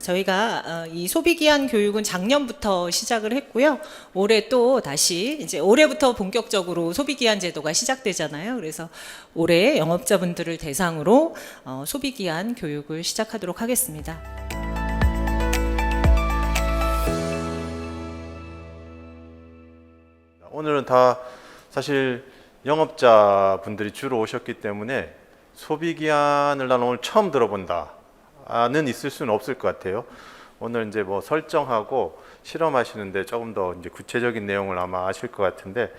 저희가 이 소비기한 교육은 작년부터 시작을 했고요. 올해 또 다시 이제 올해부터 본격적으로 소비기한 제도가 시작되잖아요. 그래서 올해 영업자분들을 대상으로 소비기한 교육을 시작하도록 하겠습니다. 오늘은 다 사실 영업자분들이 주로 오셨기 때문에 소비기한을 난 오늘 처음 들어본다는 있을 수는 없을 것 같아요. 오늘 이제 뭐 설정하고 실험하시는데 조금 더 이제 구체적인 내용을 아마 아실 것 같은데,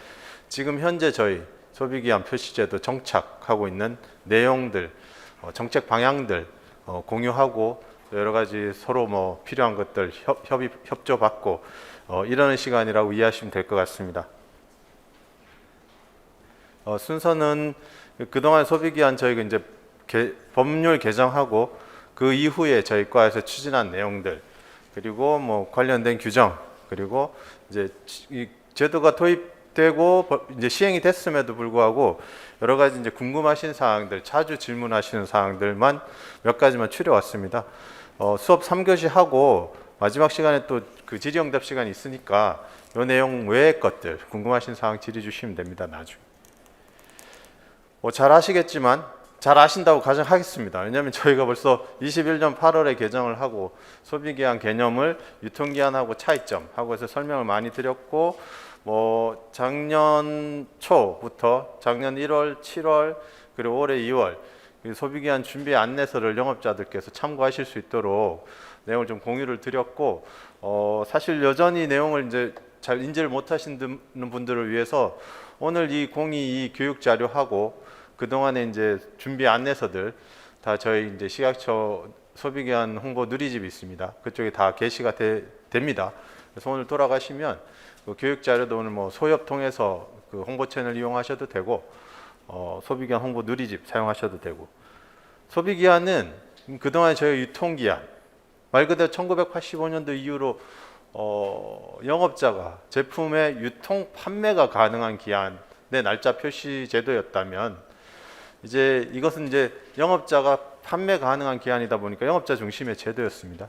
지금 현재 저희 소비기한 표시제도 정착하고 있는 내용들, 정책 방향들 공유하고 여러 가지 서로 뭐 필요한 것들 협조받고 이러는 시간이라고 이해하시면 될 것 같습니다. 순서는 그동안 소비기한 저희가 이제 법률 개정하고 그 이후에 저희 과에서 추진한 내용들, 그리고 뭐 관련된 규정, 그리고 이제 이 제도가 도입되고 이제 시행이 됐음에도 불구하고 여러 가지 이제 궁금하신 사항들, 자주 질문하시는 사항들만 몇 가지만 추려왔습니다. 수업 3교시 하고 마지막 시간에 또 그 질의응답 시간이 있으니까 이 내용 외의 것들 궁금하신 사항 질의 주시면 됩니다. 나중에. 잘 아시겠지만 잘 아신다고 가정하겠습니다. 왜냐하면 저희가 벌써 21년 8월에 개정을 하고 소비기한 개념을 유통기한하고 차이점하고 해서 설명을 많이 드렸고, 뭐 작년 초부터 작년 1월, 7월 그리고 올해 2월 소비기한 준비 안내서를 영업자들께서 참고하실 수 있도록 내용을 좀 공유를 드렸고, 사실 여전히 내용을 이제 잘 인지를 못하시는 분들을 위해서 오늘 이 이 교육 자료하고 그동안에 이제 준비 안내서들 다 저희 이제 식약처 소비기한 홍보 누리집이 있습니다. 그쪽에 다 게시가 됩니다. 그래서 오늘 돌아가시면 그 교육 자료도 오늘 뭐 소협 통해서 그 홍보 채널 이용하셔도 되고, 소비기한 홍보 누리집 사용하셔도 되고, 소비기한은 그동안 저희 유통기한 말 그대로 1985년도 이후로 영업자가 제품의 유통 판매가 가능한 기한의 날짜 표시 제도였다면, 이제 이것은 이제 영업자가 판매 가능한 기한이다 보니까 영업자 중심의 제도였습니다.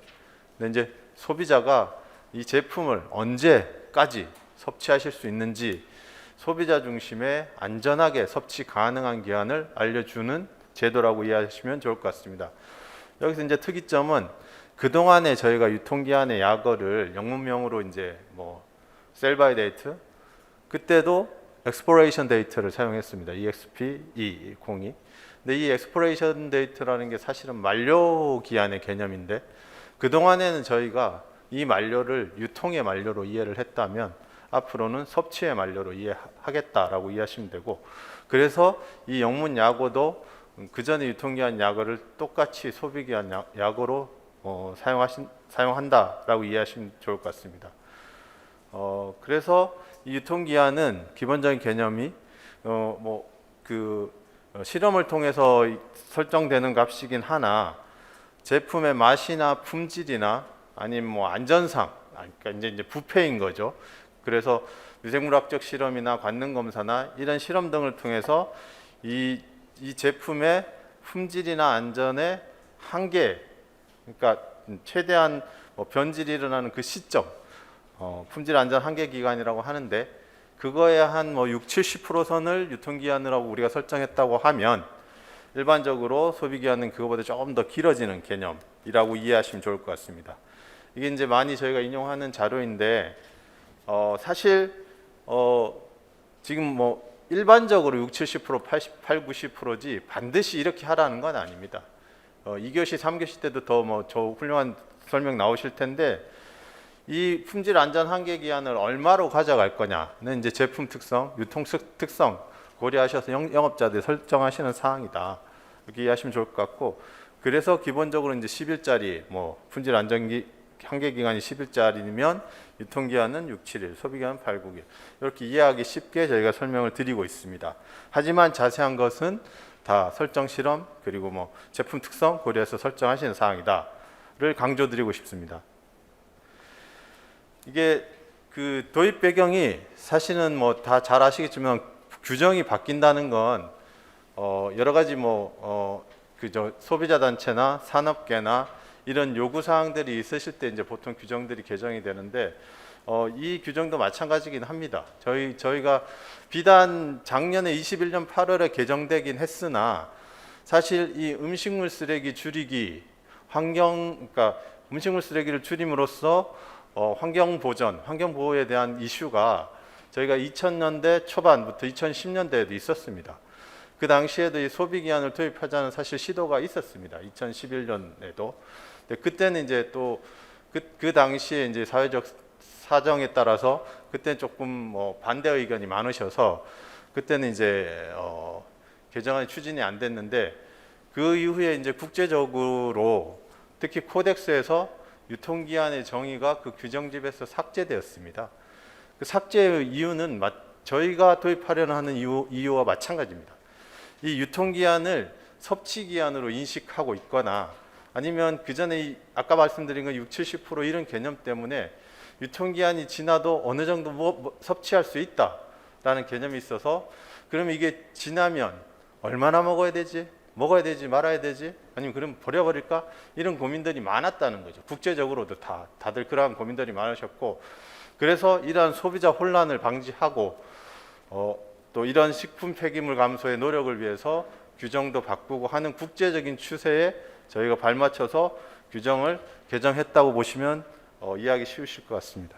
근데 이제 소비자가 이 제품을 언제까지 섭취하실 수 있는지 소비자 중심의 안전하게 섭취 가능한 기한을 알려주는 제도라고 이해하시면 좋을 것 같습니다. 여기서 이제 특이점은 그동안에 저희가 유통기한의 약어를 영문명으로 이제 뭐 셀바이 데이트, 그때도 엑스포레이션 데이트를 사용했습니다. EXP 202. 근데 이 엑스포레이션 데이트라는 게 사실은 만료 기한의 개념인데, 그동안에는 저희가 이 만료를 유통의 만료로 이해를 했다면 앞으로는 섭취의 만료로 이해하겠다라고 이해하시면 되고, 그래서 이 영문 약어도 그 전에 유통기한 약어를 똑같이 소비기한 약어로 사용한다라고 이해하시면 좋을 것 같습니다. 그래서 이 유통기한은 기본적인 개념이 실험을 통해서 설정되는 값이긴 하나, 제품의 맛이나 품질이나 아니면 뭐 안전상, 그러니까 이제 부패인 거죠. 그래서 유생물학적 실험이나 관능 검사나 이런 실험 등을 통해서 이 제품의 품질이나 안전의 한계, 그러니까 최대한 변질이 일어나는 그 시점, 품질 안전 한계 기간이라고 하는데, 그거에 한 60-70% 선을 유통기한이라고 우리가 설정했다고 하면 일반적으로 소비기한은 그거보다 조금 더 길어지는 개념이라고 이해하시면 좋을 것 같습니다. 이게 이제 많이 저희가 인용하는 자료인데, 사실 지금 뭐 일반적으로 60-70%, 80-90%지 반드시 이렇게 하라는 건 아닙니다. 2교시, 3교시 때도 더 저 훌륭한 설명 나오실 텐데, 이 품질 안전 한계 기한을 얼마로 가져갈 거냐는 이제 제품 특성, 유통 특성 고려하셔서 영업자들이 설정하시는 사항이다. 이렇게 이해하시면 좋을 것 같고, 그래서 기본적으로 이제 10일짜리 품질 안전 한계 기간이 10일짜리면 유통기한은 6-7일, 소비기한은 8-9일. 이렇게 이해하기 쉽게 저희가 설명을 드리고 있습니다. 하지만 자세한 것은 다 설정 실험, 그리고 제품 특성 고려해서 설정하시는 사항이다를 강조드리고 싶습니다. 이게 그 도입 배경이 사실은 다 잘 아시겠지만 규정이 바뀐다는 건 여러 가지 소비자 단체나 산업계나 이런 요구 사항들이 있으실 때 이제 보통 규정들이 개정이 되는데 이 규정도 마찬가지긴 합니다. 저희가 비단 작년에 21년 8월에 개정되긴 했으나 사실 이 음식물 쓰레기 줄이기 그러니까 음식물 쓰레기를 줄임으로써 환경 보전, 환경 보호에 대한 이슈가 저희가 2000년대 초반부터 2010년대에도 있었습니다. 그 당시에도 이 소비 기한을 도입하자는 사실 시도가 있었습니다. 2011년에도. 그때는 이제 또 그 당시에 이제 사회적 사정에 따라서 그때 조금 뭐 반대 의견이 많으셔서 그때는 이제 개정안이 추진이 안 됐는데 그 이후에 이제 국제적으로 특히 코덱스에서 유통기한의 정의가 그 규정집에서 삭제되었습니다. 그 삭제의 이유는 저희가 도입하려는 하는 이유와 마찬가지입니다. 이 유통기한을 섭취기한으로 인식하고 있거나 아니면 그 전에 아까 말씀드린 건 60, 70% 이런 개념 때문에 유통기한이 지나도 어느 정도 섭취할 수 있다라는 개념이 있어서 그럼 이게 지나면 얼마나 먹어야 되지? 먹어야 되지 말아야 되지? 아니면 그럼 버려버릴까? 이런 고민들이 많았다는 거죠. 국제적으로도 다들 그러한 고민들이 많으셨고 그래서 이러한 소비자 혼란을 방지하고 또 이런 식품 폐기물 감소의 노력을 위해서 규정도 바꾸고 하는 국제적인 추세에 저희가 발맞춰서 규정을 개정했다고 보시면 이해하기 쉬우실 것 같습니다.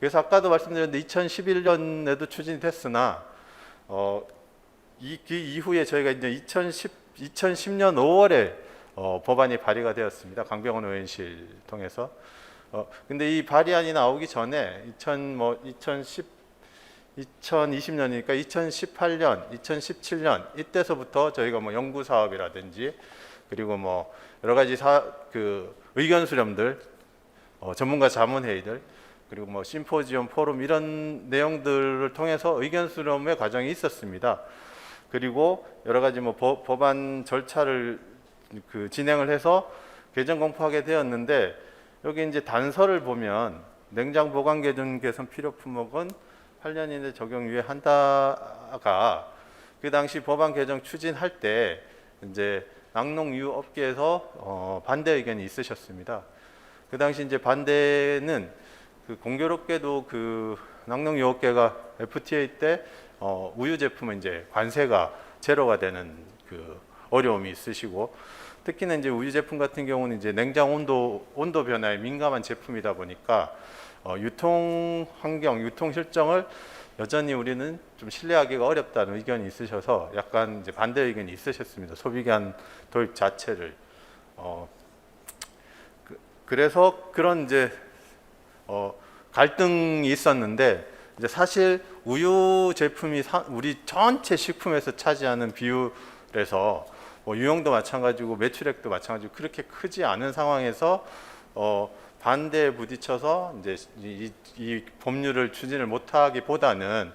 그래서 아까도 말씀드렸는데 2011년에도 추진이 됐으나 그 이후에 저희가 이제 2010년 5월에 법안이 발의가 되었습니다. 강병원 의원실 통해서. 근데 이 발의안이 나오기 전에 2020년이니까 2018년, 2017년 이때서부터 저희가 뭐 연구 사업이라든지 그리고 뭐 여러 가지 의견 수렴들, 전문가 자문회의들 그리고 뭐 심포지엄, 포럼 이런 내용들을 통해서 의견 수렴의 과정이 있었습니다. 그리고 여러 가지 뭐 법안 절차를 진행을 해서 개정 공포하게 되었는데 여기 이제 단서를 보면 냉장 보관 기준 개선 필요 품목은 8년 이내 적용 유예한다가 그 당시 법안 개정 추진할 때 이제 낙농유 업계에서 반대 의견이 있으셨습니다. 그 당시 이제 반대는 공교롭게도 낙농유 업계가 FTA 때 우유 제품은 이제 관세가 제로가 되는 어려움이 있으시고 특히나 이제 우유 제품 같은 경우는 이제 냉장 온도 변화에 민감한 제품이다 보니까 유통 환경, 유통 실정을 여전히 우리는 좀 신뢰하기가 어렵다는 의견이 있으셔서 약간 이제 반대 의견이 있으셨습니다. 소비기한 도입 자체를 그래서 그런 이제 갈등이 있었는데 이제 사실 우유 제품이 우리 전체 식품에서 차지하는 비율에서 유형도 마찬가지고 매출액도 마찬가지고 그렇게 크지 않은 상황에서 반대에 부딪혀서 이제 이 법률을 추진을 못하기보다는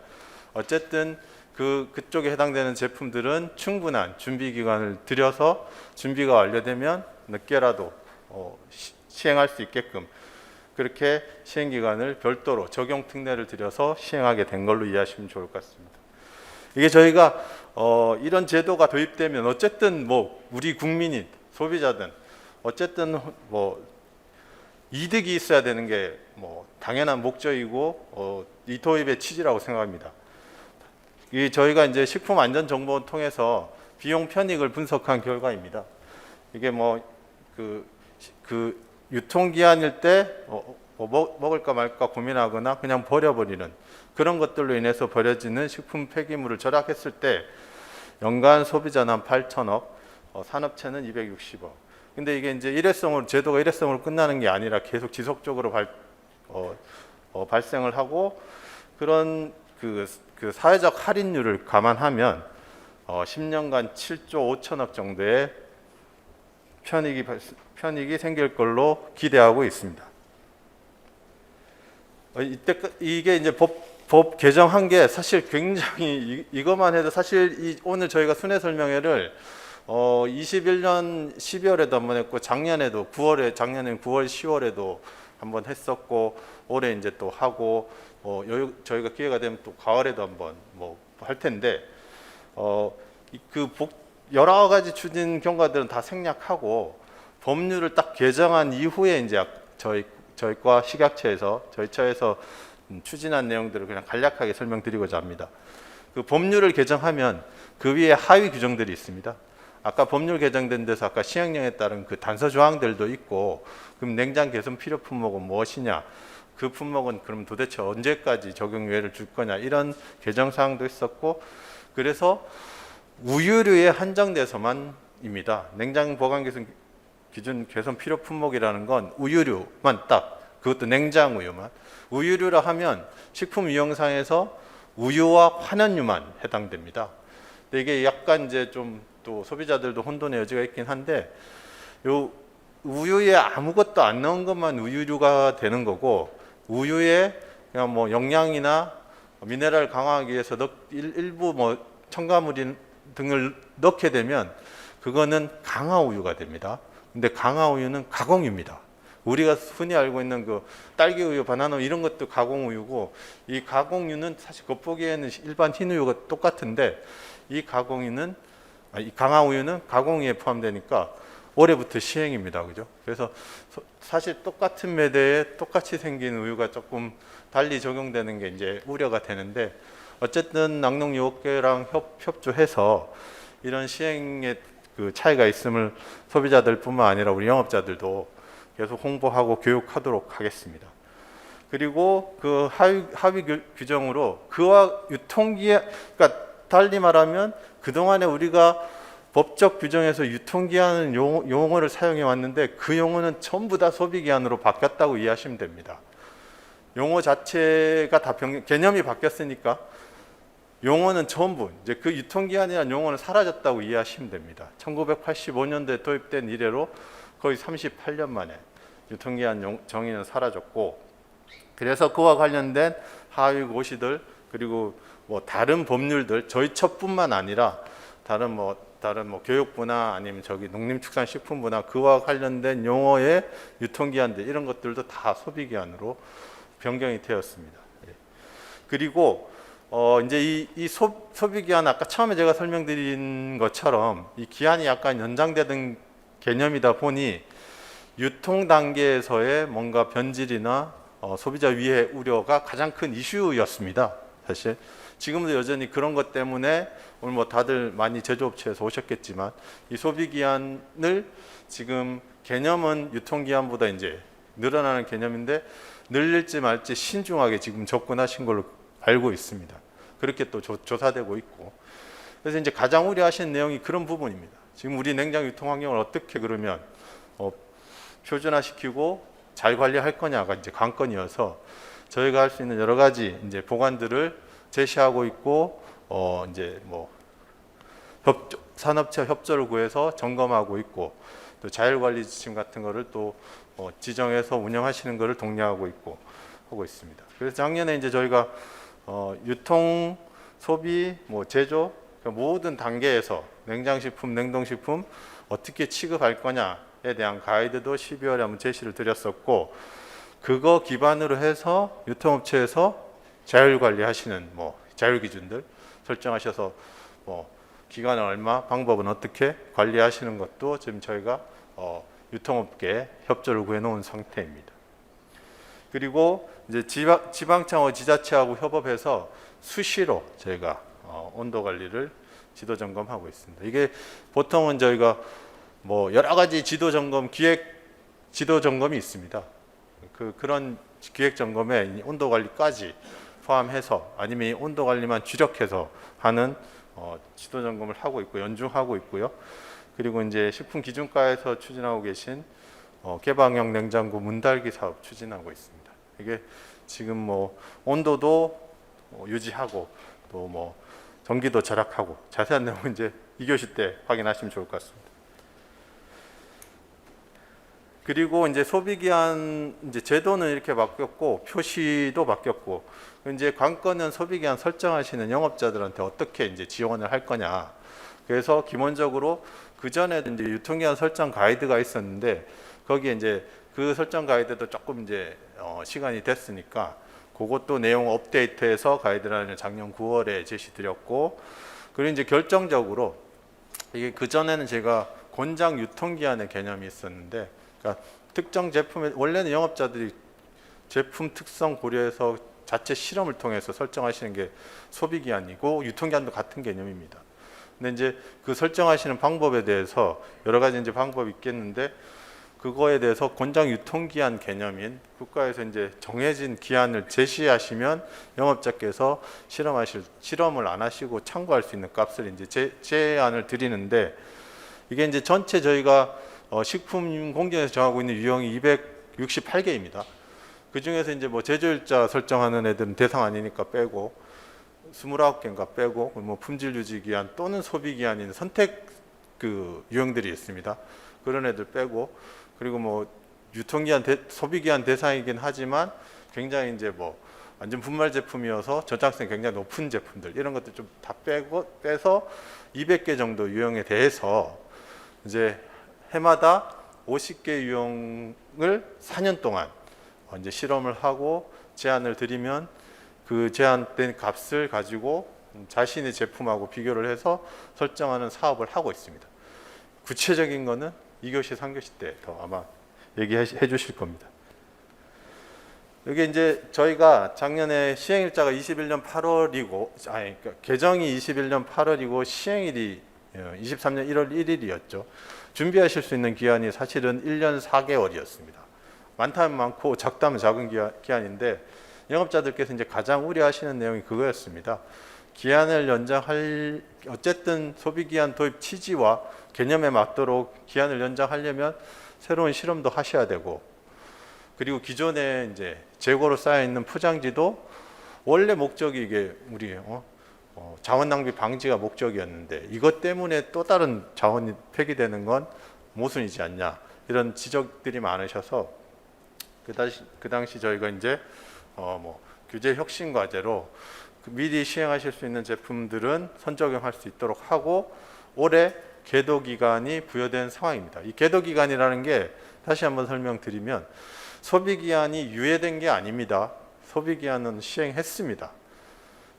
어쨌든 그쪽에 해당되는 제품들은 충분한 준비 기간을 들여서 준비가 완료되면 늦게라도 시행할 수 있게끔 그렇게 시행 기간을 별도로 적용 특례를 들여서 시행하게 된 걸로 이해하시면 좋을 것 같습니다. 이게 저희가 이런 제도가 도입되면 어쨌든 뭐 우리 국민인 소비자든 어쨌든 뭐 이득이 있어야 되는 게 뭐 당연한 목적이고 이 도입의 취지라고 생각합니다. 이 저희가 이제 식품안전정보원 통해서 비용 편익을 분석한 결과입니다. 이게 뭐 유통기한일 때 먹을까 말까 고민하거나 그냥 버려버리는 그런 것들로 인해서 버려지는 식품 폐기물을 절약했을 때 연간 소비자는 한 8천억, 산업체는 260억. 근데 이게 이제 제도가 일회성으로 끝나는 게 아니라 계속 지속적으로 발생을 하고 그런 사회적 할인율을 감안하면 10년간 7조 5천억 정도의 편익이 생길 걸로 기대하고 있습니다. 이게 이제 법 개정한 게 사실 굉장히 이것만 해도 사실 오늘 저희가 순회 설명회를 21년 12월에도 한번 했고 작년에는 9월 10월에도 한번 했었고 올해 이제 또 하고 저희가 기회가 되면 또 가을에도 한번 뭐 할 텐데 여러 가지 추진 경과들은 다 생략하고 법률을 딱 개정한 이후에 이제 저희과 식약처에서 저희 처에서 추진한 내용들을 그냥 간략하게 설명드리고자 합니다. 그 법률을 개정하면 그 위에 하위 규정들이 있습니다. 아까 법률 개정된 데서 아까 시행령에 따른 그 단서 조항들도 있고, 그럼 냉장 개선 필요 품목은 무엇이냐, 그 품목은 그럼 도대체 언제까지 적용유예를 줄 거냐, 이런 개정 사항도 있었고, 그래서 우유류에 한정돼서만입니다. 냉장 보관 개선 기준 개선 필요 품목이라는 건 우유류만 딱, 그것도 냉장 우유만. 우유류라 하면 식품 유형상에서 우유와 환원유만 해당됩니다. 근데 이게 약간 이제 좀 또 소비자들도 혼돈의 여지가 있긴 한데, 요 우유에 아무것도 안 넣은 것만 우유류가 되는 거고, 우유에 그냥 뭐 영양이나 미네랄 강화하기 위해서 일부 뭐 첨가물 등을 넣게 되면 그거는 강화 우유가 됩니다. 근데 강화 우유는 가공유입니다. 우리가 흔히 알고 있는 그 딸기 우유, 바나나 우유 이런 것도 가공 우유고, 이 가공유는 사실 겉보기에는 일반 흰 우유가 똑같은데, 이 가공유는 이 강화 우유는 가공유에 포함되니까 올해부터 시행입니다. 그죠? 그래서 사실 똑같은 매대에 똑같이 생긴 우유가 조금 달리 적용되는 게 이제 우려가 되는데, 어쨌든 낙농유업계랑 협조해서 이런 시행의 그 차이가 있음을 소비자들뿐만 아니라 우리 영업자들도 계속 홍보하고 교육하도록 하겠습니다. 그리고 그 하위 규정으로 그와 유통기한, 그러니까 달리 말하면 그동안에 우리가 법적 규정에서 유통기한 용어를 사용해 왔는데, 그 용어는 전부 다 소비기한으로 바뀌었다고 이해하시면 됩니다. 용어 자체가 다 개념이 바뀌었으니까 용어는 전부 이제 그 유통기한이라는 용어는 사라졌다고 이해하시면 됩니다. 1985년도에 도입된 이래로 거의 38년 만에 유통기한 정의는 사라졌고, 그래서 그와 관련된 하위 고시들, 그리고 뭐 다른 법률들, 저희 처뿐만 아니라 다른 뭐 교육부나 아니면 저기 농림축산식품부나 그와 관련된 용어의 유통기한들, 이런 것들도 다 소비기한으로 변경이 되었습니다. 그리고 이제 이 소비기한, 아까 처음에 제가 설명드린 것처럼 이 기한이 약간 연장되는 개념이다 보니 유통 단계에서의 뭔가 변질이나 소비자 위해 우려가 가장 큰 이슈였습니다. 사실 지금도 여전히 그런 것 때문에 오늘 뭐 다들 많이 제조업체에서 오셨겠지만, 이 소비기한을 지금 개념은 유통기한보다 이제 늘어나는 개념인데, 늘릴지 말지 신중하게 지금 접근하신 걸로 알고 있습니다. 그렇게 또 조사되고 있고, 그래서 이제 가장 우려하시는 내용이 그런 부분입니다. 지금 우리 냉장 유통 환경을 어떻게 그러면 표준화시키고 잘 관리할 거냐가 이제 관건이어서, 저희가 할 수 있는 여러 가지 이제 보관들을 제시하고 있고, 이제 뭐 산업체 협조를 구해서 점검하고 있고, 또 자율관리 지침 같은 거를 또 지정해서 운영하시는 거를 독려하고 있고 하고 있습니다. 그래서 작년에 이제 저희가 유통, 소비, 뭐 제조, 그러니까 모든 단계에서 냉장식품, 냉동식품 어떻게 취급할 거냐에 대한 가이드도 12월에 한번 제시를 드렸었고, 그거 기반으로 해서 유통업체에서 자율관리하시는 뭐 자율기준들 설정하셔서 뭐 기간은 얼마, 방법은 어떻게 관리하시는 것도 지금 저희가 유통업계 협조를 구해놓은 상태입니다. 그리고 이제 지방청하고 지자체하고 협업해서 수시로 저희가 온도 관리를 지도 점검하고 있습니다. 이게 보통은 저희가 뭐 여러 가지 지도 점검, 기획 지도 점검이 있습니다. 그런 기획 점검에 온도 관리까지 포함해서, 아니면 온도 관리만 주력해서 하는 지도 점검을 하고 있고 연중하고 있고요. 그리고 이제 식품기준과에서 추진하고 계신 개방형 냉장고 문달기 사업 추진하고 있습니다. 이게 지금 뭐 온도도 유지하고 또 뭐 전기도 절약하고, 자세한 내용은 이제 2교시 때 확인하시면 좋을 것 같습니다. 그리고 이제 소비기한 이제 제도는 이렇게 바뀌었고, 표시도 바뀌었고, 이제 관건은 소비기한 설정하시는 영업자들한테 어떻게 이제 지원을 할 거냐. 그래서 기본적으로 그 전에 이제 유통기한 설정 가이드가 있었는데, 거기에 이제 그 설정 가이드도 조금 이제 시간이 됐으니까 그것도 내용 업데이트해서 가이드라인을 작년 9월에 제시드렸고, 그리고 이제 결정적으로 이게 그 전에는 제가 권장 유통기한의 개념이 있었는데, 그러니까 특정 제품에 원래는 영업자들이 제품 특성 고려해서 자체 실험을 통해서 설정하시는 게 소비기한이고 유통기한도 같은 개념입니다. 근데 이제 그 설정하시는 방법에 대해서 여러 가지 이제 방법이 있겠는데, 그거에 대해서 권장 유통기한 개념인 국가에서 이제 정해진 기한을 제시하시면 영업자께서 실험을 안 하시고 참고할 수 있는 값을 이제 제안을 드리는데, 이게 이제 전체 저희가 식품공정에서 정하고 있는 유형이 268개입니다. 그 중에서 이제 뭐 제조일자 설정하는 애들은 대상 아니니까 빼고, 29개인가 빼고, 뭐 품질 유지 기한 또는 소비 기한인 선택 그 유형들이 있습니다. 그런 애들 빼고, 그리고 뭐 유통기한 소비기한 대상이긴 하지만 굉장히 이제 뭐 완전 분말 제품이어서 저장성이 굉장히 높은 제품들, 이런 것들 좀 다 빼서 200개 정도 유형에 대해서 이제 해마다 50개 유형을 4년 동안 이제 실험을 하고 제안을 드리면 그 제한된 값을 가지고 자신의 제품하고 비교를 해서 설정하는 사업을 하고 있습니다. 구체적인 거는 2교시, 3교시 때 더 아마 얘기해 주실 겁니다. 여기 이제 저희가 작년에 시행일자가 21년 8월이고, 그러니까 개정이 21년 8월이고 시행일이 23년 1월 1일이었죠. 준비하실 수 있는 기한이 사실은 1년 4개월이었습니다. 많다면 많고 작다면 작은 기한인데, 영업자들께서 이제 가장 우려하시는 내용이 그거였습니다. 기한을 연장할, 어쨌든 소비기한 도입 취지와 개념에 맞도록 기한을 연장하려면 새로운 실험도 하셔야 되고, 그리고 기존에 이제 재고로 쌓여 있는 포장지도 원래 목적이 이게 우리 자원 낭비 방지가 목적이었는데, 이것 때문에 또 다른 자원이 폐기되는 건 모순이지 않냐, 이런 지적들이 많으셔서 그 당시 저희가 이제 뭐 규제 혁신 과제로 미리 시행하실 수 있는 제품들은 선적용할 수 있도록 하고, 올해 계도 기간이 부여된 상황입니다. 이 계도 기간이라는 게 다시 한번 설명드리면 소비 기한이 유예된 게 아닙니다. 소비 기한은 시행했습니다.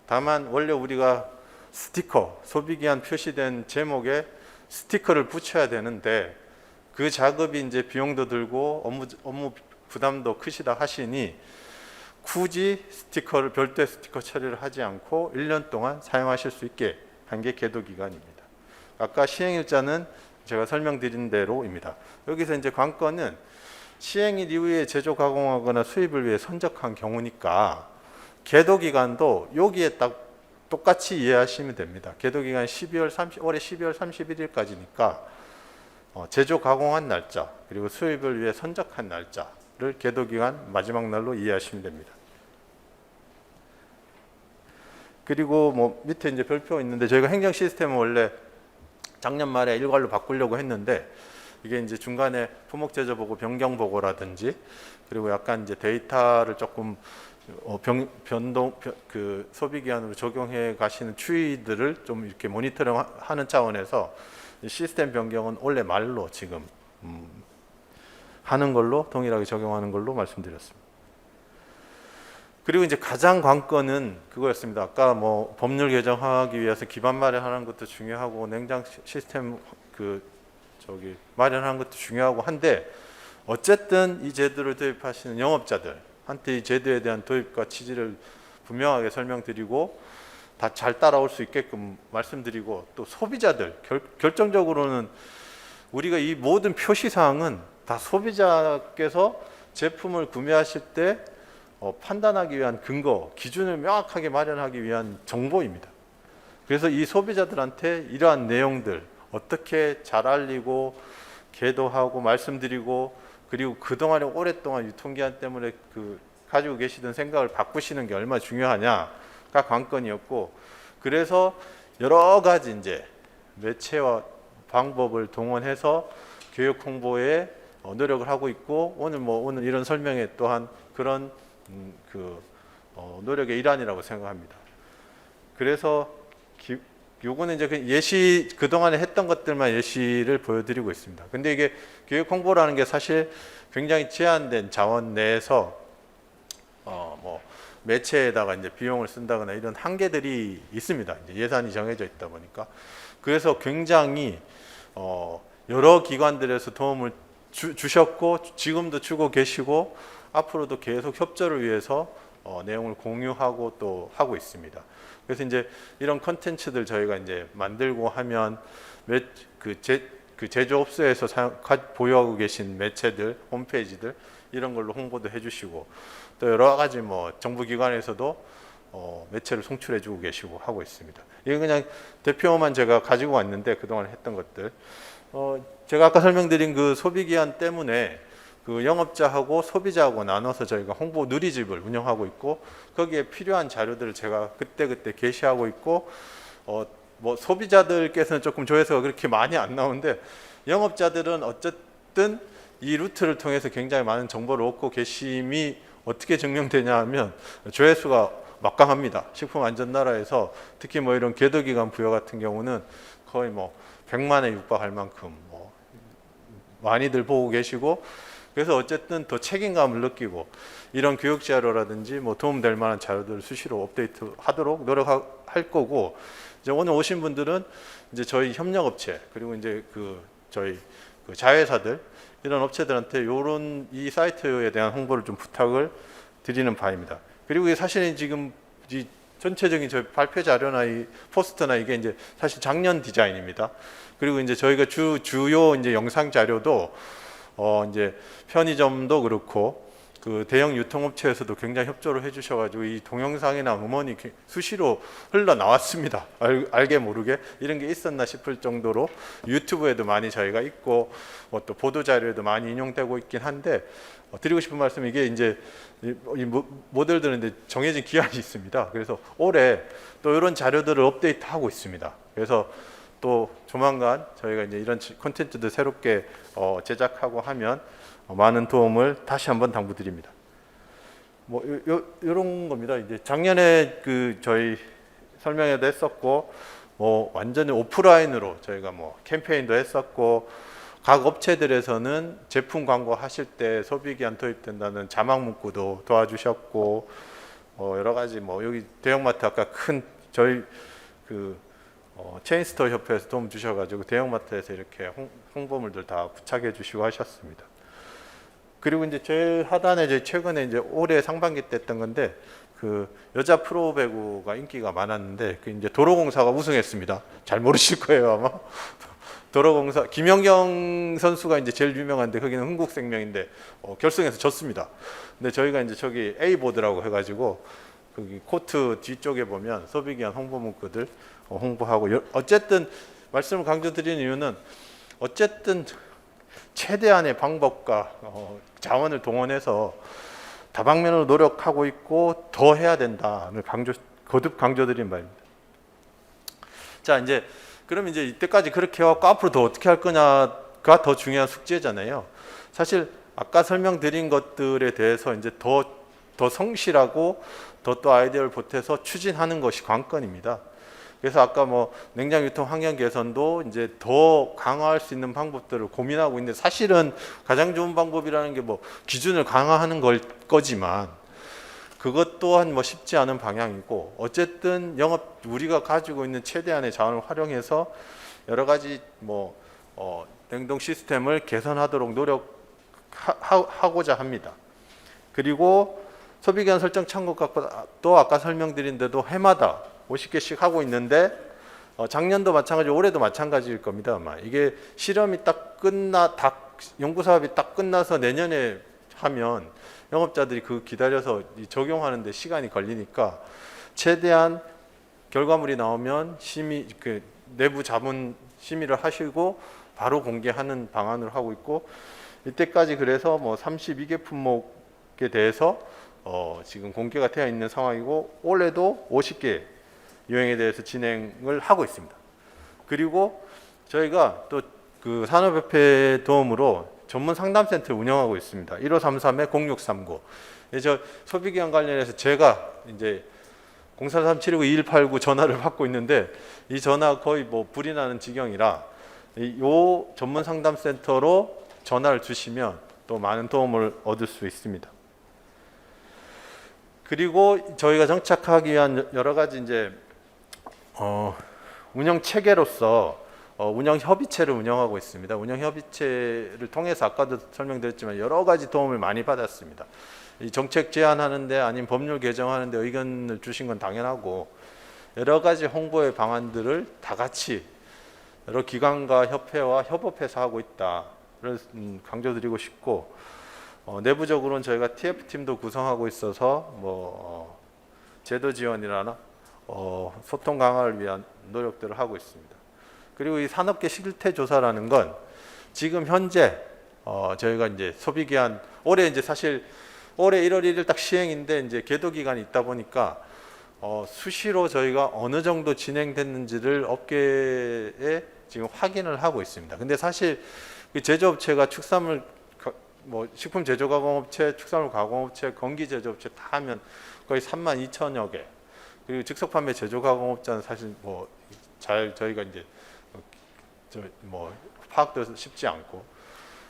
다만 원래 우리가 스티커, 소비 기한 표시된 제목에 스티커를 붙여야 되는데, 그 작업이 이제 비용도 들고 업무 부담도 크시다 하시니 굳이 스티커를 별도의 스티커 처리를 하지 않고 1년 동안 사용하실 수 있게 한 게 계도 기간입니다. 아까 시행일자는 제가 설명드린 대로입니다. 여기서 이제 관건은 시행일 이후에 제조 가공하거나 수입을 위해 선적한 경우니까 계도 기간도 여기에 딱 똑같이 이해하시면 됩니다. 계도 기간 올해 12월 31일까지니까 제조 가공한 날짜 그리고 수입을 위해 선적한 날짜를 계도 기간 마지막 날로 이해하시면 됩니다. 그리고 뭐 밑에 이제 별표 있는데, 저희가 행정 시스템은 원래 작년 말에 일괄로 바꾸려고 했는데, 이게 이제 중간에 품목 제조 보고 변경 보고라든지, 그리고 약간 이제 데이터를 조금 그 소비 기한으로 적용해 가시는 추이들을 좀 이렇게 모니터링하는 차원에서 시스템 변경은 올해 말로 지금 하는 걸로, 동일하게 적용하는 걸로 말씀드렸습니다. 그리고 이제 가장 관건은 그거였습니다. 아까 뭐 법률 개정하기 위해서 기반 마련하는 것도 중요하고, 냉장 시스템 마련하는 것도 중요하고 한데, 어쨌든 이 제도를 도입하시는 영업자들한테 이 제도에 대한 도입과 취지를 분명하게 설명드리고 다 잘 따라올 수 있게끔 말씀드리고, 또 소비자들 결정적으로는 우리가 이 모든 표시 사항은 다 소비자께서 제품을 구매하실 때 판단하기 위한 근거, 기준을 명확하게 마련하기 위한 정보입니다. 그래서 이 소비자들한테 이러한 내용들 어떻게 잘 알리고 계도하고 말씀드리고, 그리고 그동안에 오랫동안 유통기한 때문에 가지고 계시던 생각을 바꾸시는 게 얼마나 중요하냐가 관건이었고, 그래서 여러 가지 이제 매체와 방법을 동원해서 교육 홍보에 노력을 하고 있고, 오늘 이런 설명에 또한 그런 노력의 일환이라고 생각합니다. 그래서 요거는 이제 그동안에 했던 것들만 예시를 보여드리고 있습니다. 근데 이게 교육 홍보라는 게 사실 굉장히 제한된 자원 내에서 뭐 매체에다가 이제 비용을 쓴다거나 이런 한계들이 있습니다. 이제 예산이 정해져 있다 보니까. 그래서 굉장히 여러 기관들에서 도움을 주셨고 지금도 주고 계시고 앞으로도 계속 협조를 위해서 내용을 공유하고 또 하고 있습니다. 그래서 이제 이런 컨텐츠들 저희가 이제 만들고 하면 그 제조업소에서 보유하고 계신 매체들, 홈페이지들 이런 걸로 홍보도 해주시고 또 여러 가지 뭐 정부기관에서도 매체를 송출해주고 계시고 하고 있습니다. 이게 그냥 대표만 제가 가지고 왔는데 그동안 했던 것들. 제가 아까 설명드린 그 소비기한 때문에 그 영업자하고 소비자하고 나눠서 저희가 홍보 누리집을 운영하고 있고 거기에 필요한 자료들을 제가 그때그때 게시하고 있고 뭐 소비자들께서는 조금 조회수가 그렇게 많이 안 나오는데 영업자들은 어쨌든 이 루트를 통해서 굉장히 많은 정보를 얻고 계심이 어떻게 증명되냐 하면 조회수가 막강합니다. 식품안전나라에서 특히 뭐 이런 궤도기관 부여 같은 경우는 거의 뭐 100만에 육박할 만큼 뭐 많이들 보고 계시고 그래서 어쨌든 더 책임감을 느끼고 이런 교육 자료라든지 뭐 도움될 만한 자료들을 수시로 업데이트 하도록 노력할 거고 이제 오늘 오신 분들은 이제 저희 협력업체 그리고 이제 저희 자회사들 이런 업체들한테 요런 이 사이트에 대한 홍보를 좀 부탁을 드리는 바입니다. 그리고 사실은 지금 이 전체적인 저희 발표 자료나 이 포스터나 이게 이제 사실 작년 디자인입니다. 그리고 이제 저희가 주요 이제 영상 자료도 이제 편의점도 그렇고 그 대형 유통업체에서도 굉장히 협조를 해주셔가지고 이 동영상이나 음원이 수시로 흘러 나왔습니다. 알게 모르게 이런 게 있었나 싶을 정도로 유튜브에도 많이 저희가 있고 또 보도 자료에도 많이 인용되고 있긴 한데 드리고 싶은 말씀은 이게 이제 이 모델들은 이제 정해진 기한이 있습니다. 그래서 올해 또 이런 자료들을 업데이트하고 있습니다. 그래서 또 조만간 저희가 이제 이런 콘텐츠들 새롭게 제작하고 하면 많은 도움을 다시 한번 당부드립니다. 뭐 이런 겁니다. 이제 작년에 저희 설명회도 했었고, 뭐 완전히 오프라인으로 저희가 뭐 캠페인도 했었고, 각 업체들에서는 제품 광고 하실 때 소비기한 도입된다는 자막 문구도 도와주셨고, 여러 가지 뭐 여기 대형마트 아까 큰 저희 체인스토어 협회에서 도움 주셔가지고 대형마트에서 이렇게 홍보물들 다 부착해 주시고 하셨습니다. 그리고 이제 제일 하단에 이제 최근에 이제 올해 상반기 때 했던 건데 여자 프로 배구가 인기가 많았는데 이제 도로공사가 우승했습니다. 잘 모르실 거예요 아마. 도로공사 김연경 선수가 이제 제일 유명한데 거기는 흥국생명인데 결승에서 졌습니다. 근데 저희가 이제 저기 A 보드라고 해가지고 거기 코트 뒤쪽에 보면 소비기한 홍보 문구들 홍보하고 어쨌든 말씀을 강조드리는 이유는 어쨌든 최대한의 방법과 자원을 동원해서 다방면으로 노력하고 있고 더 해야 된다를 거듭 강조드린 바입니다. 자 이제 그럼 이제 이때까지 그렇게 해왔고 앞으로 더 어떻게 할 거냐가 더 중요한 숙제잖아요. 사실 아까 설명드린 것들에 대해서 이제 더 성실하고 더 아이디어를 보태서 추진하는 것이 관건입니다. 그래서 아까 뭐 냉장 유통 환경 개선도 이제 더 강화할 수 있는 방법들을 고민하고 있는데 사실은 가장 좋은 방법이라는 게 뭐 기준을 강화하는 거지만 그것 또한 뭐 쉽지 않은 방향이고 어쨌든 우리가 가지고 있는 최대한의 자원을 활용해서 여러 가지 뭐 냉동 시스템을 개선하도록 노력하고자 합니다. 그리고 소비기한 설정 창구값도 아까 설명드린 대로 해마다 50개씩 하고 있는데 작년도 마찬가지고 올해도 마찬가지일 겁니다. 아마 이게 실험이 연구 사업이 딱 끝나서 내년에 하면 영업자들이 기다려서 적용하는데 시간이 걸리니까 최대한 결과물이 나오면 내부 자문 심의를 하시고 바로 공개하는 방안을 하고 있고 이때까지 그래서 뭐 32개 품목에 대해서 지금 공개가 되어 있는 상황이고 올해도 50개 유형에 대해서 진행을 하고 있습니다. 그리고 저희가 또 산업협회 도움으로 전문 상담센터를 운영하고 있습니다. 1533-0639. 저 소비기한 관련해서 제가 이제 043-729-2189 전화를 받고 있는데 이 전화 거의 뭐 불이 나는 지경이라 이 전문 상담센터로 전화를 주시면 또 많은 도움을 얻을 수 있습니다. 그리고 저희가 정착하기 위한 여러 가지 이제 운영 체계로서 운영 협의체를 운영하고 있습니다. 운영 협의체를 통해서 아까도 설명드렸지만 여러 가지 도움을 많이 받았습니다. 이 정책 제안하는데 아니면 법률 개정하는데 의견을 주신 건 당연하고 여러 가지 홍보의 방안들을 다 같이 여러 기관과 협회와 협업해서 하고 있다를 강조드리고 싶고 내부적으로는 저희가 TF팀도 구성하고 있어서 제도 지원이나 소통 강화를 위한 노력들을 하고 있습니다. 그리고 이 산업계 실태 조사라는 건 지금 현재 저희가 이제 소비 기한 올해 이제 사실 올해 1월 1일 딱 시행인데 이제 계도 기간이 있다 보니까 수시로 저희가 어느 정도 진행됐는지를 업계에 지금 확인을 하고 있습니다. 근데 사실 그 제조업체가 축산물 식품 제조가공업체, 축산물 가공업체, 건기 제조업체 다 하면 거의 32,000여 개. 그리고 즉석 판매 제조가공업자는 사실 잘 저희가 이제 파악도 쉽지 않고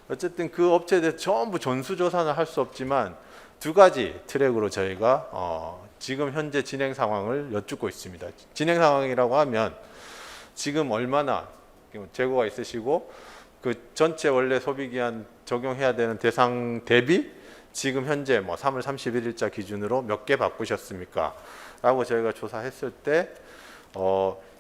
어쨌든 그 업체에 대해서 전부 전수조사는 할 수 없지만 두 가지 트랙으로 저희가 지금 현재 진행 상황을 여쭙고 있습니다. 진행 상황이라고 하면 지금 얼마나 재고가 있으시고 그 전체 원래 소비기한 적용해야 되는 대상 대비 지금 현재 3월 31일자 기준으로 몇 개 바꾸셨습니까? 라고 저희가 조사했을 때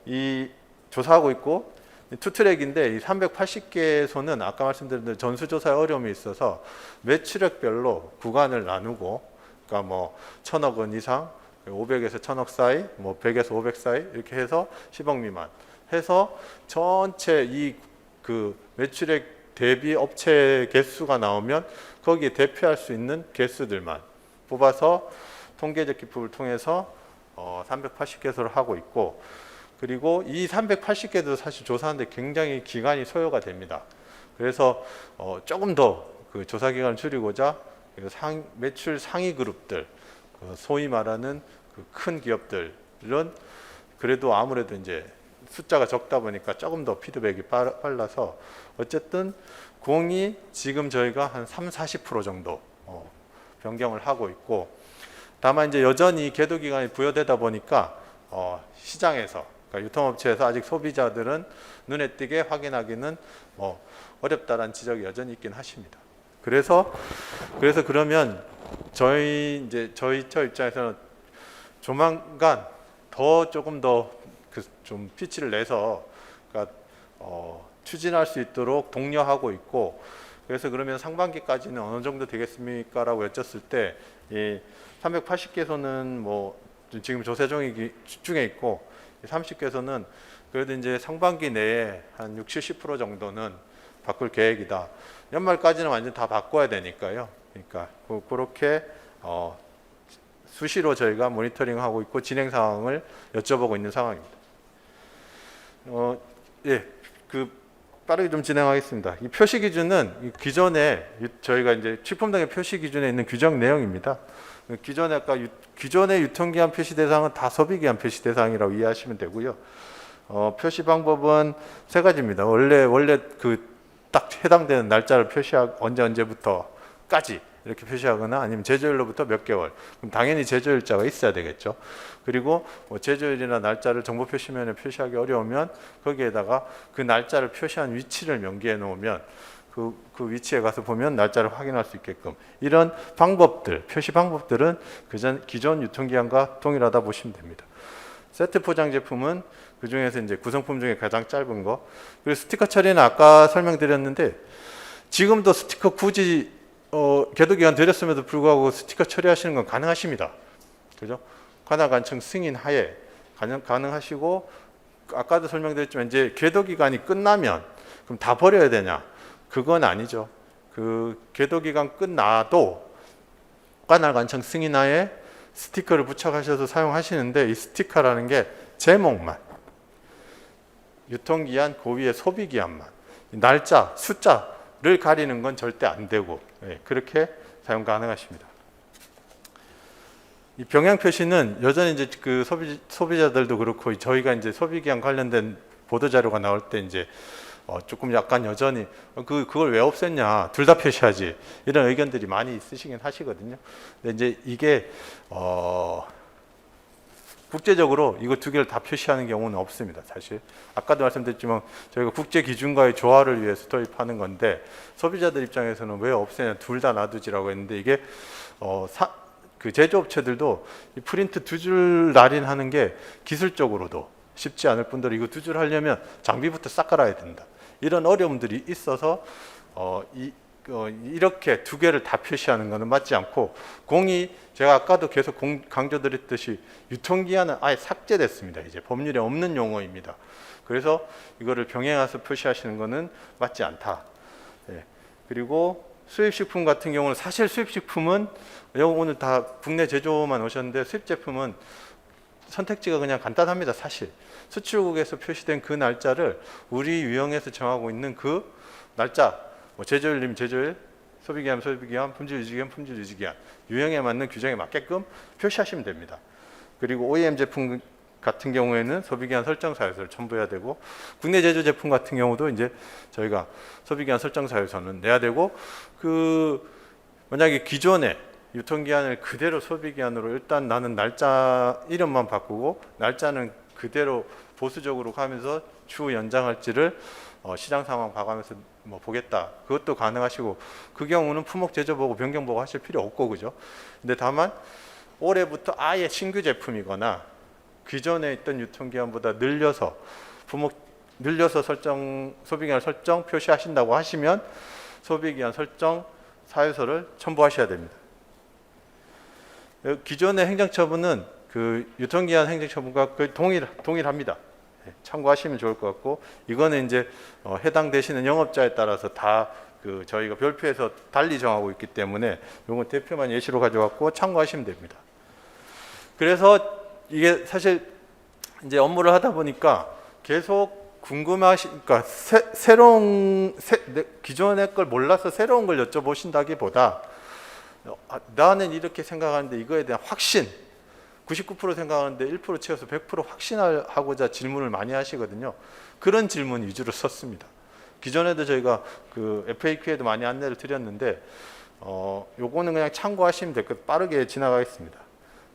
이 조사하고 있고 투트랙인데 이 380개소는 아까 말씀드린 대로 전수조사에 어려움이 있어서 매출액별로 구간을 나누고 그러니까 1,000억 원 이상 500에서 1,000억 사이 100에서 500 사이 이렇게 해서 10억 미만 해서 전체 이 그 매출액 대비 업체 개수가 나오면 거기에 대표할 수 있는 개수들만 뽑아서 통계적 기법을 통해서 380개소를 하고 있고 그리고 이 380개도 사실 조사하는데 굉장히 기간이 소요가 됩니다. 그래서 조금 더 그 조사 기간을 줄이고자 매출 상위 그룹들 소위 말하는 그 큰 기업들은 그래도 아무래도 이제 숫자가 적다 보니까 조금 더 피드백이 빨라서 어쨌든 공이 지금 저희가 한 30-40% 정도 변경을 하고 있고 다만 이제 여전히 계도 기간이 부여되다 보니까 시장에서 그러니까 유통업체에서 아직 소비자들은 눈에 띄게 확인하기는 어렵다라는 지적이 여전히 있긴 하십니다. 그래서 그러면 저희 입장에서는 조만간 조금 더 좀 피치를 내서 그러니까 추진할 수 있도록 독려하고 있고 그래서 그러면 상반기까지는 어느 정도 되겠습니까라고 여쭸을 때 이 380개소는 지금 조사 중에 있고 30개소는 그래도 이제 상반기 내에 한 60-70% 정도는 바꿀 계획이다. 연말까지는 완전 다 바꿔야 되니까요. 그러니까 그렇게 수시로 저희가 모니터링하고 있고 진행 상황을 여쭤보고 있는 상황입니다. 빠르게 좀 진행하겠습니다. 이 표시 기준은 기존에 저희가 이제 식품 등의 표시 기준에 있는 규정 내용입니다. 기존의 유통기한 표시 대상은 다 소비기한 표시 대상이라고 이해하시면 되고요. 표시 방법은 세 가지입니다. 원래 그 딱 해당되는 날짜를 언제부터까지 이렇게 표시하거나 아니면 제조일로부터 몇 개월. 그럼 당연히 제조일자가 있어야 되겠죠. 그리고 제조일이나 날짜를 정보 표시면에 표시하기 어려우면 거기에다가 그 날짜를 표시한 위치를 명기해 놓으면 그 위치에 가서 보면 날짜를 확인할 수 있게끔 이런 방법들, 표시 방법들은 기존 유통기한과 동일하다 보시면 됩니다. 세트 포장 제품은 그 중에서 이제 구성품 중에 가장 짧은 거. 그리고 스티커 처리는 아까 설명드렸는데 지금도 스티커 굳이 계도 기간 드렸음에도 불구하고 스티커 처리하시는 건 가능하십니다. 그죠? 관할 관청 승인 하에 가능하시고 아까도 설명드렸지만 이제 계도 기간이 끝나면 그럼 다 버려야 되냐? 그건 아니죠. 그 계도 기간 끝나도 관할 관청 승인 하에 스티커를 부착하셔서 사용하시는데 이 스티커라는 게 제목만 유통기한 그 위에 소비기한만 날짜, 숫자를 가리는 건 절대 안 되고 그렇게 사용 가능하십니다. 이 병행 표시는 여전히 이제 그 소비자들도 그렇고 저희가 이제 소비기한 관련된 보도 자료가 나올 때 이제 조금 약간 여전히 그걸 왜 없앴냐 둘 다 표시하지 이런 의견들이 많이 있으시긴 하시거든요. 근데 이제 이게 국제적으로 이거 두 개를 다 표시하는 경우는 없습니다. 사실 아까도 말씀드렸지만 저희가 국제 기준과의 조화를 위해서 도입하는 건데 소비자들 입장에서는 왜 없애냐 둘 다 놔두지라고 했는데 이게 그 제조업체들도 이 프린트 두 줄 날인하는 게 기술적으로도 쉽지 않을 뿐더러 이거 두 줄 하려면 장비부터 싹 갈아야 된다. 이런 어려움들이 있어서 이렇게 두 개를 다 표시하는 것은 맞지 않고 공이 제가 아까도 계속 강조드렸듯이 유통기한은 아예 삭제됐습니다. 이제 법률에 없는 용어입니다. 그래서 이거를 병행해서 표시하시는 것은 맞지 않다. 네. 그리고 수입식품 같은 경우는 사실 수입식품은 오늘 다 국내 제조만 오셨는데 수입 제품은 선택지가 그냥 간단합니다. 사실 수출국에서 표시된 그 날짜를 우리 유형에서 정하고 있는 그 날짜 뭐 제조일이면 제조일, 소비기한 소비기한, 품질 유지기한 품질 유지기한 유형에 맞는 규정에 맞게끔 표시하시면 됩니다. 그리고 OEM 제품 같은 경우에는 소비기한 설정 사유서를 첨부해야 되고 국내 제조 제품 같은 경우도 이제 저희가 소비기한 설정 사유서는 내야 되고 그 만약에 기존에 유통기한을 그대로 소비기한으로 일단 나는 날짜 이름만 바꾸고 날짜는 그대로 보수적으로 가면서 추후 연장할지를 시장 상황 봐가면서 뭐 보겠다. 그것도 가능하시고 그 경우는 품목 제조 보고 변경 보고 하실 필요 없고 그죠. 근데 다만 올해부터 아예 신규 제품이거나 기존에 있던 유통기한보다 늘려서 설정 소비기한 설정 표시하신다고 하시면 소비기한 설정 사유서를 첨부하셔야 됩니다. 기존의 행정처분은 그 유통기한 행정처분과 거의 동일합니다. 참고하시면 좋을 것 같고 이거는 이제 해당되시는 영업자에 따라서 다 그 저희가 별표에서 달리 정하고 있기 때문에 이건 대표만 예시로 가져왔고 참고하시면 됩니다. 그래서 이게 사실 이제 업무를 하다 보니까 계속 궁금하시니까 기존의 걸 몰라서 새로운 걸 여쭤보신다기보다 나는 이렇게 생각하는데 이거에 대한 확신 99% 생각하는데 1% 채워서 100% 확신하고자 질문을 많이 하시거든요. 그런 질문 위주로 썼습니다. 기존에도 저희가 그 FAQ에도 많이 안내를 드렸는데 요거는 그냥 참고하시면 될 것 빠르게 지나가겠습니다.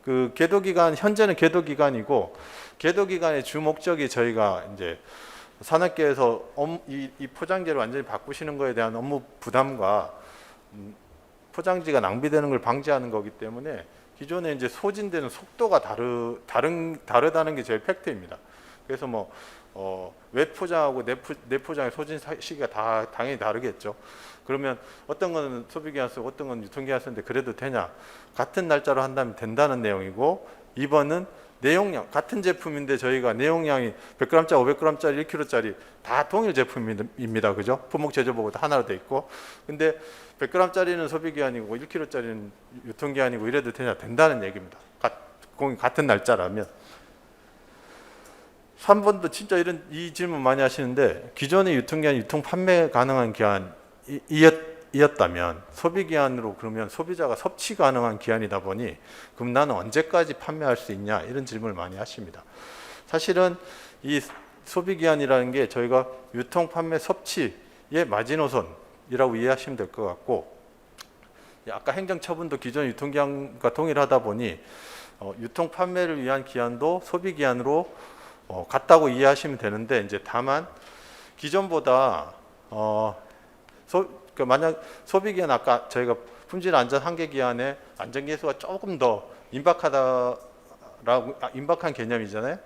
그 계도 기간 현재는 계도 기간이고 계도 기간의 주 목적이 저희가 이제 산업계에서 이 포장재를 완전히 바꾸시는 거에 대한 업무 부담과 포장지가 낭비되는 걸 방지하는 거기 때문에 기존에 이제 소진되는 속도가 다르다는 게 제일 팩트입니다. 그래서 뭐 외 포장하고 내 포장의 소진 시기가 다 당연히 다르겠죠. 그러면 어떤 거는 소비기한 쓰고 어떤 건 유통기한 쓰는데 그래도 되냐? 같은 날짜로 한다면 된다는 내용이고 2번은 내용량 같은 제품인데 저희가 내용량이 100g짜리, 500g짜리, 1kg짜리 다 동일 제품입니다. 그죠? 품목 제조보고도 하나로 돼 있고 근데 100g짜리는 소비기한이고 1kg짜리는 유통기한이고 이래도 되냐? 된다는 얘기입니다. 같은 날짜라면 3번도 진짜 이 질문 많이 하시는데 기존의 유통기한 유통 판매 가능한 기한이었다면 소비기한으로 그러면 소비자가 섭취 가능한 기한이다 보니 그럼 나는 언제까지 판매할 수 있냐 이런 질문을 많이 하십니다. 사실은 이 소비기한이라는 게 저희가 유통 판매 섭취의 마지노선이라고 이해하시면 될 것 같고 아까 행정처분도 기존 유통기한과 동일하다 보니 유통 판매를 위한 기한도 소비기한으로 같다고 이해하시면 되는데 이제 다만 기존보다 만약 소비기한 아까 저희가 품질 안전 한계 기한의 안전 계수가 조금 더 임박한 개념이잖아요.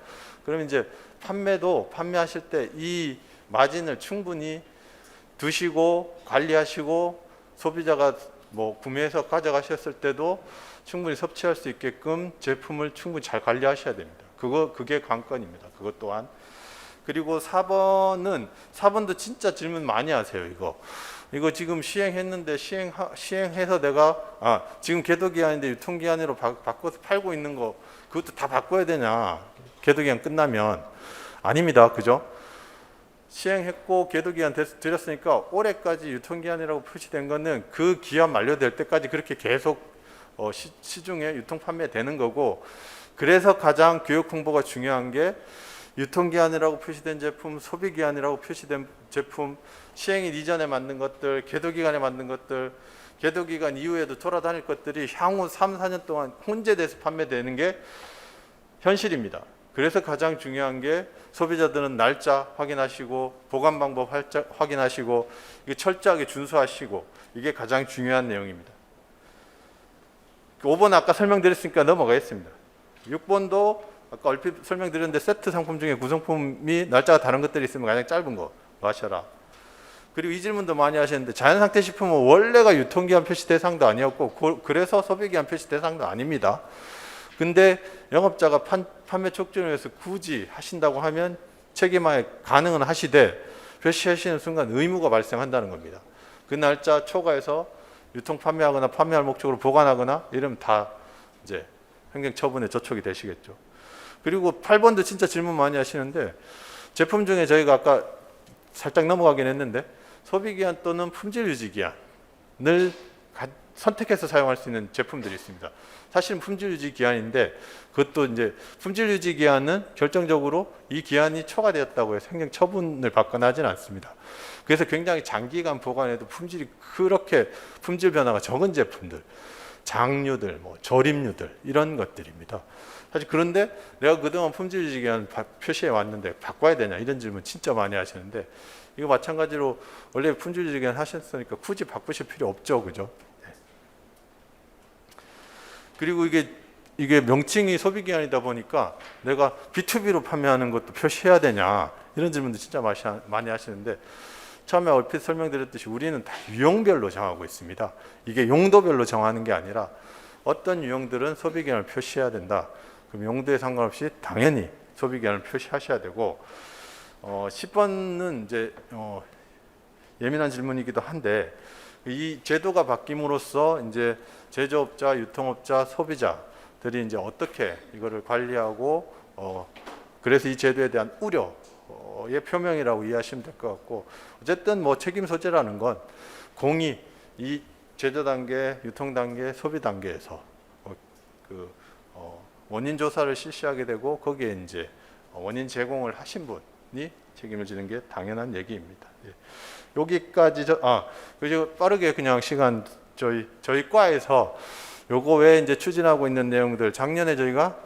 그러면 이제 판매하실 때 이 마진을 충분히 두시고 관리하시고 소비자가 뭐 구매해서 가져가셨을 때도 충분히 섭취할 수 있게끔 제품을 충분히 잘 관리하셔야 됩니다. 그게 관건입니다. 그것 또한. 그리고 4번도 진짜 질문 많이 하세요. 이거 지금 시행했는데 시행해서 내가 지금 계도기한인데 유통기한으로 바꿔서 팔고 있는 거 그것도 다 바꿔야 되냐? 계도기한 끝나면 아닙니다. 그죠? 시행했고 계도기한 드렸으니까 올해까지 유통기한이라고 표시된 거는 그 기한 만료될 때까지 그렇게 계속 시중에 유통 판매되는 거고 그래서 가장 교육 홍보가 중요한 게 유통기한이라고 표시된 제품, 소비기한이라고 표시된 제품, 시행일 이전에 만든 것들, 계도기간에 만든 것들, 계도기간 이후에도 돌아다닐 것들이 향후 3, 4년 동안 혼재돼서 판매되는 게 현실입니다. 그래서 가장 중요한 게 소비자들은 날짜 확인하시고 보관 방법 확인하시고 이게 철저하게 준수하시고 이게 가장 중요한 내용입니다. 5번 아까 설명드렸으니까 넘어가겠습니다. 6번도 아까 얼핏 설명드렸는데 세트 상품 중에 구성품이 날짜가 다른 것들이 있으면 가장 짧은 거 마셔라. 그리고 이 질문도 많이 하셨는데 자연상태 식품은 원래가 유통기한 표시 대상도 아니었고 그래서 소비기한 표시 대상도 아닙니다. 근데 영업자가 판매 촉진을 위해서 굳이 하신다고 하면 책임하에 가능은 하시되 표시하시는 순간 의무가 발생한다는 겁니다. 그 날짜 초과해서 유통 판매하거나 판매할 목적으로 보관하거나 이러면 다 이제 행정처분에 저촉이 되시겠죠. 그리고 8번도 진짜 질문 많이 하시는데 제품 중에 저희가 아까 살짝 넘어가긴 했는데 소비기한 또는 품질유지기한을 선택해서 사용할 수 있는 제품들이 있습니다. 사실은 품질유지기한인데 그것도 이제 품질유지기한은 결정적으로 이 기한이 초과되었다고 해서 행정처분을 받거나 하지는 않습니다. 그래서 굉장히 장기간 보관해도 품질이 그렇게 품질 변화가 적은 제품들, 장류들, 뭐 조림류들 이런 것들입니다. 사실 그런데 내가 그동안 품질유지기한 표시해 왔는데 바꿔야 되냐 이런 질문 진짜 많이 하시는데 이거 마찬가지로 원래 품질유지기한 하셨으니까 굳이 바꾸실 필요 없죠, 그죠? 네. 그리고 이게 명칭이 소비기한이다 보니까 내가 B2B로 판매하는 것도 표시해야 되냐 이런 질문도 진짜 많이 하시는데 처음에 얼핏 설명드렸듯이 우리는 다 유형별로 정하고 있습니다. 이게 용도별로 정하는 게 아니라 어떤 유형들은 소비기한을 표시해야 된다. 그럼 용도에 상관없이 당연히 소비기한을 표시하셔야 되고 10번은 이제 예민한 질문이기도 한데 이 제도가 바뀜으로써 이제 제조업자, 유통업자, 소비자들이 이제 어떻게 이거를 관리하고 그래서 이 제도에 대한 우려의 표명이라고 이해하시면 될 것 같고 어쨌든 뭐 책임 소재라는 건 공이 이 제조 단계, 유통 단계, 소비 단계에서 원인 조사를 실시하게 되고 거기에 이제 원인 제공을 하신 분이 책임을 지는 게 당연한 얘기입니다. 예. 여기까지 그리고 빠르게 그냥 시간 저희 과에서 요거 외에 이제 추진하고 있는 내용들 작년에 저희가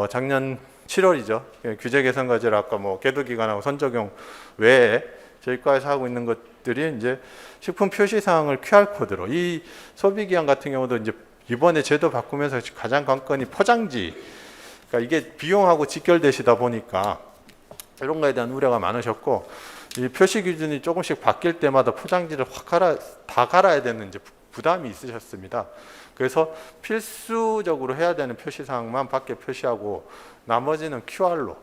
작년 7월이죠. 규제 개선 과제를 아까 뭐 계도 기간하고 선적용 외에 저희 과에서 하고 있는 것들이 이제 식품 표시 사항을 QR 코드로 이 소비 기한 같은 경우도 이제 이번에 제도 바꾸면서 가장 관건이 포장지. 그러니까 이게 비용하고 직결되시다 보니까 이런 거에 대한 우려가 많으셨고 이 표시 기준이 조금씩 바뀔 때마다 포장지를 다 갈아야 되는 이제 부담이 있으셨습니다. 그래서 필수적으로 해야 되는 표시 사항만 밖에 표시하고 나머지는 QR로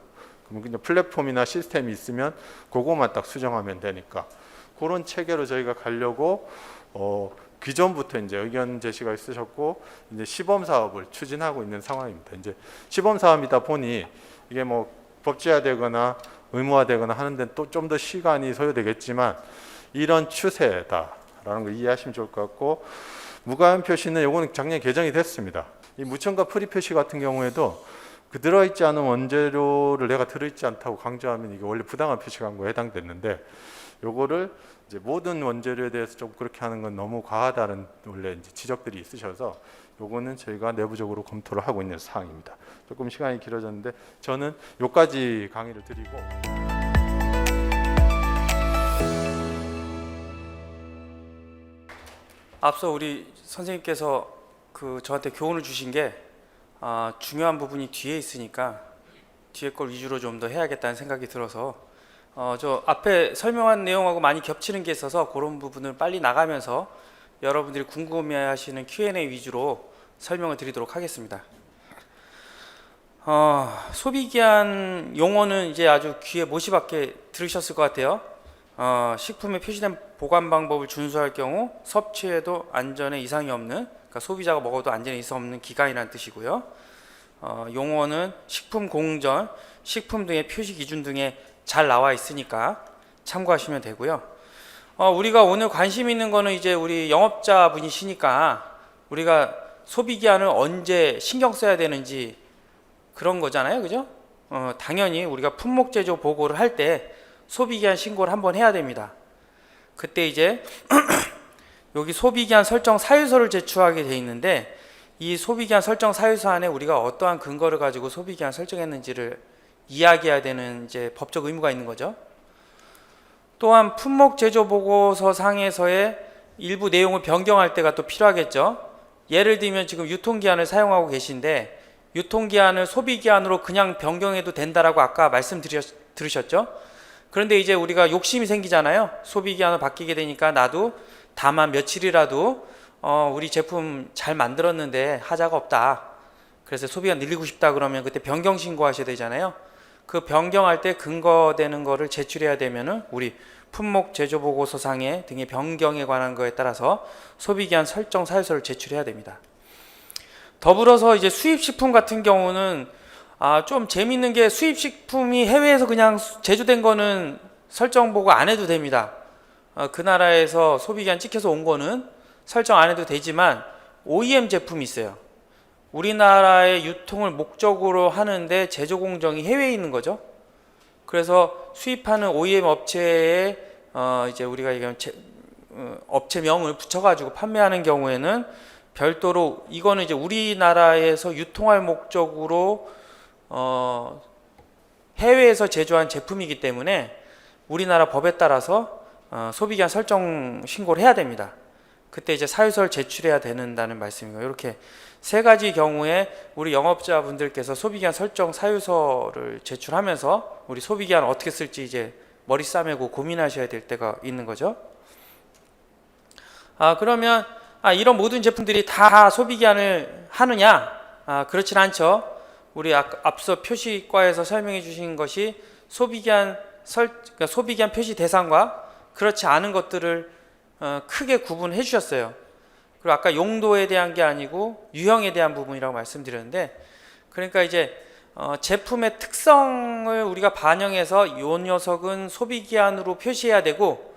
그럼 그냥 플랫폼이나 시스템이 있으면 그거만 딱 수정하면 되니까 그런 체계로 저희가 가려고 기존부터 이제 의견 제시가 있으셨고 이제 시범 사업을 추진하고 있는 상황입니다. 이제 시범 사업이다 보니 이게 뭐 법제화되거나 의무화되거나 하는데 또 좀 더 시간이 소요되겠지만 이런 추세다라는 걸 이해하시면 좋을 것 같고 무가한 표시는 요거는 작년에 개정이 됐습니다. 이 무첨가 프리 표시 같은 경우에도 그 들어있지 않은 원재료를 내가 들어있지 않다고 강조하면 이게 원래 부당한 표시 광고에 해당됐는데 요거를 이제 모든 원재료에 대해서 좀 그렇게 하는 건 너무 과하다는 원래 이제 지적들이 있으셔서 요거는 저희가 내부적으로 검토를 하고 있는 사항입니다. 조금 시간이 길어졌는데 저는 요까지 강의를 드리고 앞서 우리 선생님께서 저한테 교훈을 주신 게 중요한 부분이 뒤에 있으니까 뒤에 걸 위주로 좀 더 해야겠다는 생각이 들어서 저 앞에 설명한 내용하고 많이 겹치는 게 있어서 그런 부분을 빨리 나가면서 여러분들이 궁금해하시는 Q&A 위주로 설명을 드리도록 하겠습니다. 소비기한 용어는 이제 아주 귀에 못이 박게 들으셨을 것 같아요. 식품에 표시된 보관 방법을 준수할 경우 섭취에도 안전에 이상이 없는, 그러니까 소비자가 먹어도 안전에 이상 없는 기간이라는 뜻이고요. 용어는 식품 공전, 식품 등의 표시 기준 등에 잘 나와 있으니까 참고하시면 되고요. 우리가 오늘 관심 있는 거는 이제 우리 영업자 분이시니까 우리가 소비기한을 언제 신경 써야 되는지 그런 거잖아요, 그죠? 당연히 우리가 품목제조 보고를 할 때 소비기한 신고를 한번 해야 됩니다. 그때 이제 여기 소비기한 설정 사유서를 제출하게 돼 있는데 이 소비기한 설정 사유서안에 우리가 어떠한 근거를 가지고 소비기한 설정했는지를 이야기해야 되는 이제 법적 의무가 있는 거죠. 또한 품목 제조 보고서 상에서의 일부 내용을 변경할 때가 또 필요하겠죠. 예를 들면 지금 유통기한을 사용하고 계신데 유통기한을 소비기한으로 그냥 변경해도 된다라고 아까 들으셨죠? 그런데 이제 우리가 욕심이 생기잖아요. 소비기한을 바뀌게 되니까 나도 다만 며칠이라도 우리 제품 잘 만들었는데 하자가 없다. 그래서 소비기한 늘리고 싶다 그러면 그때 변경 신고하셔야 되잖아요. 그 변경할 때 근거되는 거를 제출해야 되면은 우리 품목 제조 보고서상의 등의 변경에 관한 거에 따라서 소비기한 설정 사유서를 제출해야 됩니다. 더불어서 이제 수입식품 같은 경우는 좀 재밌는 게 수입식품이 해외에서 그냥 제조된 거는 설정 보고 안 해도 됩니다. 그 나라에서 소비기한 찍혀서 온 거는 설정 안 해도 되지만 OEM 제품이 있어요. 우리나라의 유통을 목적으로 하는데 제조 공정이 해외에 있는 거죠. 그래서 수입하는 OEM 업체에 이제 우리가 얘기하면 업체명을 붙여가지고 판매하는 경우에는 별도로 이거는 이제 우리나라에서 유통할 목적으로 해외에서 제조한 제품이기 때문에 우리나라 법에 따라서 소비기한 설정 신고를 해야 됩니다. 그때 이제 사유서를 제출해야 된다는 말씀이고요. 이렇게 세 가지 경우에 우리 영업자분들께서 소비기한 설정 사유서를 제출하면서 우리 소비기한 어떻게 쓸지 이제 머리 싸매고 고민하셔야 될 때가 있는 거죠. 그러면 이런 모든 제품들이 다 소비기한을 하느냐? 그렇진 않죠. 우리 앞서 표시과에서 설명해 주신 것이 그러니까 소비기한 표시 대상과 그렇지 않은 것들을 크게 구분해 주셨어요. 그리고 아까 용도에 대한 게 아니고 유형에 대한 부분이라고 말씀드렸는데, 그러니까 이제 제품의 특성을 우리가 반영해서 이 녀석은 소비기한으로 표시해야 되고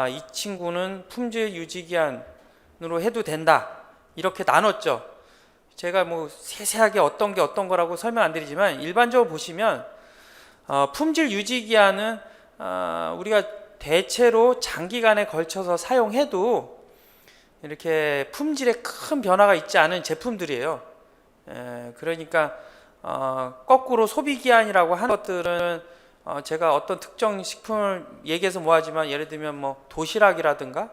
이 친구는 품질 유지기한으로 해도 된다, 이렇게 나눴죠. 제가 뭐 세세하게 어떤 게 어떤 거라고 설명 안 드리지만 일반적으로 보시면 품질 유지기한은 우리가 대체로 장기간에 걸쳐서 사용해도 이렇게 품질에 큰 변화가 있지 않은 제품들이에요. 그러니까 거꾸로 소비기한이라고 하는 것들은 제가 어떤 특정 식품을 얘기해서 뭐하지만 예를 들면 뭐 도시락이라든가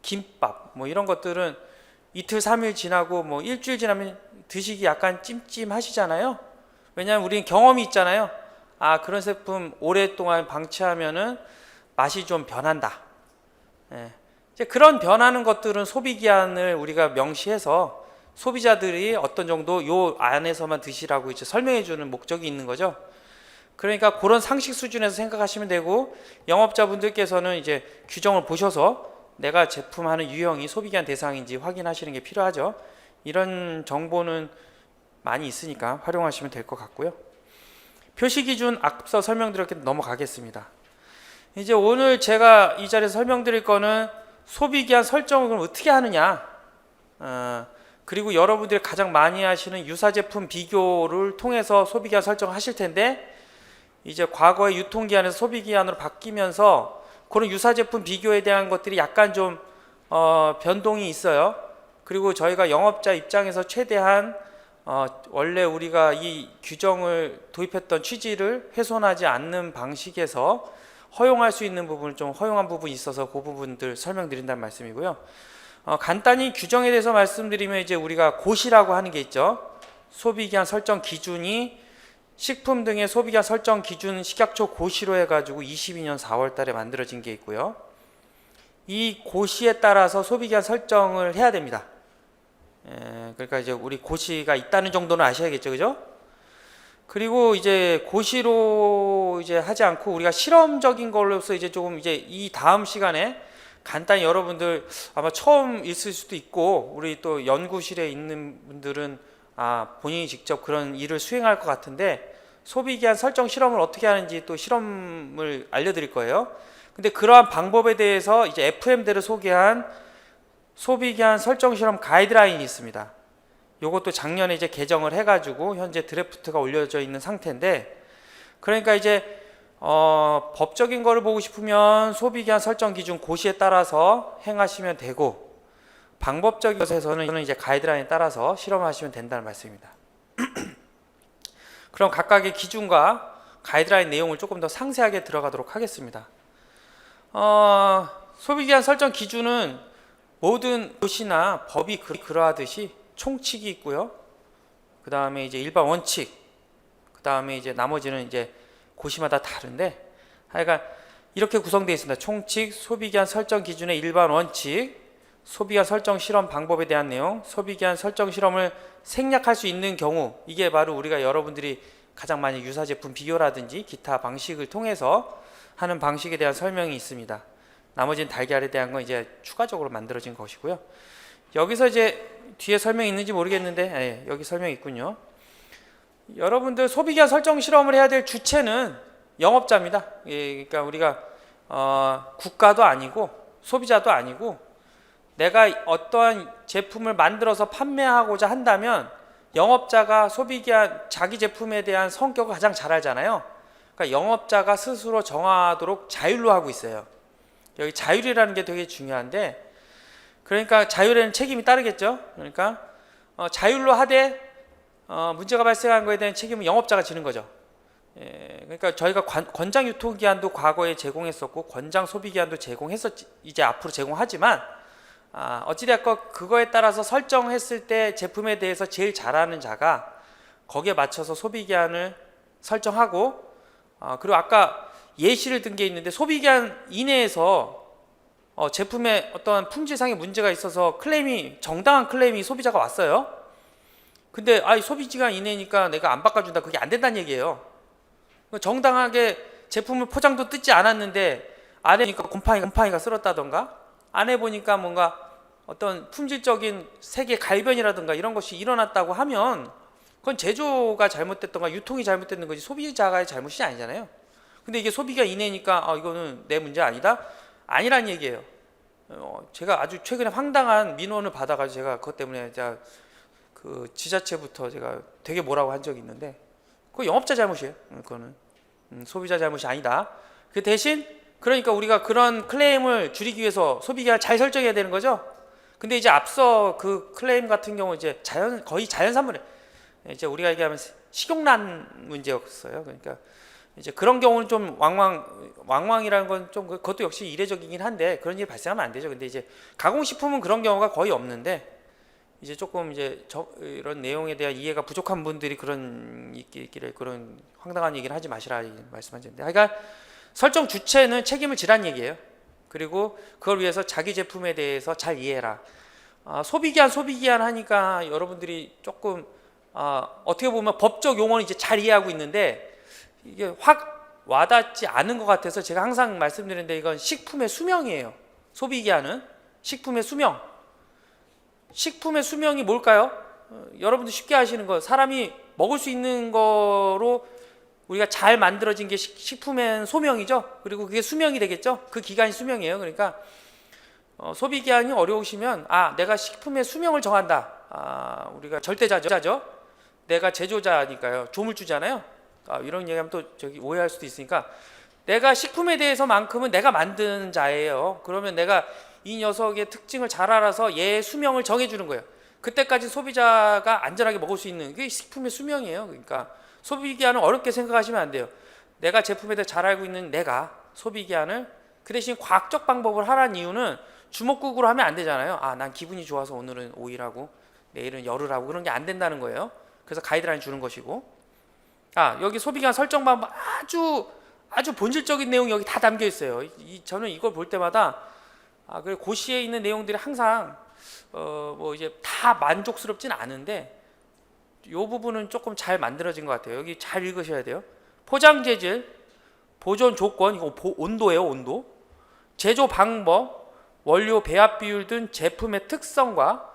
김밥 뭐 이런 것들은 이틀 3일 지나고 뭐 일주일 지나면 드시기 약간 찜찜하시잖아요. 왜냐하면 우리는 경험이 있잖아요. 그런 제품 오랫동안 방치하면은 맛이 좀 변한다. 이제 그런 변하는 것들은 소비기한을 우리가 명시해서 소비자들이 어떤 정도 요 안에서만 드시라고 이제 설명해 주는 목적이 있는 거죠. 그러니까 그런 상식 수준에서 생각하시면 되고, 영업자분들께서는 이제 규정을 보셔서 내가 제품하는 유형이 소비기한 대상인지 확인하시는 게 필요하죠. 이런 정보는 많이 있으니까 활용하시면 될 것 같고요. 표시 기준 앞서 설명드렸기 때문에 넘어가겠습니다. 이제 오늘 제가 이 자리에서 설명드릴 거는 소비기한 설정을 어떻게 하느냐, 그리고 여러분들이 가장 많이 하시는 유사제품 비교를 통해서 소비기한 설정을 하실 텐데, 이제 과거의 유통기한에서 소비기한으로 바뀌면서 그런 유사제품 비교에 대한 것들이 약간 좀 변동이 있어요. 그리고 저희가 영업자 입장에서 최대한 원래 우리가 이 규정을 도입했던 취지를 훼손하지 않는 방식에서 허용할 수 있는 부분을 좀 허용한 부분이 있어서 그 부분들 설명드린다는 말씀이고요. 간단히 규정에 대해서 말씀드리면 이제 우리가 고시라고 하는 게 있죠. 소비기한 설정 기준이 식품 등의 소비기한 설정 기준 식약처 고시로 해가지고 22년 4월 달에 만들어진 게 있고요. 이 고시에 따라서 소비기한 설정을 해야 됩니다. 그러니까 이제 우리 고시가 있다는 정도는 아셔야겠죠, 그죠? 그리고 이제 고시로 이제 하지 않고 우리가 실험적인 걸로서 이제 조금 이제 이 다음 시간에 간단히 여러분들 아마 처음 있을 수도 있고 우리 또 연구실에 있는 분들은 본인이 직접 그런 일을 수행할 것 같은데, 소비기한 설정 실험을 어떻게 하는지 또 실험을 알려드릴 거예요. 근데 그러한 방법에 대해서 이제 FM대를 소개한 소비기한 설정 실험 가이드라인이 있습니다. 요것도 작년에 이제 개정을 해가지고 현재 드래프트가 올려져 있는 상태인데, 그러니까 이제 법적인 거를 보고 싶으면 소비기한 설정 기준 고시에 따라서 행하시면 되고, 방법적인 것에서는 이제 가이드라인에 따라서 실험하시면 된다는 말씀입니다. 그럼 각각의 기준과 가이드라인 내용을 조금 더 상세하게 들어가도록 하겠습니다. 소비기한 설정 기준은 모든 도시나 법이 그러하듯이 총칙이 있고요. 그 다음에 이제 일반 원칙, 그 다음에 이제 나머지는 이제 고시마다 다른데, 하여간 이렇게 구성되어 있습니다. 총칙, 소비기한 설정 기준의 일반 원칙, 소비기한 설정 실험 방법에 대한 내용, 소비기한 설정 실험을 생략할 수 있는 경우, 이게 바로 우리가 여러분들이 가장 많이 유사 제품 비교라든지 기타 방식을 통해서 하는 방식에 대한 설명이 있습니다. 나머지는 달걀에 대한 건 이제 추가적으로 만들어진 것이고요. 여기서 이제 뒤에 설명이 있는지 모르겠는데, 여기 설명이 있군요. 여러분들 소비기한 설정 실험을 해야 될 주체는 영업자입니다. 그러니까 우리가 국가도 아니고 소비자도 아니고, 내가 어떠한 제품을 만들어서 판매하고자 한다면 영업자가 소비기한 자기 제품에 대한 성격을 가장 잘 알잖아요. 그러니까 영업자가 스스로 정하도록 자율로 하고 있어요. 여기 자율이라는 게 되게 중요한데, 그러니까 자율에는 책임이 따르겠죠. 그러니까 자율로 하되 문제가 발생한 거에 대한 책임은 영업자가 지는 거죠. 그러니까 저희가 권장 유통기한도 과거에 제공했었고 권장 소비기한도 제공했었지, 이제 앞으로 제공하지만, 어찌됐건 그거에 따라서 설정했을 때 제품에 대해서 제일 잘하는 자가 거기에 맞춰서 소비기한을 설정하고, 그리고 아까 예시를 든 게 있는데, 소비기한 이내에서 제품에 어떤 품질상의 문제가 있어서 정당한 클레임이 소비자가 왔어요. 근데 소비기한 이내니까 내가 안 바꿔준다, 그게 안 된다는 얘기예요. 정당하게 제품을 포장도 뜯지 않았는데 안에 보니까 곰팡이가 쓸었다던가, 안에 보니까 뭔가 어떤 품질적인 색의 갈변이라든가 이런 것이 일어났다고 하면 그건 제조가 잘못됐던가 유통이 잘못됐는 거지 소비자가 잘못이 아니잖아요. 근데 이게 소비가 이내니까 이거는 내 문제 아니다? 아니란 얘기예요. 제가 아주 최근에 황당한 민원을 받아가지고 제가 그것 때문에 제가 그 지자체부터 제가 되게 뭐라고 한 적이 있는데, 그거 영업자 잘못이에요. 그거는 소비자 잘못이 아니다. 그 대신 그러니까 우리가 그런 클레임을 줄이기 위해서 소비기한을 잘 설정해야 되는 거죠. 근데 이제 앞서 그 클레임 같은 경우 이제 거의 자연산물에 이제 우리가 얘기하면 식용란 문제였어요. 그러니까 이제 그런 경우는 좀 왕왕이라는 건 좀 그것도 역시 이례적이긴 한데 그런 일이 발생하면 안 되죠. 근데 이제 가공식품은 그런 경우가 거의 없는데, 이제 조금 이제 이런 내용에 대한 이해가 부족한 분들이 그런 있기를 그런 황당한 얘기를 하지 마시라 말씀하셨는데, 그러니까 설정 주체는 책임을 지란 얘기예요. 그리고 그걸 위해서 자기 제품에 대해서 잘 이해해라. 소비기한 하니까 여러분들이 조금 어떻게 보면 법적 용어는 이제 잘 이해하고 있는데 이게 확 와닿지 않은 것 같아서 제가 항상 말씀드리는데, 이건 식품의 수명이에요. 소비기한은 식품의 수명. 식품의 수명이 뭘까요? 여러분들 쉽게 아시는 거, 사람이 먹을 수 있는 거로 우리가 잘 만들어진 게 식품의 소명이죠. 그리고 그게 수명이 되겠죠. 그 기간이 수명이에요. 그러니까 소비기한이 어려우시면 내가 식품의 수명을 정한다. 우리가 절대자죠. 내가 제조자니까요. 조물주잖아요. 이런 얘기하면 또 오해할 수도 있으니까, 내가 식품에 대해서만큼은 내가 만든 자예요. 그러면 내가 이 녀석의 특징을 잘 알아서 얘의 수명을 정해주는 거예요. 그때까지 소비자가 안전하게 먹을 수 있는 게 식품의 수명이에요. 그러니까 소비기한을 어렵게 생각하시면 안 돼요. 내가 제품에 대해 잘 알고 있는 내가 소비기한을, 그 대신 과학적 방법을 하라는 이유는 주먹국으로 하면 안 되잖아요. 난 기분이 좋아서 오늘은 오일하고 내일은 열을 하고 그런 게 안 된다는 거예요. 그래서 가이드라인 주는 것이고, 여기 소비기한 설정 방법 아주 본질적인 내용이 여기 다 담겨 있어요. 저는 이걸 볼 때마다 그 고시에 있는 내용들이 항상 뭐 이제 다 만족스럽진 않은데, 이 부분은 조금 잘 만들어진 것 같아요. 여기 잘 읽으셔야 돼요. 포장 재질, 보존 조건, 이거 온도예요, 온도. 제조 방법, 원료 배합 비율 등 제품의 특성과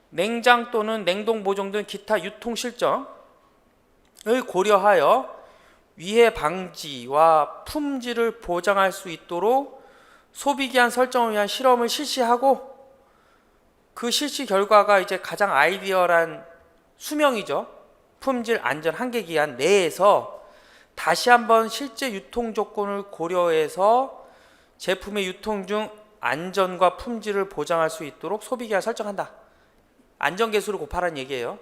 냉장 또는 냉동 보존 등 기타 유통 실정을 고려하여 위해 방지와 품질을 보장할 수 있도록 소비기한 설정을 위한 실험을 실시하고, 그 실시 결과가 이제 가장 아이디어란 수명이죠. 품질 안전 한계 기한 내에서 다시 한번 실제 유통 조건을 고려해서 제품의 유통 중 안전과 품질을 보장할 수 있도록 소비기한 설정한다. 안전계수를 곱하라는 얘기예요.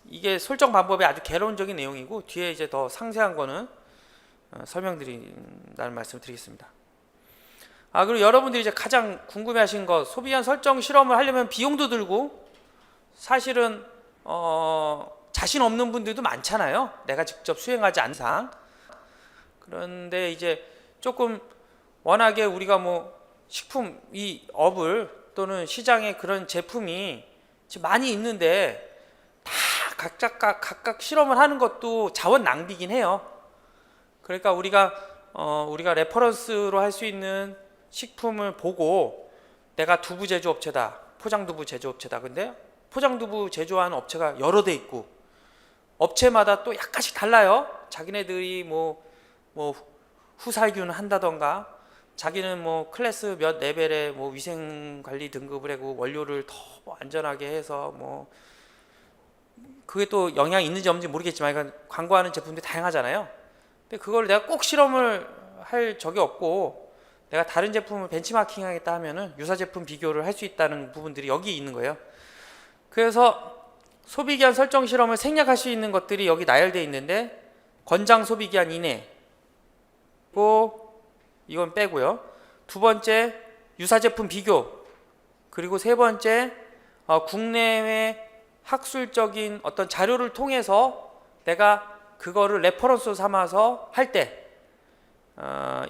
이게 설정 방법이 아주 개론적인 내용이고 뒤에 이제 더 상세한 거는 설명드린다는 말씀을 드리겠습니다. 그리고 여러분들이 이제 가장 궁금해하신 거, 소비기한 설정 실험을 하려면 비용도 들고 사실은 자신 없는 분들도 많잖아요. 내가 직접 수행하지 않은 상. 그런데 이제 조금 워낙에 우리가 뭐 식품 이 업을 또는 시장에 그런 제품이 지금 많이 있는데 다 각각 실험을 하는 것도 자원 낭비긴 해요. 그러니까 우리가 레퍼런스로 할 수 있는 식품을 보고 내가 두부 제조업체다, 포장두부 제조업체다. 근데 포장두부 제조하는 업체가 여러 대 있고 업체마다 또 약간씩 달라요. 자기네들이 뭐 후살균 한다던가 자기는 뭐 클래스 몇 레벨의 뭐 위생관리 등급을 하고 원료를 더 안전하게 해서 뭐 그게 또 영향이 있는지 없는지 모르겠지만 이건 광고하는 제품들이 다양하잖아요. 근데 그걸 내가 꼭 실험을 할 적이 없고 내가 다른 제품을 벤치마킹 하겠다 하면은 유사 제품 비교를 할 수 있다는 부분들이 여기 있는 거예요. 그래서 소비기한 설정 실험을 생략할 수 있는 것들이 여기 나열되어 있는데 권장 소비기한 이내 이건 빼고요. 두 번째 유사 제품 비교, 그리고 세 번째 국내외 학술적인 어떤 자료를 통해서 내가 그거를 레퍼런스 삼아서 할 때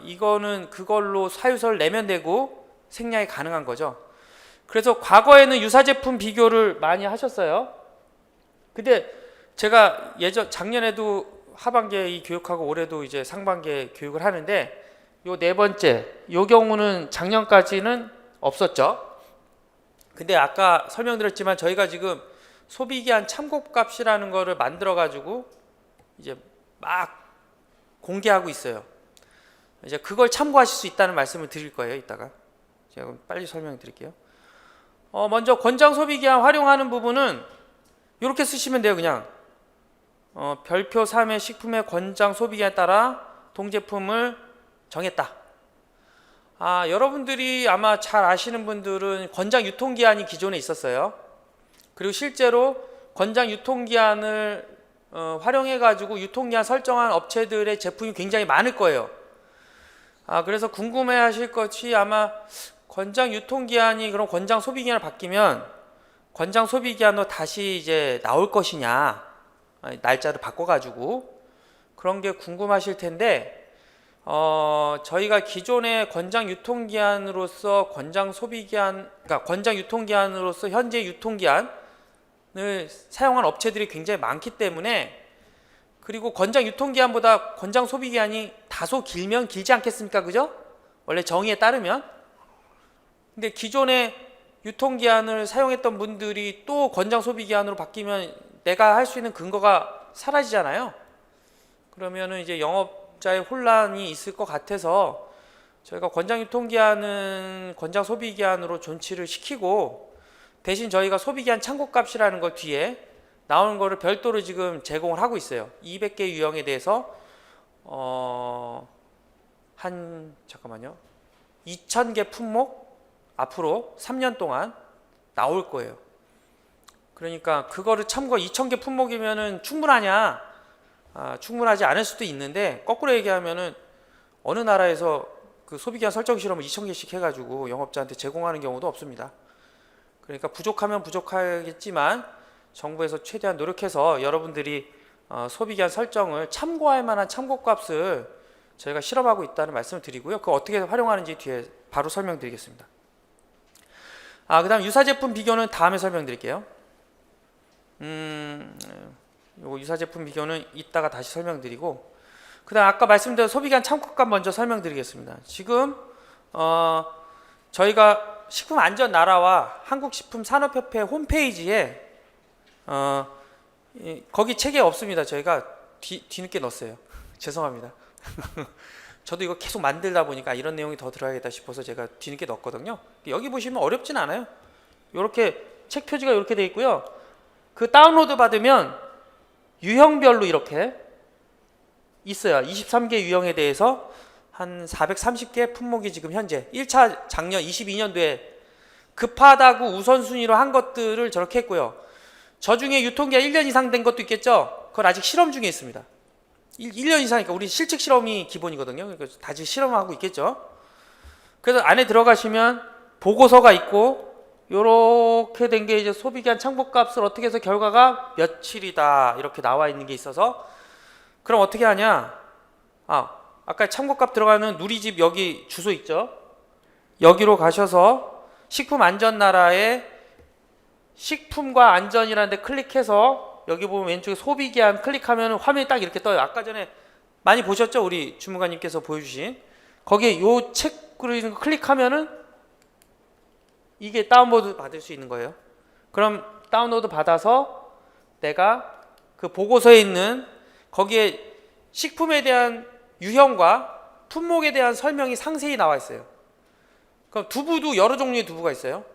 이거는 그걸로 사유서를 내면 되고 생략이 가능한 거죠. 그래서 과거에는 유사 제품 비교를 많이 하셨어요. 근데 제가 작년에도 하반기에 이 교육하고 올해도 이제 상반기에 교육을 하는데 요 네 번째 요 경우는 작년까지는 없었죠. 근데 아까 설명드렸지만 저희가 지금 소비기한 참고값이라는 거를 만들어 가지고 이제 막 공개하고 있어요. 이제 그걸 참고하실 수 있다는 말씀을 드릴 거예요. 이따가 제가 그럼 빨리 설명드릴게요. 먼저 권장 소비기한 활용하는 부분은 이렇게 쓰시면 돼요. 그냥 별표 3의 식품의 권장 소비기한에 따라 동제품을 정했다. 여러분들이 아마 잘 아시는 분들은 권장 유통기한이 기존에 있었어요. 그리고 실제로 권장 유통기한을 활용해 가지고 유통기한 설정한 업체들의 제품이 굉장히 많을 거예요. 그래서 궁금해 하실 것이 아마 권장 유통기한이 그럼 권장 소비기한을 바뀌면 권장 소비기한으로 다시 이제 나올 것이냐, 날짜를 바꿔가지고 그런 게 궁금하실 텐데 저희가 기존의 권장 유통기한으로서 권장 소비기한, 그러니까 권장 유통기한으로서 현재 유통기한을 사용한 업체들이 굉장히 많기 때문에, 그리고 권장 유통기한보다 권장 소비기한이 다소 길면 길지 않겠습니까? 그죠? 원래 정의에 따르면. 근데 기존의 유통기한을 사용했던 분들이 또 권장 소비기한으로 바뀌면 내가 할 수 있는 근거가 사라지잖아요. 그러면은 이제 영업자의 혼란이 있을 것 같아서 저희가 권장 유통기한은 권장 소비기한으로 존치를 시키고 대신 저희가 소비기한 참고값이라는 거 뒤에 나오는 거를 별도로 지금 제공을 하고 있어요. 200개 유형에 대해서 잠깐만요. 2,000개 품목 앞으로 3년 동안 나올 거예요. 그러니까 그거를 참고 2,000개 품목이면은 충분하냐? 충분하지 않을 수도 있는데 거꾸로 얘기하면은 어느 나라에서 그 소비기한 설정 실험을 2,000개씩 해가지고 영업자한테 제공하는 경우도 없습니다. 그러니까 부족하면 부족하겠지만 정부에서 최대한 노력해서 여러분들이 소비기한 설정을 참고할 만한 참고값을 저희가 실험하고 있다는 말씀을 드리고요. 그거 어떻게 활용하는지 뒤에 바로 설명드리겠습니다. 그 다음 유사제품 비교는 다음에 설명드릴게요. 요거 유사제품 비교는 이따가 다시 설명드리고, 그 다음 아까 말씀드린 소비기한 참고값 먼저 설명드리겠습니다. 지금 저희가 식품안전나라와 한국식품산업협회 홈페이지에 거기 책에 없습니다. 저희가 뒤늦게 넣었어요. 죄송합니다. 저도 이거 계속 만들다 보니까 이런 내용이 더 들어야겠다 싶어서 제가 뒤늦게 넣었거든요. 여기 보시면 어렵진 않아요. 이렇게 책 표지가 이렇게 돼 있고요. 그 다운로드 받으면 유형별로 이렇게 있어요. 23개 유형에 대해서 한 430개 품목이 지금 현재 1차 작년 22년도에 급하다고 우선순위로 한 것들을 저렇게 했고요. 저 중에 유통기한 1년 이상 된 것도 있겠죠. 그건 아직 실험 중에 있습니다. 1년 이상이니까 우리 실측 실험이 기본이거든요. 그러니까 다시 실험하고 있겠죠. 그래서 안에 들어가시면 보고서가 있고 요렇게 된 게 이제 소비기한 창고값을 어떻게 해서 결과가 며칠이다 이렇게 나와 있는 게 있어서 그럼 어떻게 하냐? 아까 창고값 들어가는 누리집 여기 주소 있죠? 여기로 가셔서 식품안전나라에 식품과 안전이라는 데 클릭해서 여기 보면 왼쪽에 소비기한 클릭하면 화면이 딱 이렇게 떠요. 아까 전에 많이 보셨죠? 우리 주무관님께서 보여주신 거기에 요 책으로 있는 거 클릭하면은 이게 다운로드 받을 수 있는 거예요. 그럼 다운로드 받아서 내가 그 보고서에 있는 거기에 식품에 대한 유형과 품목에 대한 설명이 상세히 나와 있어요. 그럼 두부도 여러 종류의 두부가 있어요.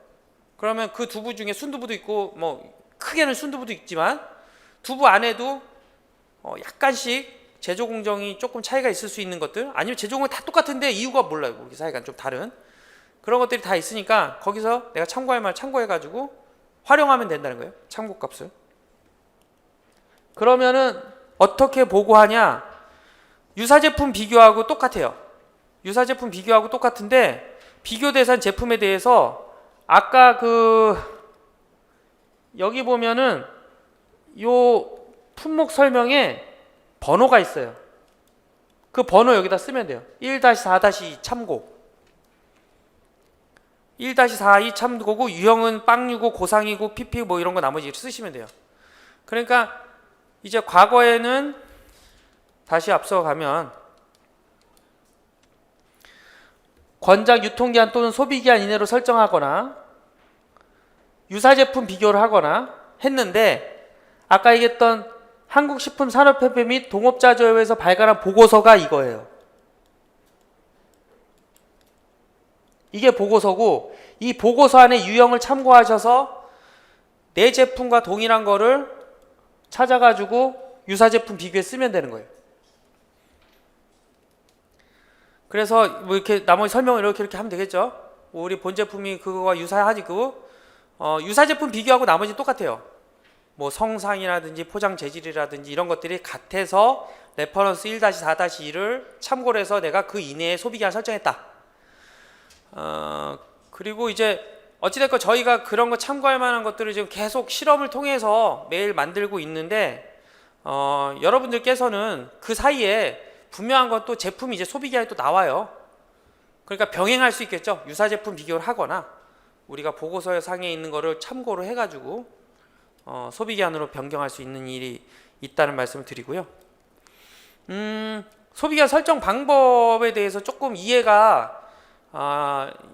그러면 그 두부 중에 순두부도 있고 뭐 크게는 순두부도 있지만 두부 안에도 약간씩 제조 공정이 조금 차이가 있을 수 있는 것들 아니면 제조 공정이 다 똑같은데 이유가 몰라요. 거기 사이가 좀 다른 그런 것들이 다 있으니까 거기서 내가 참고할 말 참고해가지고 활용하면 된다는 거예요. 참고값을. 그러면은 어떻게 보고하냐? 유사제품 비교하고 똑같아요. 유사제품 비교하고 똑같은데 비교 대상 제품에 대해서 아까 여기 보면은 요 품목 설명에 번호가 있어요. 그 번호 여기다 쓰면 돼요. 1-4-2 참고 1-4이 참고고 유형은 빵유고 고상이고 PP 뭐 이런 거 나머지 쓰시면 돼요. 그러니까 이제 과거에는 다시 앞서 가면 권장 유통기한 또는 소비기한 이내로 설정하거나 유사제품 비교를 하거나 했는데 아까 얘기했던 한국식품산업협회 및 동업자조협에서 발간한 보고서가 이거예요. 이게 보고서고 이 보고서 안에 유형을 참고하셔서 내 제품과 동일한 거를 찾아가지고 유사제품 비교에 쓰면 되는 거예요. 그래서 뭐 이렇게 나머지 설명을 이렇게 하면 되겠죠. 우리 본 제품이 그거와 유사하지고 유사제품 비교하고 나머지 똑같아요. 뭐 성상이라든지 포장 재질이라든지 이런 것들이 같아서 레퍼런스 1-4-2를 참고를 해서 내가 그 이내에 소비기한 설정했다. 그리고 이제 어찌됐건 저희가 그런 거 참고할 만한 것들을 지금 계속 실험을 통해서 매일 만들고 있는데 여러분들께서는 그 사이에 분명한 건 또 제품이 이제 소비기한이 또 나와요. 그러니까 병행할 수 있겠죠. 유사제품 비교를 하거나 우리가 보고서 상에 있는 거를 참고로 해가지고 소비기한으로 변경할 수 있는 일이 있다는 말씀을 드리고요. 소비기한 설정 방법에 대해서 조금 이해가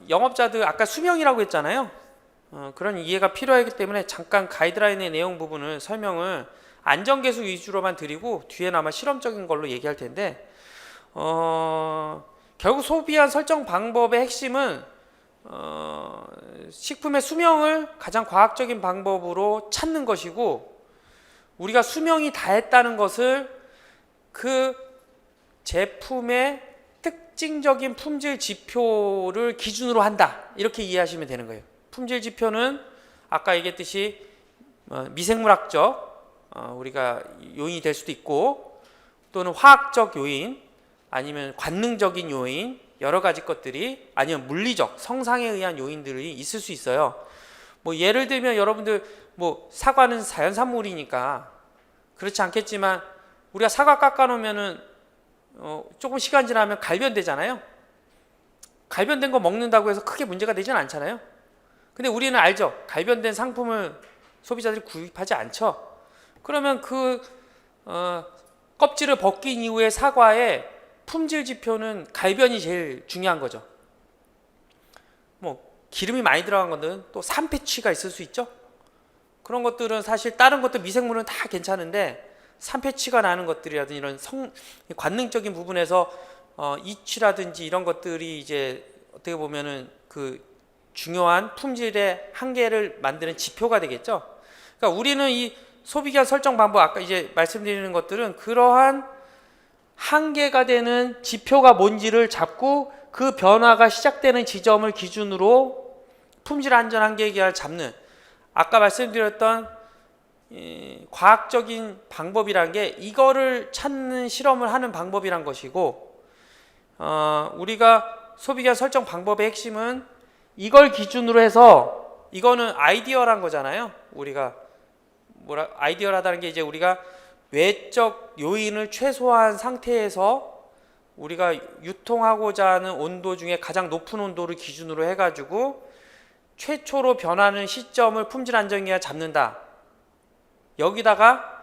영업자들 아까 수명이라고 했잖아요. 그런 이해가 필요하기 때문에 잠깐 가이드라인의 내용 부분을 설명을 안전계수 위주로만 드리고 뒤에는 아마 실험적인 걸로 얘기할 텐데 결국 소비한 설정 방법의 핵심은 식품의 수명을 가장 과학적인 방법으로 찾는 것이고 우리가 수명이 다했다는 것을 그 제품의 특징적인 품질 지표를 기준으로 한다 이렇게 이해하시면 되는 거예요. 품질 지표는 아까 얘기했듯이 미생물학적 우리가 요인이 될 수도 있고 또는 화학적 요인 아니면 관능적인 요인 여러 가지 것들이 아니면 물리적 성상에 의한 요인들이 있을 수 있어요. 뭐 예를 들면 여러분들 뭐 사과는 자연산물이니까 그렇지 않겠지만 우리가 사과 깎아 놓으면은 조금 시간 지나면 갈변되잖아요. 갈변된 거 먹는다고 해서 크게 문제가 되지는 않잖아요. 근데 우리는 알죠. 갈변된 상품을 소비자들이 구입하지 않죠. 그러면 그 껍질을 벗긴 이후에 사과의 품질 지표는 갈변이 제일 중요한 거죠. 뭐 기름이 많이 들어간 것들은 또 산패취가 있을 수 있죠. 그런 것들은 사실 다른 것들 미생물은 다 괜찮은데 산패취가 나는 것들이라든지 이런 관능적인 부분에서 이취라든지 이런 것들이 이제 어떻게 보면은 그 중요한 품질의 한계를 만드는 지표가 되겠죠. 그러니까 우리는 이 소비기한 설정 방법 아까 이제 말씀드리는 것들은 그러한 한계가 되는 지표가 뭔지를 잡고 그 변화가 시작되는 지점을 기준으로 품질 안전 한계 기한을 잡는, 아까 말씀드렸던 과학적인 방법이란 게 이거를 찾는 실험을 하는 방법이란 것이고, 우리가 소비기한 설정 방법의 핵심은 이걸 기준으로 해서, 이거는 아이디어란 거잖아요. 우리가 아이디어라다는 게 이제 우리가 외적 요인을 최소화한 상태에서 우리가 유통하고자 하는 온도 중에 가장 높은 온도를 기준으로 해가지고 최초로 변하는 시점을 품질 안전기가 잡는다. 여기다가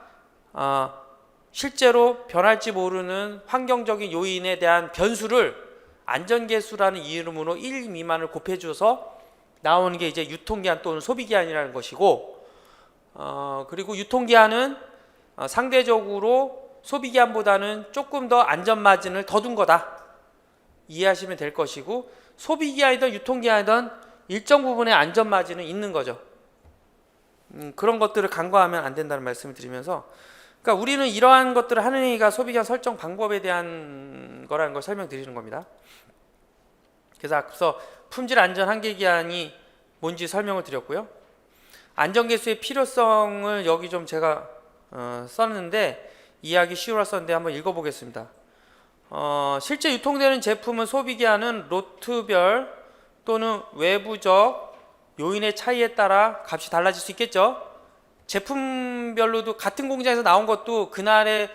실제로 변할지 모르는 환경적인 요인에 대한 변수를 안전계수라는 이름으로 1 미만을 곱해줘서 나오는 게 이제 유통기한 또는 소비기한이라는 것이고, 그리고 유통기한은 상대적으로 소비기한보다는 조금 더 안전마진을 더 둔 거다 이해하시면 될 것이고, 소비기한이든 유통기한이든 일정 부분의 안전마진은 있는 거죠. 그런 것들을 간과하면 안 된다는 말씀을 드리면서, 그러니까 우리는 이러한 것들을 하는 얘기가 소비기한 설정 방법에 대한 거라는 걸 설명드리는 겁니다. 그래서 앞서 품질 안전 한계 기한이 뭔지 설명을 드렸고요. 안전계수의 필요성을 여기 좀 제가 썼는데 이해하기 쉬우라 썼는데 한번 읽어보겠습니다. 실제 유통되는 제품은 소비기한은 로트별 또는 외부적 요인의 차이에 따라 값이 달라질 수 있겠죠. 제품별로도 같은 공장에서 나온 것도 그날의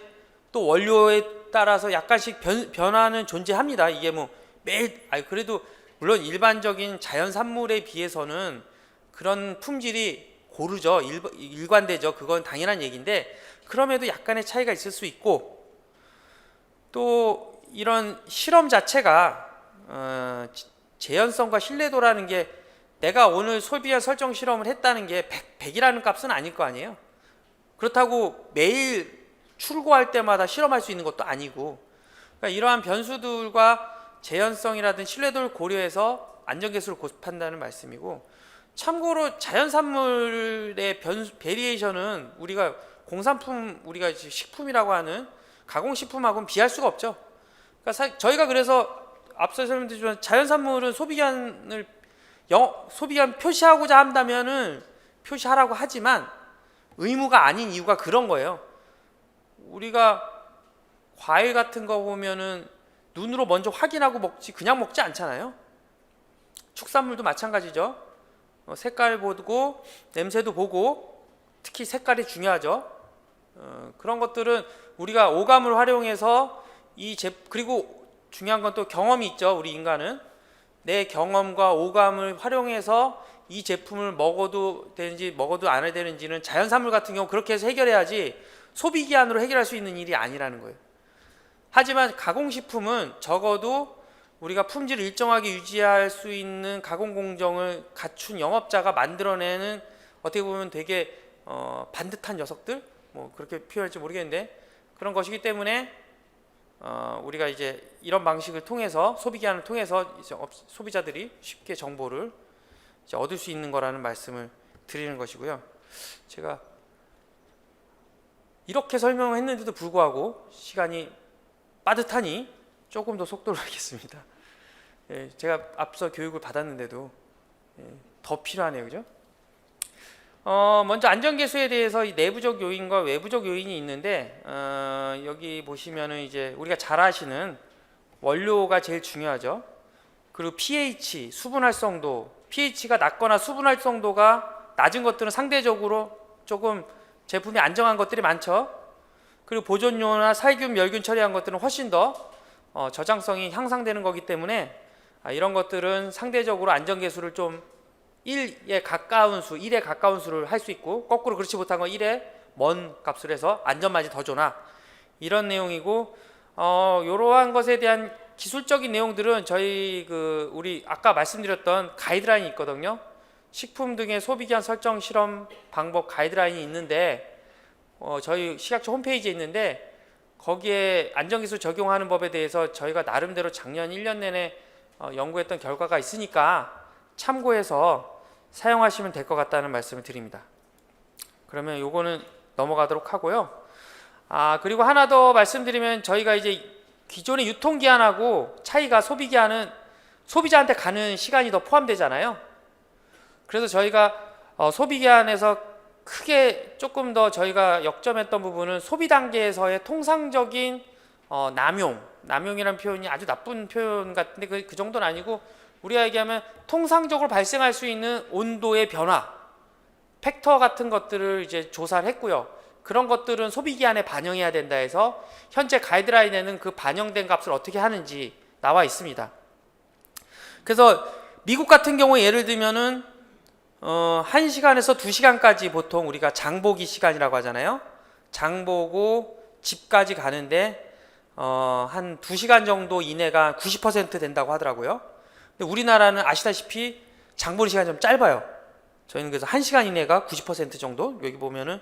또 원료에 따라서 약간씩 변화는 존재합니다. 이게 뭐 매일, 그래도 물론 일반적인 자연 산물에 비해서는 그런 품질이 고르죠. 일관되죠. 그건 당연한 얘기인데, 그럼에도 약간의 차이가 있을 수 있고, 또 이런 실험 자체가 재현성과 신뢰도라는 게, 내가 오늘 소비한 설정 실험을 했다는 게 100이라는 값은 아닐 거 아니에요. 그렇다고 매일 출고할 때마다 실험할 수 있는 것도 아니고, 그러니까 이러한 변수들과 재현성이라든 신뢰도를 고려해서 안전계수를 곱한다는 말씀이고, 참고로 자연산물의 베리에이션은 우리가 공산품, 우리가 식품이라고 하는 가공식품하고는 비할 수가 없죠. 그러니까 저희가 그래서 앞서 설명드렸지만 자연산물은 소비기한 표시하고자 한다면은 표시하라고 하지만 의무가 아닌 이유가 그런 거예요. 우리가 과일 같은 거 보면은 눈으로 먼저 확인하고 먹지 그냥 먹지 않잖아요. 축산물도 마찬가지죠. 색깔 보고 냄새도 보고, 특히 색깔이 중요하죠. 그런 것들은 우리가 오감을 활용해서 그리고 중요한 건 또 경험이 있죠. 우리 인간은 내 경험과 오감을 활용해서 이 제품을 먹어도 되는지 먹어도 안 해야 되는지는 자연산물 같은 경우 그렇게 해서 해결해야지 소비기한으로 해결할 수 있는 일이 아니라는 거예요. 하지만 가공식품은 적어도 우리가 품질을 일정하게 유지할 수 있는 가공 공정을 갖춘 영업자가 만들어내는, 어떻게 보면 되게 반듯한 녀석들, 뭐 그렇게 표현할지 모르겠는데 그런 것이기 때문에 우리가 이제 이런 방식을 통해서, 소비기한을 통해서 이제 소비자들이 쉽게 정보를 이제 얻을 수 있는 거라는 말씀을 드리는 것이고요. 제가 이렇게 설명을 했는데도 불구하고 시간이 빠듯하니 조금 더 속도를 하겠습니다. 제가 앞서 교육을 받았는데도 더 필요하네요, 그죠? 먼저 안전계수에 대해서 이 내부적 요인과 외부적 요인이 있는데, 여기 보시면은 이제 우리가 잘 아시는 원료가 제일 중요하죠. 그리고 pH, 수분활성도, pH가 낮거나 수분활성도가 낮은 것들은 상대적으로 조금 제품이 안정한 것들이 많죠. 그리고 보존료나 살균, 멸균 처리한 것들은 훨씬 더 저장성이 향상되는 거기 때문에 이런 것들은 상대적으로 안전계수를 좀 1에 가까운 수를 할 수 있고, 거꾸로 그렇지 못한 건 1에 먼 값을 해서 안전마진 더 줘놔, 이런 내용이고, 이러한 것에 대한 기술적인 내용들은 저희 우리 아까 말씀드렸던 가이드라인이 있거든요. 식품 등의 소비기한 설정 실험 방법 가이드라인이 있는데, 저희 식약처 홈페이지에 있는데, 거기에 안전기술 적용하는 법에 대해서 저희가 나름대로 작년 1년 내내 연구했던 결과가 있으니까 참고해서 사용하시면 될 것 같다는 말씀을 드립니다. 그러면 요거는 넘어가도록 하고요. 그리고 하나 더 말씀드리면 저희가 이제 기존의 유통기한하고 차이가 소비기한은 소비자한테 가는 시간이 더 포함되잖아요. 그래서 저희가 소비기한에서 크게 조금 더 저희가 역점했던 부분은 소비 단계에서의 통상적인 남용이라는 표현이 아주 나쁜 표현 같은데 그 정도는 아니고 우리가 얘기하면 통상적으로 발생할 수 있는 온도의 변화 팩터 같은 것들을 이제 조사를 했고요. 그런 것들은 소비기한에 반영해야 된다 해서 현재 가이드라인에는 그 반영된 값을 어떻게 하는지 나와 있습니다. 그래서 미국 같은 경우에 예를 들면은 1시간에서 2시간까지 보통 우리가 장보기 시간이라고 하잖아요. 장보고 집까지 가는데 한 2시간 정도 이내가 90% 된다고 하더라고요. 근데 우리나라는 아시다시피 장보는 시간이 좀 짧아요. 저희는 그래서 1시간 이내가 90% 정도, 여기 보면은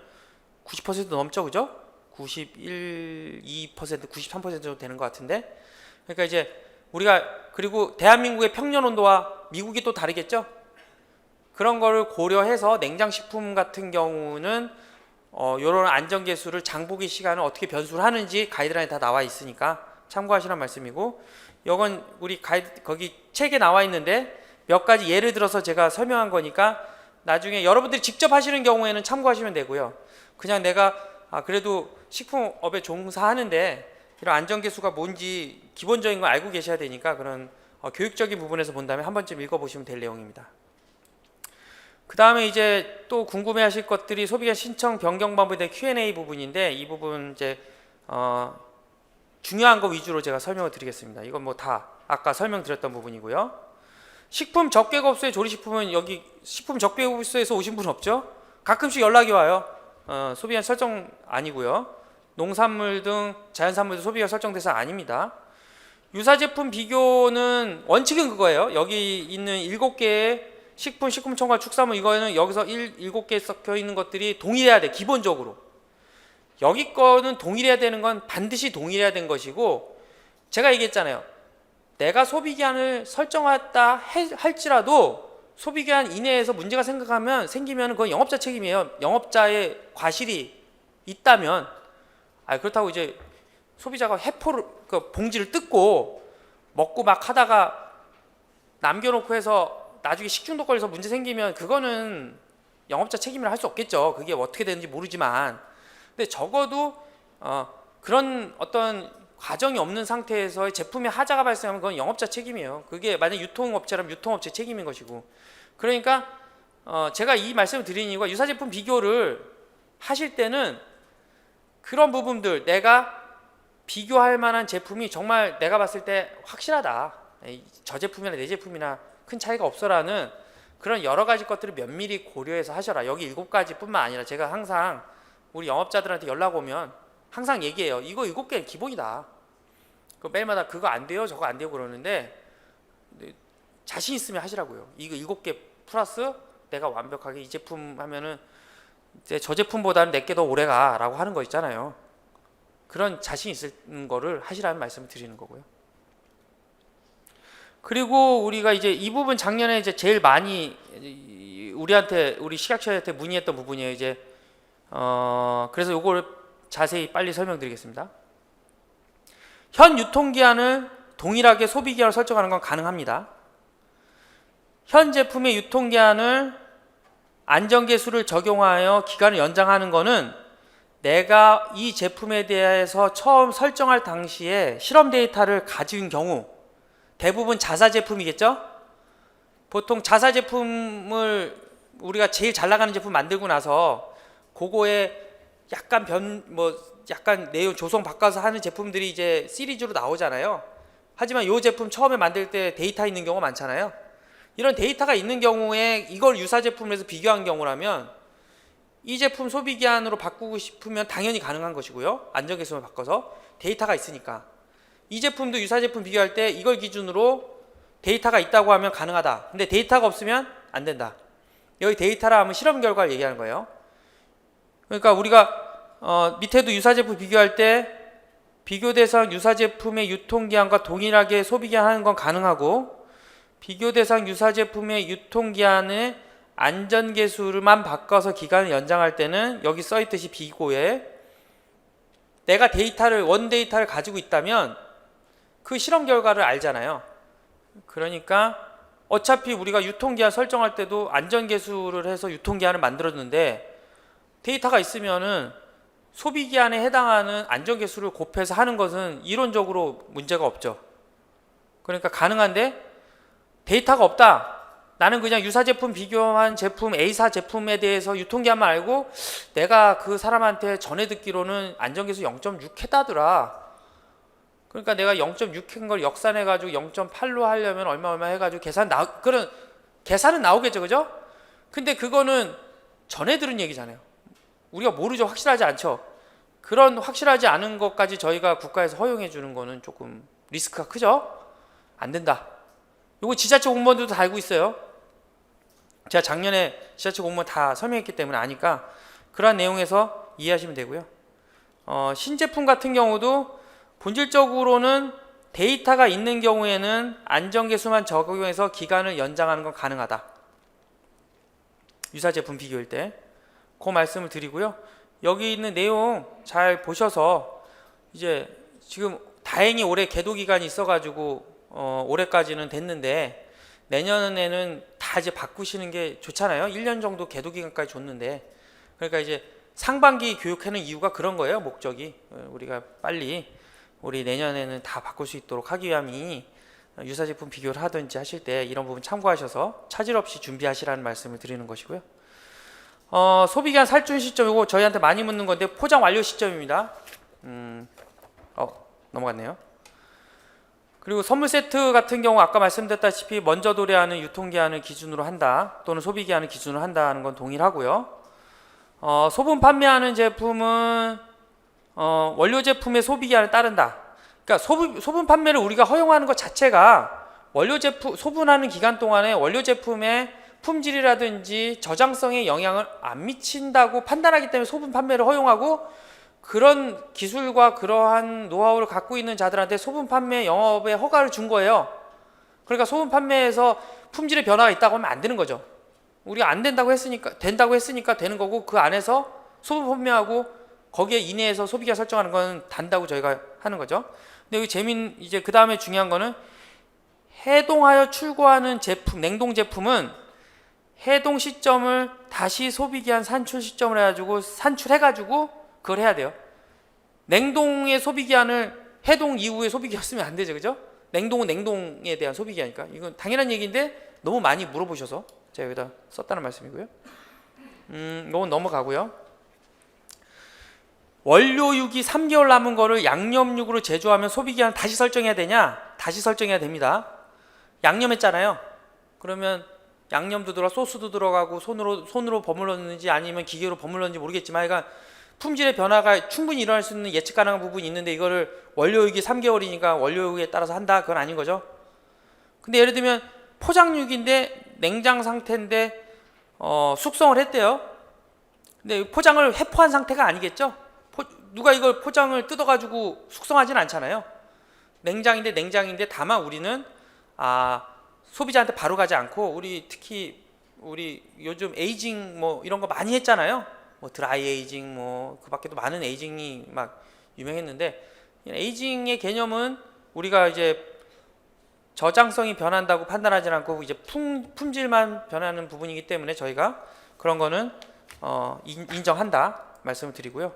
90% 넘죠, 그죠? 91, 2%, 93% 정도 되는 것 같은데, 그러니까 이제 우리가 그리고 대한민국의 평년 온도와 미국이 또 다르겠죠? 그런 거를 고려해서 냉장식품 같은 경우는 이런 안전계수를 장보기 시간을 어떻게 변수를 하는지 가이드라인에 다 나와 있으니까 참고하시라는 말씀이고, 이건 우리 거기 책에 나와 있는데 몇 가지 예를 들어서 제가 설명한 거니까 나중에 여러분들이 직접 하시는 경우에는 참고하시면 되고요. 그냥 내가 그래도 식품업에 종사하는데 이런 안전계수가 뭔지 기본적인 거 알고 계셔야 되니까 그런 교육적인 부분에서 본다면 한 번쯤 읽어보시면 될 내용입니다. 그 다음에 이제 또 궁금해하실 것들이 소비자 신청 변경 방법에 대한 Q&A 부분인데 이 부분 이제 중요한 거 위주로 제가 설명을 드리겠습니다. 이건 뭐 다 아까 설명드렸던 부분이고요. 식품 적계급수의 조리식품은 여기 식품 적계급수에서 오신 분 없죠? 가끔씩 연락이 와요. 소비자 설정 아니고요. 농산물 등 자연산물도 소비자 설정 대상 아닙니다. 유사제품 비교는 원칙은 그거예요. 여기 있는 7개의 식품, 식품첨가, 축산물 이거는 여기서 7개 섞여 있는 것들이 동일해야 돼. 기본적으로. 여기 거는 동일해야 되는 건 반드시 동일해야 된 것이고 제가 얘기했잖아요. 내가 소비기한을 설정했다 할지라도 소비기한 이내에서 문제가 생기면 그건 영업자 책임이에요. 영업자의 과실이 있다면 그렇다고 이제 소비자가 그 봉지를 뜯고 먹고 막 하다가 남겨놓고 해서 나중에 식중독 걸려서 문제 생기면 그거는 영업자 책임이라 할 수 없겠죠. 그게 어떻게 되는지 모르지만 근데 적어도 그런 어떤 과정이 없는 상태에서 제품에 하자가 발생하면 그건 영업자 책임이에요. 그게 만약 유통업체라면 유통업체 책임인 것이고 그러니까 제가 이 말씀을 드리는 이유가 유사제품 비교를 하실 때는 그런 부분들 내가 비교할 만한 제품이 정말 내가 봤을 때 확실하다. 저 제품이나 내 제품이나 큰 차이가 없어라는 그런 여러 가지 것들을 면밀히 고려해서 하셔라. 여기 7가지뿐만 아니라 제가 항상 우리 영업자들한테 연락 오면 항상 얘기해요. 이거 7개는 기본이다. 매일마다 그거 안 돼요, 저거 안 돼요 그러는데 자신 있으면 하시라고요. 이거 7개 플러스 내가 완벽하게 이 제품 하면은 이제 저 제품보다는 내게 더 오래가라고 하는 거 있잖아요. 그런 자신 있는 거를 하시라는 말씀을 드리는 거고요. 그리고 우리가 이제 이 부분 작년에 이제 제일 많이 우리 식약처한테 문의했던 부분이에요. 이제 그래서 요거를 자세히 빨리 설명드리겠습니다. 현 유통기한을 동일하게 소비기한으로 설정하는 건 가능합니다. 현 제품의 유통기한을 안전계수를 적용하여 기간을 연장하는 것은 내가 이 제품에 대해서 처음 설정할 당시에 실험 데이터를 가진 경우 대부분 자사 제품이겠죠? 보통 자사 제품을 우리가 제일 잘 나가는 제품 만들고 나서 그거에 약간 내용 조성 바꿔서 하는 제품들이 이제 시리즈로 나오잖아요. 하지만 이 제품 처음에 만들 때 데이터 있는 경우가 많잖아요. 이런 데이터가 있는 경우에 이걸 유사 제품에서 비교한 경우라면 이 제품 소비기한으로 바꾸고 싶으면 당연히 가능한 것이고요. 안전계수만 바꿔서 데이터가 있으니까 이 제품도 유사 제품 비교할 때 이걸 기준으로 데이터가 있다고 하면 가능하다. 근데 데이터가 없으면 안 된다. 여기 데이터라 하면 실험 결과를 얘기하는 거예요. 그러니까 우리가 밑에도 유사 제품 비교할 때 비교 대상 유사 제품의 유통기한과 동일하게 소비기한 하는 건 가능하고 비교 대상 유사 제품의 유통기한의 안전계수를만 바꿔서 기간을 연장할 때는 여기 써있듯이 비고에 내가 원 데이터를 가지고 있다면 그 실험 결과를 알잖아요. 그러니까 어차피 우리가 유통기한 설정할 때도 안전계수를 해서 유통기한을 만들었는데 데이터가 있으면은 소비기한에 해당하는 안전계수를 곱해서 하는 것은 이론적으로 문제가 없죠. 그러니까 가능한데 데이터가 없다. 나는 그냥 유사제품 비교한 제품 A사 제품에 대해서 유통기한만 알고 내가 그 사람한테 전해 듣기로는 안전계수 0.6 했다더라. 그러니까 내가 0.6한 걸 역산해가지고 0.8로 하려면 얼마 해가지고 그런 계산은 나오겠죠, 그죠? 근데 그거는 전해 들은 얘기잖아요. 우리가 모르죠, 확실하지 않죠. 그런 확실하지 않은 것까지 저희가 국가에서 허용해 주는 거는 조금 리스크가 크죠. 안 된다. 이거 지자체 공무원들도 다 알고 있어요. 제가 작년에 지자체 공무원 다 설명했기 때문에 아니까 그러한 내용에서 이해하시면 되고요. 신제품 같은 경우도 본질적으로는 데이터가 있는 경우에는 안전계수만 적용해서 기간을 연장하는 건 가능하다. 유사제품 비교일 때. 그 말씀을 드리고요. 여기 있는 내용 잘 보셔서 이제 지금 다행히 올해 계도 기간이 있어가지고 올해까지는 됐는데 내년에는 다 이제 바꾸시는 게 좋잖아요. 1년 정도 계도 기간까지 줬는데 그러니까 이제 상반기 교육하는 이유가 그런 거예요. 목적이 우리가 빨리 우리 내년에는 다 바꿀 수 있도록 하기 위함이 유사제품 비교를 하든지 하실 때 이런 부분 참고하셔서 차질 없이 준비하시라는 말씀을 드리는 것이고요. 소비기한 살충 시점 이거 저희한테 많이 묻는 건데 포장 완료 시점입니다. 넘어갔네요. 그리고 선물 세트 같은 경우 아까 말씀드렸다시피 먼저 도래하는 유통기한을 기준으로 한다 또는 소비기한을 기준으로 한다는 건 동일하고요. 소분 판매하는 제품은 원료 제품의 소비기한을 따른다. 그러니까 소분 판매를 우리가 허용하는 것 자체가 원료 제품 소분하는 기간 동안에 원료 제품의 품질이라든지 저장성에 영향을 안 미친다고 판단하기 때문에 소분 판매를 허용하고 그런 기술과 그러한 노하우를 갖고 있는 자들한테 소분 판매 영업에 허가를 준 거예요. 그러니까 소분 판매에서 품질의 변화가 있다고 하면 안 되는 거죠. 우리가 안 된다고 했으니까 되는 거고 그 안에서 소분 판매하고 거기에 이내에서 소비기한 설정하는 건 단다고 저희가 하는 거죠. 근데 여기 이제 그 다음에 중요한 거는 해동하여 출고하는 제품, 냉동 제품은 해동 시점을 다시 소비기한 산출 시점을 해가지고 산출해가지고 그걸 해야 돼요. 냉동의 소비기한을 해동 이후에 소비기한 쓰면 안 되죠, 그죠? 냉동은 냉동에 대한 소비기한이니까 이건 당연한 얘기인데 너무 많이 물어보셔서 제가 여기다 썼다는 말씀이고요. 이건 넘어가고요. 원료육이 3개월 남은 거를 양념육으로 제조하면 소비기한 다시 설정해야 되냐? 다시 설정해야 됩니다. 양념했잖아요. 그러면 양념도 소스도 들어가고 손으로 버물렀는지 아니면 기계로 버물렀는지 모르겠지만 그러니까 품질의 변화가 충분히 일어날 수 있는 예측 가능한 부분이 있는데 이거를 원료육이 3개월이니까 원료육에 따라서 한다? 그건 아닌 거죠. 근데 예를 들면 포장육인데 냉장 상태인데 숙성을 했대요. 근데 포장을 회포한 상태가 아니겠죠? 누가 이걸 포장을 뜯어가지고 숙성하진 않잖아요. 냉장인데 다만 우리는 소비자한테 바로 가지 않고 특히 우리 요즘 에이징 뭐 이런 거 많이 했잖아요. 뭐 드라이 에이징 뭐 그 밖에도 많은 에이징이 막 유명했는데 에이징의 개념은 우리가 이제 저장성이 변한다고 판단하지 않고 이제 품질만 변하는 부분이기 때문에 저희가 그런 거는 인정한다 말씀을 드리고요.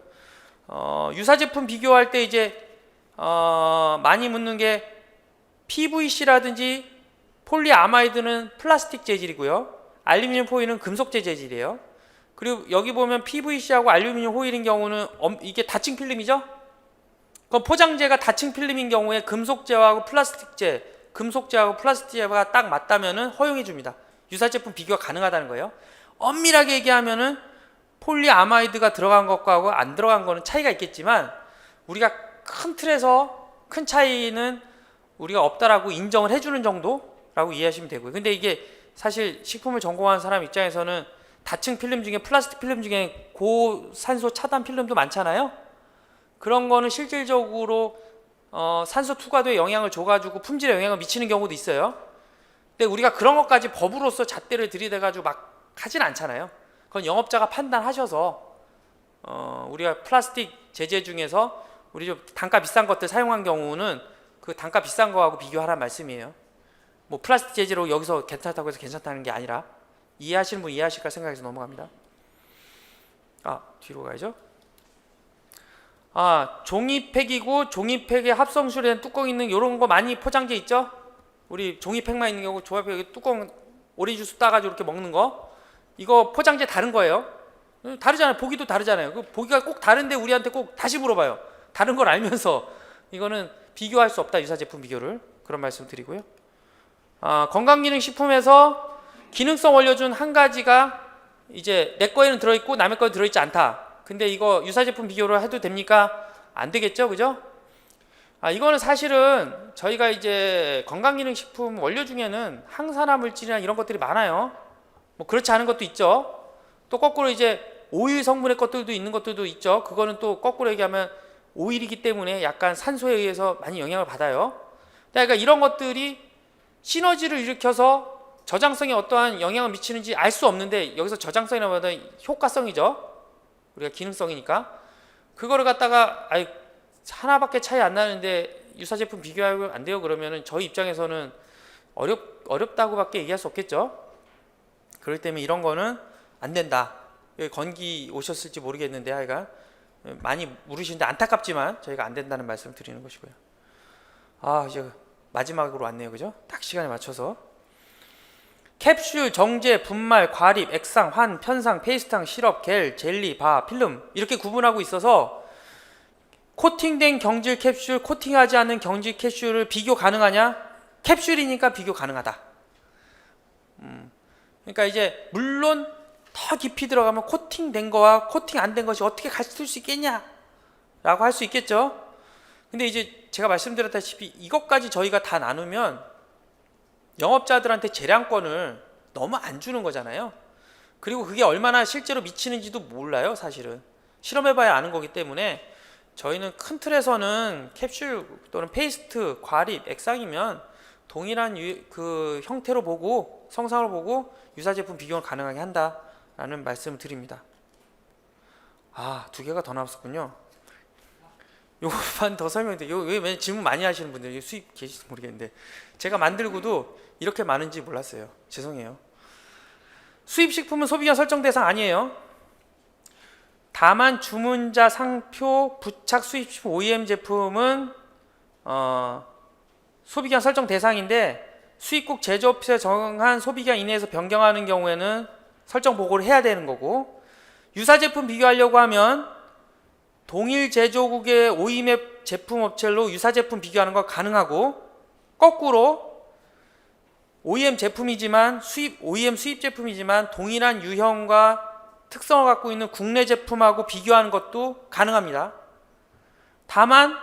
유사제품 비교할 때 이제 많이 묻는 게 PVC라든지 폴리아마이드는 플라스틱 재질이고요. 알루미늄 포일은 금속재 재질이에요. 그리고 여기 보면 PVC하고 알루미늄 호일인 경우는 이게 다층 필름이죠. 그럼 포장재가 다층 필름인 경우에 금속재하고 플라스틱재가 딱 맞다면은 허용해 줍니다. 유사제품 비교가 가능하다는 거예요. 엄밀하게 얘기하면은 폴리아마이드가 들어간 것과 안 들어간 거는 차이가 있겠지만 우리가 큰 틀에서 큰 차이는 우리가 없다라고 인정을 해주는 정도라고 이해하시면 되고요. 근데 이게 사실 식품을 전공하는 사람 입장에서는 다층 필름 중에 플라스틱 필름 중에 고산소 차단 필름도 많잖아요. 그런 거는 실질적으로 산소 투과도에 영향을 줘가지고 품질에 영향을 미치는 경우도 있어요. 근데 우리가 그런 것까지 법으로서 잣대를 들이대가지고 막 하진 않잖아요. 그건 영업자가 판단하셔서 우리가 플라스틱 제재 중에서 우리 좀 단가 비싼 것들 사용한 경우는 그 단가 비싼 거하고 비교하라는 말씀이에요. 뭐 플라스틱 재질로 여기서 괜찮다고 해서 괜찮다는 게 아니라 이해하시는 분 이해하실까 생각해서 넘어갑니다. 뒤로 가야죠. 종이팩이고 종이팩에 합성술에 뚜껑 있는 이런 거 많이 포장돼 있죠? 우리 종이팩만 있는 경우 종이팩 뚜껑 오렌지 주스 따가지고 이렇게 먹는 거, 이거 포장재 다른 거예요. 다르잖아요. 보기도 다르잖아요. 그 보기가 꼭 다른데 우리한테 꼭 다시 물어봐요. 다른 걸 알면서 이거는 비교할 수 없다. 유사제품 비교를. 그런 말씀 드리고요. 건강기능식품에서 기능성 원료 중 한 가지가 이제 내 거에는 들어있고 남의 거에 들어있지 않다. 근데 이거 유사제품 비교를 해도 됩니까? 안 되겠죠, 그죠? 이거는 사실은 저희가 이제 건강기능식품 원료 중에는 항산화 물질이나 이런 것들이 많아요. 뭐 그렇지 않은 것도 있죠. 또 거꾸로 이제 오일 성분의 것들도 있는 것들도 있죠. 그거는 또 거꾸로 얘기하면 오일이기 때문에 약간 산소에 의해서 많이 영향을 받아요. 그러니까 이런 것들이 시너지를 일으켜서 저장성에 어떠한 영향을 미치는지 알 수 없는데, 여기서 저장성이라보다 효과성이죠. 우리가 기능성이니까 그거를 갖다가 하나밖에 차이 안 나는데 유사제품 비교하면 안 돼요. 그러면은 저희 입장에서는 어렵다고밖에 얘기할 수 없겠죠. 그렇기 때문에 이런 거는 안 된다. 여기 건기 오셨을지 모르겠는데 하여간 많이 물으시는데 안타깝지만 저희가 안 된다는 말씀 드리는 것이고요. 이제 마지막으로 왔네요. 그죠? 딱 시간에 맞춰서 캡슐, 정제, 분말, 과립, 액상, 환, 편상, 페이스탕, 시럽, 겔, 젤리, 바, 필름 이렇게 구분하고 있어서 코팅된 경질 캡슐, 코팅하지 않는 경질 캡슐을 비교 가능하냐? 캡슐이니까 비교 가능하다. 그러니까 이제 물론 더 깊이 들어가면 코팅된 거와 코팅 안 된 것이 어떻게 같을 수 있겠냐? 라고 할 수 있겠죠. 근데 이제 제가 말씀드렸다시피 이것까지 저희가 다 나누면 영업자들한테 재량권을 너무 안 주는 거잖아요. 그리고 그게 얼마나 실제로 미치는지도 몰라요. 사실은 실험해봐야 아는 거기 때문에 저희는 큰 틀에서는 캡슐 또는 페이스트, 과립, 액상이면 동일한 그 형태로 보고 성상을 보고 유사제품 비교를 가능하게 한다라는 말씀을 드립니다. 2개가 더 남았었군요. 요것만 더 설명드릴게요. 왜 질문 많이 하시는 분들 수입 계실지 모르겠는데 제가 만들고도 이렇게 많은지 몰랐어요. 죄송해요. 수입식품은 소비기한 설정 대상 아니에요. 다만 주문자 상표 부착 수입식품 OEM 제품은 소비기한 설정 대상인데 수입국 제조업체에 정한 소비기한 이내에서 변경하는 경우에는 설정 보고를 해야 되는 거고, 유사제품 비교하려고 하면 동일 제조국의 OEM 제품 업체로 유사제품 비교하는 거 가능하고, 거꾸로 OEM 제품이지만 OEM 수입 제품이지만 동일한 유형과 특성을 갖고 있는 국내 제품하고 비교하는 것도 가능합니다. 다만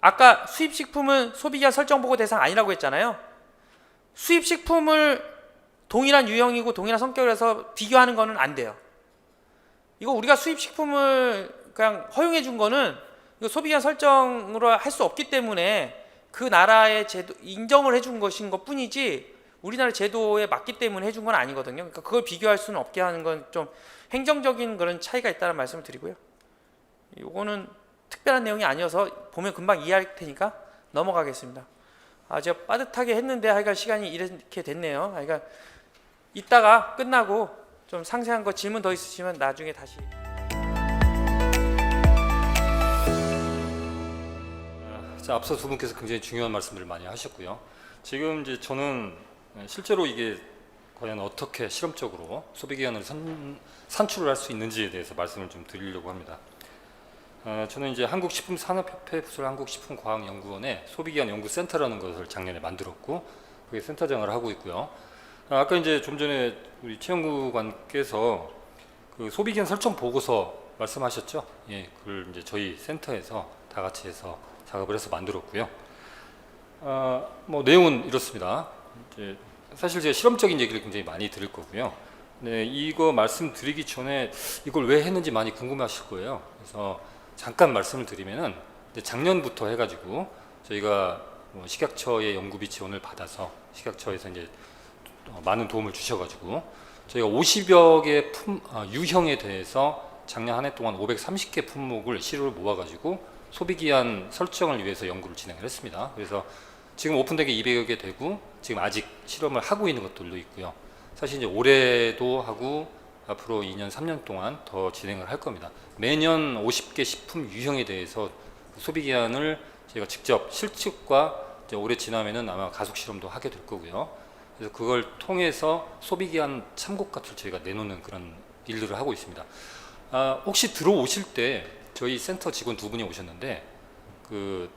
아까 수입식품은 소비기한 설정 보고 대상 아니라고 했잖아요. 수입식품을 동일한 유형이고 동일한 성격을 해서 비교하는 거는 안 돼요. 이거 우리가 수입식품을 그냥 허용해 준 거는 이거 소비기한 설정으로 할 수 없기 때문에 그 나라의 제도 인정을 해준 것인 것 뿐이지 우리나라 제도에 맞기 때문에 해준 건 아니거든요. 그러니까 그걸 비교할 수는 없게 하는 건 좀 행정적인 그런 차이가 있다는 말씀을 드리고요. 이거는 특별한 내용이 아니어서 보면 금방 이해할 테니까 넘어가겠습니다. 제가 빠듯하게 했는데 하여간 시간이 이렇게 됐네요. 그러니까 이따가 끝나고 좀 상세한 거 질문 더 있으시면 나중에 다시. 자, 앞서 두 분께서 굉장히 중요한 말씀들을 많이 하셨고요. 지금 이제 저는 실제로 이게 과연 어떻게 실험적으로 소비기한을 산출을 할 수 있는지에 대해서 말씀을 좀 드리려고 합니다. 저는 이제 한국식품산업협회 부설 한국식품과학연구원의 소비기한 연구센터라는 것을 작년에 만들었고 그게 센터장을 하고 있고요. 아까 이제 좀 전에 우리 최연구관께서 그 소비기한 설정 보고서 말씀하셨죠? 예, 그걸 이제 저희 센터에서 다 같이 해서 작업을 해서 만들었고요. 뭐 내용은 이렇습니다. 이제 사실 제가 실험적인 얘기를 굉장히 많이 드릴 거고요. 네, 이거 말씀드리기 전에 이걸 왜 했는지 많이 궁금하실 거예요. 그래서 잠깐 말씀을 드리면은 작년부터 해가지고 저희가 뭐 식약처의 연구비 지원을 받아서 식약처에서 이제 많은 도움을 주셔가지고 저희가 50여 개 유형에 대해서 작년 한 해 동안 530개 품목을 시료를 모아가지고 소비기한 설정을 위해서 연구를 진행을 했습니다. 그래서 지금 오픈되게 200여 개 되고 지금 아직 실험을 하고 있는 것들도 있고요. 사실 이제 올해도 하고 앞으로 2년, 3년 동안 더 진행을 할 겁니다. 매년 50개 식품 유형에 대해서 소비기한을 저희가 직접 실측과 이제 올해 지나면은 아마 가속 실험도 하게 될 거고요. 그래서 그걸 통해서 소비기한 참고값을 저희가 내놓는 그런 일들을 하고 있습니다. 혹시 들어오실 때 저희 센터 직원 2분이 오셨는데 그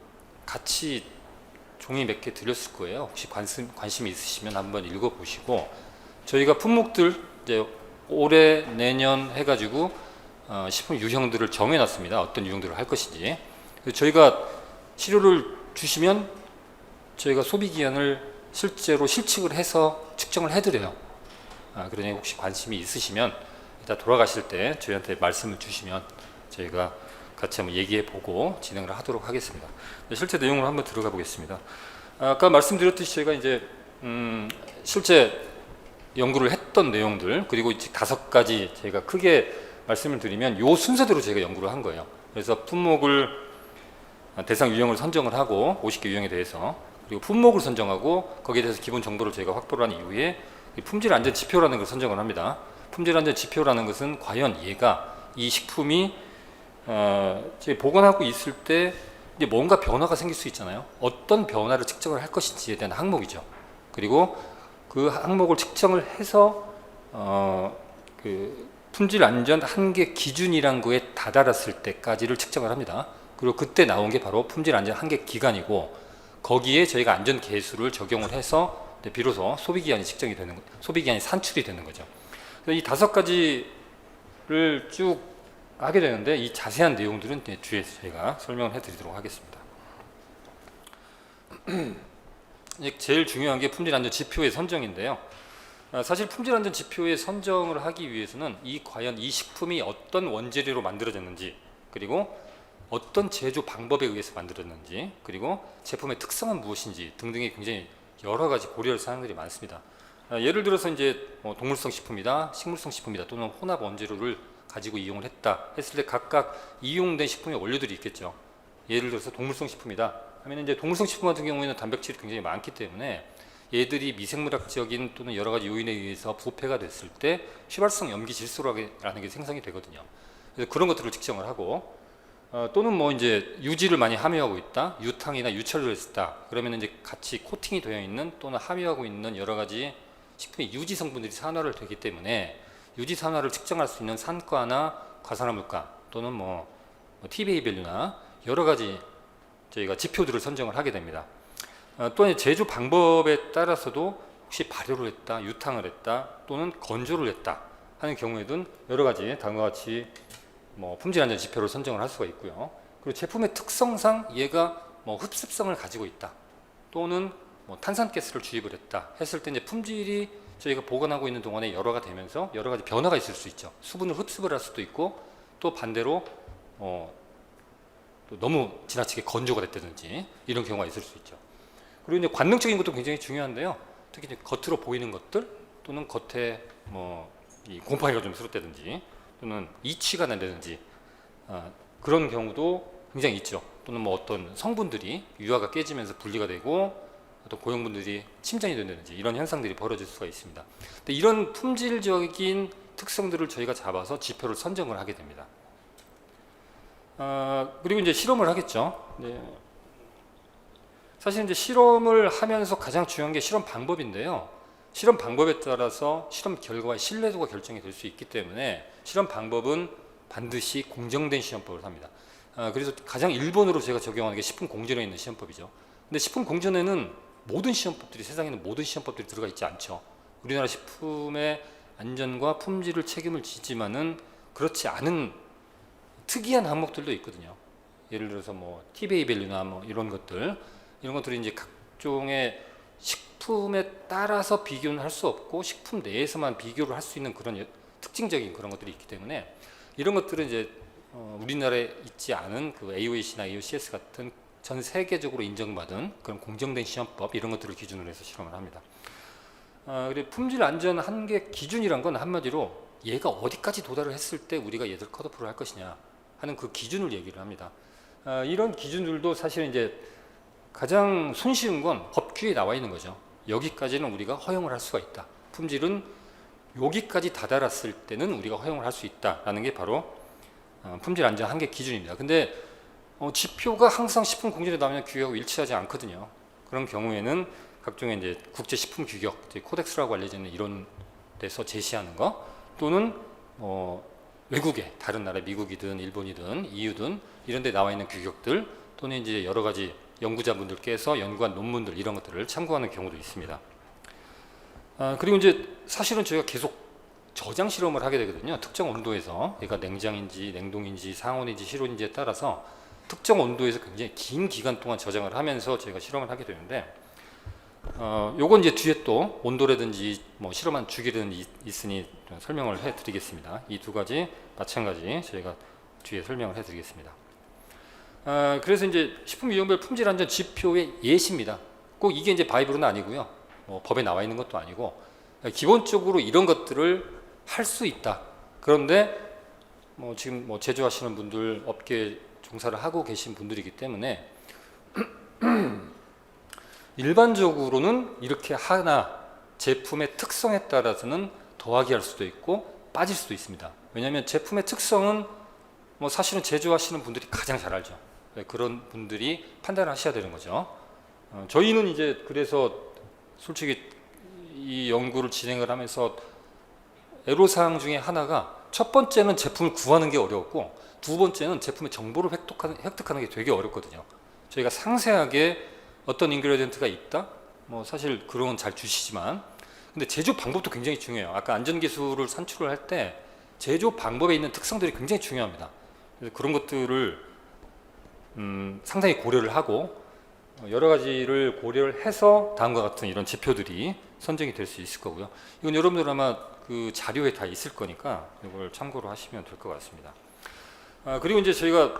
같이 종이 몇 개 드렸을 거예요. 혹시 관심이 있으시면 한번 읽어보시고 저희가 품목들 이제 올해 내년 해가지고 식품 유형들을 정해놨습니다. 어떤 유형들을 할 것인지. 그래서 저희가 시료를 주시면 저희가 소비기한을 실제로 실측을 해서 측정을 해드려요. 그러니 혹시 관심이 있으시면 이따 돌아가실 때 저희한테 말씀을 주시면 저희가 같이 한번 얘기해보고 진행을 하도록 하겠습니다. 실제 내용으로 한번 들어가 보겠습니다. 아까 말씀드렸듯이 저희가 이제 실제 연구를 했던 내용들 그리고 이제 5가지 제가 크게 말씀을 드리면 요 순서대로 제가 연구를 한 거예요. 그래서 품목을 대상 유형을 선정을 하고 50개 유형에 대해서 그리고 품목을 선정하고 거기에 대해서 기본 정보를 저희가 확보를 한 이후에 품질 안전 지표라는 걸 선정을 합니다. 품질 안전 지표라는 것은 과연 얘가 이 식품이 보관하고 있을 때 이제 뭔가 변화가 생길 수 있잖아요. 어떤 변화를 측정을 할 것인지에 대한 항목이죠. 그리고 그 항목을 측정을 해서 그 품질 안전 한계 기준이란 거에 다다랐을 때까지를 측정을 합니다. 그리고 그때 나온 게 바로 품질 안전 한계 기간이고 거기에 저희가 안전 계수를 적용을 해서 비로소 소비기한이 측정이 되는 소비기한이 산출이 되는 거죠. 그래서 이 5가지를 쭉 하게 되는데 이 자세한 내용들은 뒤에서 저희가 설명을 해드리도록 하겠습니다. 제일 중요한 게 품질안전 지표의 선정인데요. 사실 품질안전 지표의 선정을 하기 위해서는 과연 이 식품이 어떤 원재료로 만들어졌는지 그리고 어떤 제조 방법에 의해서 만들어졌는지 그리고 제품의 특성은 무엇인지 등등의 굉장히 여러 가지 고려할 사항들이 많습니다. 예를 들어서 이제 동물성 식품이다, 식물성 식품이다 또는 혼합 원재료를 가지고 이용을 했다 했을 때 각각 이용된 식품의 원료들이 있겠죠. 예를 들어서 동물성 식품이다 하면 이제 동물성 식품 같은 경우에는 단백질이 굉장히 많기 때문에 얘들이 미생물학적인 또는 여러 가지 요인에 의해서 부패가 됐을 때 휘발성 염기 질소라는 게 생성이 되거든요. 그래서 그런 것들을 측정을 하고 또는 뭐 이제 유지를 많이 함유하고 있다, 유탕이나 유철을 했다. 그러면 이제 같이 코팅이 되어 있는 또는 함유하고 있는 여러 가지 식품의 유지 성분들이 산화를 되기 때문에 유지 산화를 측정할 수 있는 산가나 과산화물가 또는 뭐 TBA 밸류나 여러 가지 저희가 지표들을 선정을 하게 됩니다. 또한 제조 방법에 따라서도 혹시 발효를 했다, 유탕을 했다 또는 건조를 했다 하는 경우에는 여러 가지 다음과 같이 품질 안전 지표를 선정을 할 수가 있고요. 그리고 제품의 특성상 얘가 흡습성을 가지고 있다 또는 탄산가스를 주입을 했다 했을 때 이제 품질이 저희가 보관하고 있는 동안에 열화가 되면서 여러 가지 변화가 있을 수 있죠. 수분을 흡습을 할 수도 있고 또 반대로 또 너무 지나치게 건조가 됐다든지 이런 경우가 있을 수 있죠. 그리고 이제 관능적인 것도 굉장히 중요한데요. 특히 이제 겉으로 보이는 것들 또는 겉에 이 곰팡이가 좀 스럽다든지 또는 이취가 난다든지 그런 경우도 굉장히 있죠. 또는 어떤 성분들이 유화가 깨지면서 분리가 되고 어떤 고형분들이 침전이 된다든지 이런 현상들이 벌어질 수가 있습니다. 근데 이런 품질적인 특성들을 저희가 잡아서 지표를 선정을 하게 됩니다. 그리고 이제 실험을 하겠죠. 네. 사실 이제 실험을 하면서 가장 중요한 게 실험 방법인데요. 실험 방법에 따라서 실험 결과의 신뢰도가 결정이 될 수 있기 때문에 실험 방법은 반드시 공정된 시험법을 합니다. 그래서 가장 일본으로 제가 적용하는 게 식품 공전에 있는 시험법이죠. 근데 식품 공전에는 모든 시험법들이 세상에는 모든 시험법들이 들어가 있지 않죠. 우리나라 식품의 안전과 품질을 책임을 지지만은 그렇지 않은 특이한 항목들도 있거든요. 예를 들어서 TBA 밸류나 이런 것들이 이제 각종의 식품에 따라서 비교는 할 수 없고 식품 내에서만 비교를 할 수 있는 그런 특징적인 그런 것들이 있기 때문에 이런 것들은 이제 우리나라에 있지 않은 그 AOAC나 AOCS 같은 전 세계적으로 인정받은 그런 공정된 시험법 이런 것들을 기준으로 해서 실험을 합니다. 그리고 품질 안전 한계 기준이란 건 한마디로 얘가 어디까지 도달을 했을 때 우리가 얘들 컷오프를 할 것이냐 하는 그 기준을 얘기를 합니다. 이런 기준들도 사실은 이제 가장 손쉬운 건 법규에 나와 있는 거죠. 여기까지는 우리가 허용을 할 수가 있다. 품질은 여기까지 다다랐을 때는 우리가 허용을 할 수 있다라는 게 바로 품질 안전 한계 기준입니다. 근데 지표가 항상 식품 공정에 나오면 규격하고 일치하지 않거든요. 그런 경우에는 각종의 이제 국제 식품 규격, 코덱스라고 알려져 있는 이런 데서 제시하는 거, 또는 외국의 다른 나라, 미국이든 일본이든 EU든 이런 데 나와 있는 규격들, 또는 이제 여러 가지 연구자분들께서 연구한 논문들, 이런 것들을 참고하는 경우도 있습니다. 그리고 이제 사실은 저희가 계속 저장 실험을 하게 되거든요. 특정 온도에서, 얘가 냉장인지 냉동인지 상온인지 실온인지에 따라서 특정 온도에서 굉장히 긴 기간 동안 저장을 하면서 저희가 실험을 하게 되는데, 요건 이제 뒤에 또 온도라든지 뭐 실험한 주기는 있으니 설명을 해드리겠습니다. 이 두 가지 마찬가지 저희가 뒤에 설명을 해드리겠습니다. 그래서 이제 식품위생별 품질안전 지표의 예시입니다. 꼭 이게 이제 바이블은 아니고요. 법에 나와 있는 것도 아니고, 기본적으로 이런 것들을 할 수 있다. 그런데 지금 제조하시는 분들, 업계 종사를 하고 계신 분들이기 때문에 일반적으로는 이렇게 하나 제품의 특성에 따라서는 더하기 할 수도 있고 빠질 수도 있습니다. 왜냐하면 제품의 특성은 사실은 제조하시는 분들이 가장 잘 알죠. 그런 분들이 판단하셔야 되는 거죠. 저희는 이제 그래서 솔직히 이 연구를 진행을 하면서 애로사항 중에 하나가, 첫 번째는 제품을 구하는 게 어려웠고, 두 번째는 제품의 정보를 획득하는 게 되게 어렵거든요. 저희가 상세하게 어떤 인그레디언트가 있다? 사실 그런 건 잘 주시지만, 근데 제조 방법도 굉장히 중요해요. 아까 안전기술을 산출을 할 때 제조 방법에 있는 특성들이 굉장히 중요합니다. 그래서 그런 것들을 상당히 고려를 하고, 여러 가지를 고려를 해서 다음과 같은 이런 지표들이 선정이 될 수 있을 거고요. 이건 여러분들 아마 그 자료에 다 있을 거니까 이걸 참고로 하시면 될 것 같습니다. 그리고 이제 저희가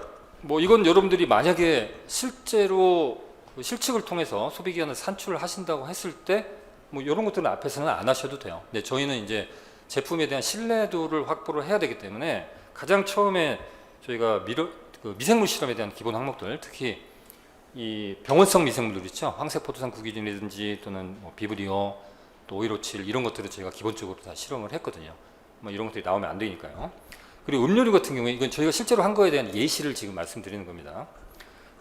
이건 여러분들이 만약에 실제로 실측을 통해서 소비기한을 산출을 하신다고 했을 때 이런 것들은 앞에서는 안 하셔도 돼요. 근데 저희는 이제 제품에 대한 신뢰도를 확보를 해야 되기 때문에 가장 처음에 저희가 미생물 실험에 대한 기본 항목들, 특히 이 병원성 미생물들 있죠. 황색포도상 구기준이라든지 또는 비브리오, 또 오일오칠, 이런 것들을 저희가 기본적으로 다 실험을 했거든요. 이런 것들이 나오면 안 되니까요. 그리고 음료류 같은 경우에 이건 저희가 실제로 한 거에 대한 예시를 지금 말씀드리는 겁니다.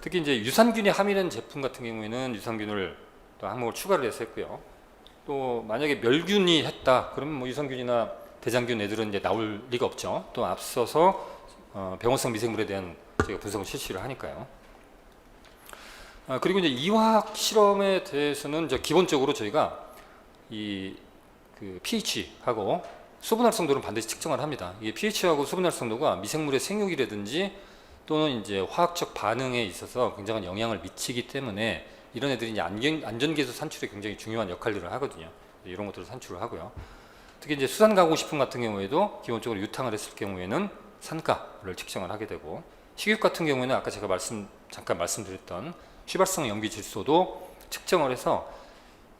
특히 이제 유산균이 함유된 제품 같은 경우에는 유산균을 또 항목을 추가를 해서 했고요. 또 만약에 멸균이 했다, 그러면 유산균이나 대장균 애들은 이제 나올 리가 없죠. 또 앞서서 병원성 미생물에 대한 저희가 분석을 실시를 하니까요. 그리고 이제 이화학 실험에 대해서는 기본적으로 저희가 그 pH하고 수분 활성도는 반드시 측정을 합니다. 이게 pH하고 수분 활성도가 미생물의 생육이라든지 또는 이제 화학적 반응에 있어서 굉장한 영향을 미치기 때문에 이런 애들이 이제 안전기술 산출에 굉장히 중요한 역할들을 하거든요. 이런 것들을 산출을 하고요. 특히 이제 수산가공식품 같은 경우에도 기본적으로 유탕을 했을 경우에는 산가를 측정을 하게 되고, 식육 같은 경우에는 아까 제가 잠깐 말씀드렸던 휘발성 염기 질소도 측정을 해서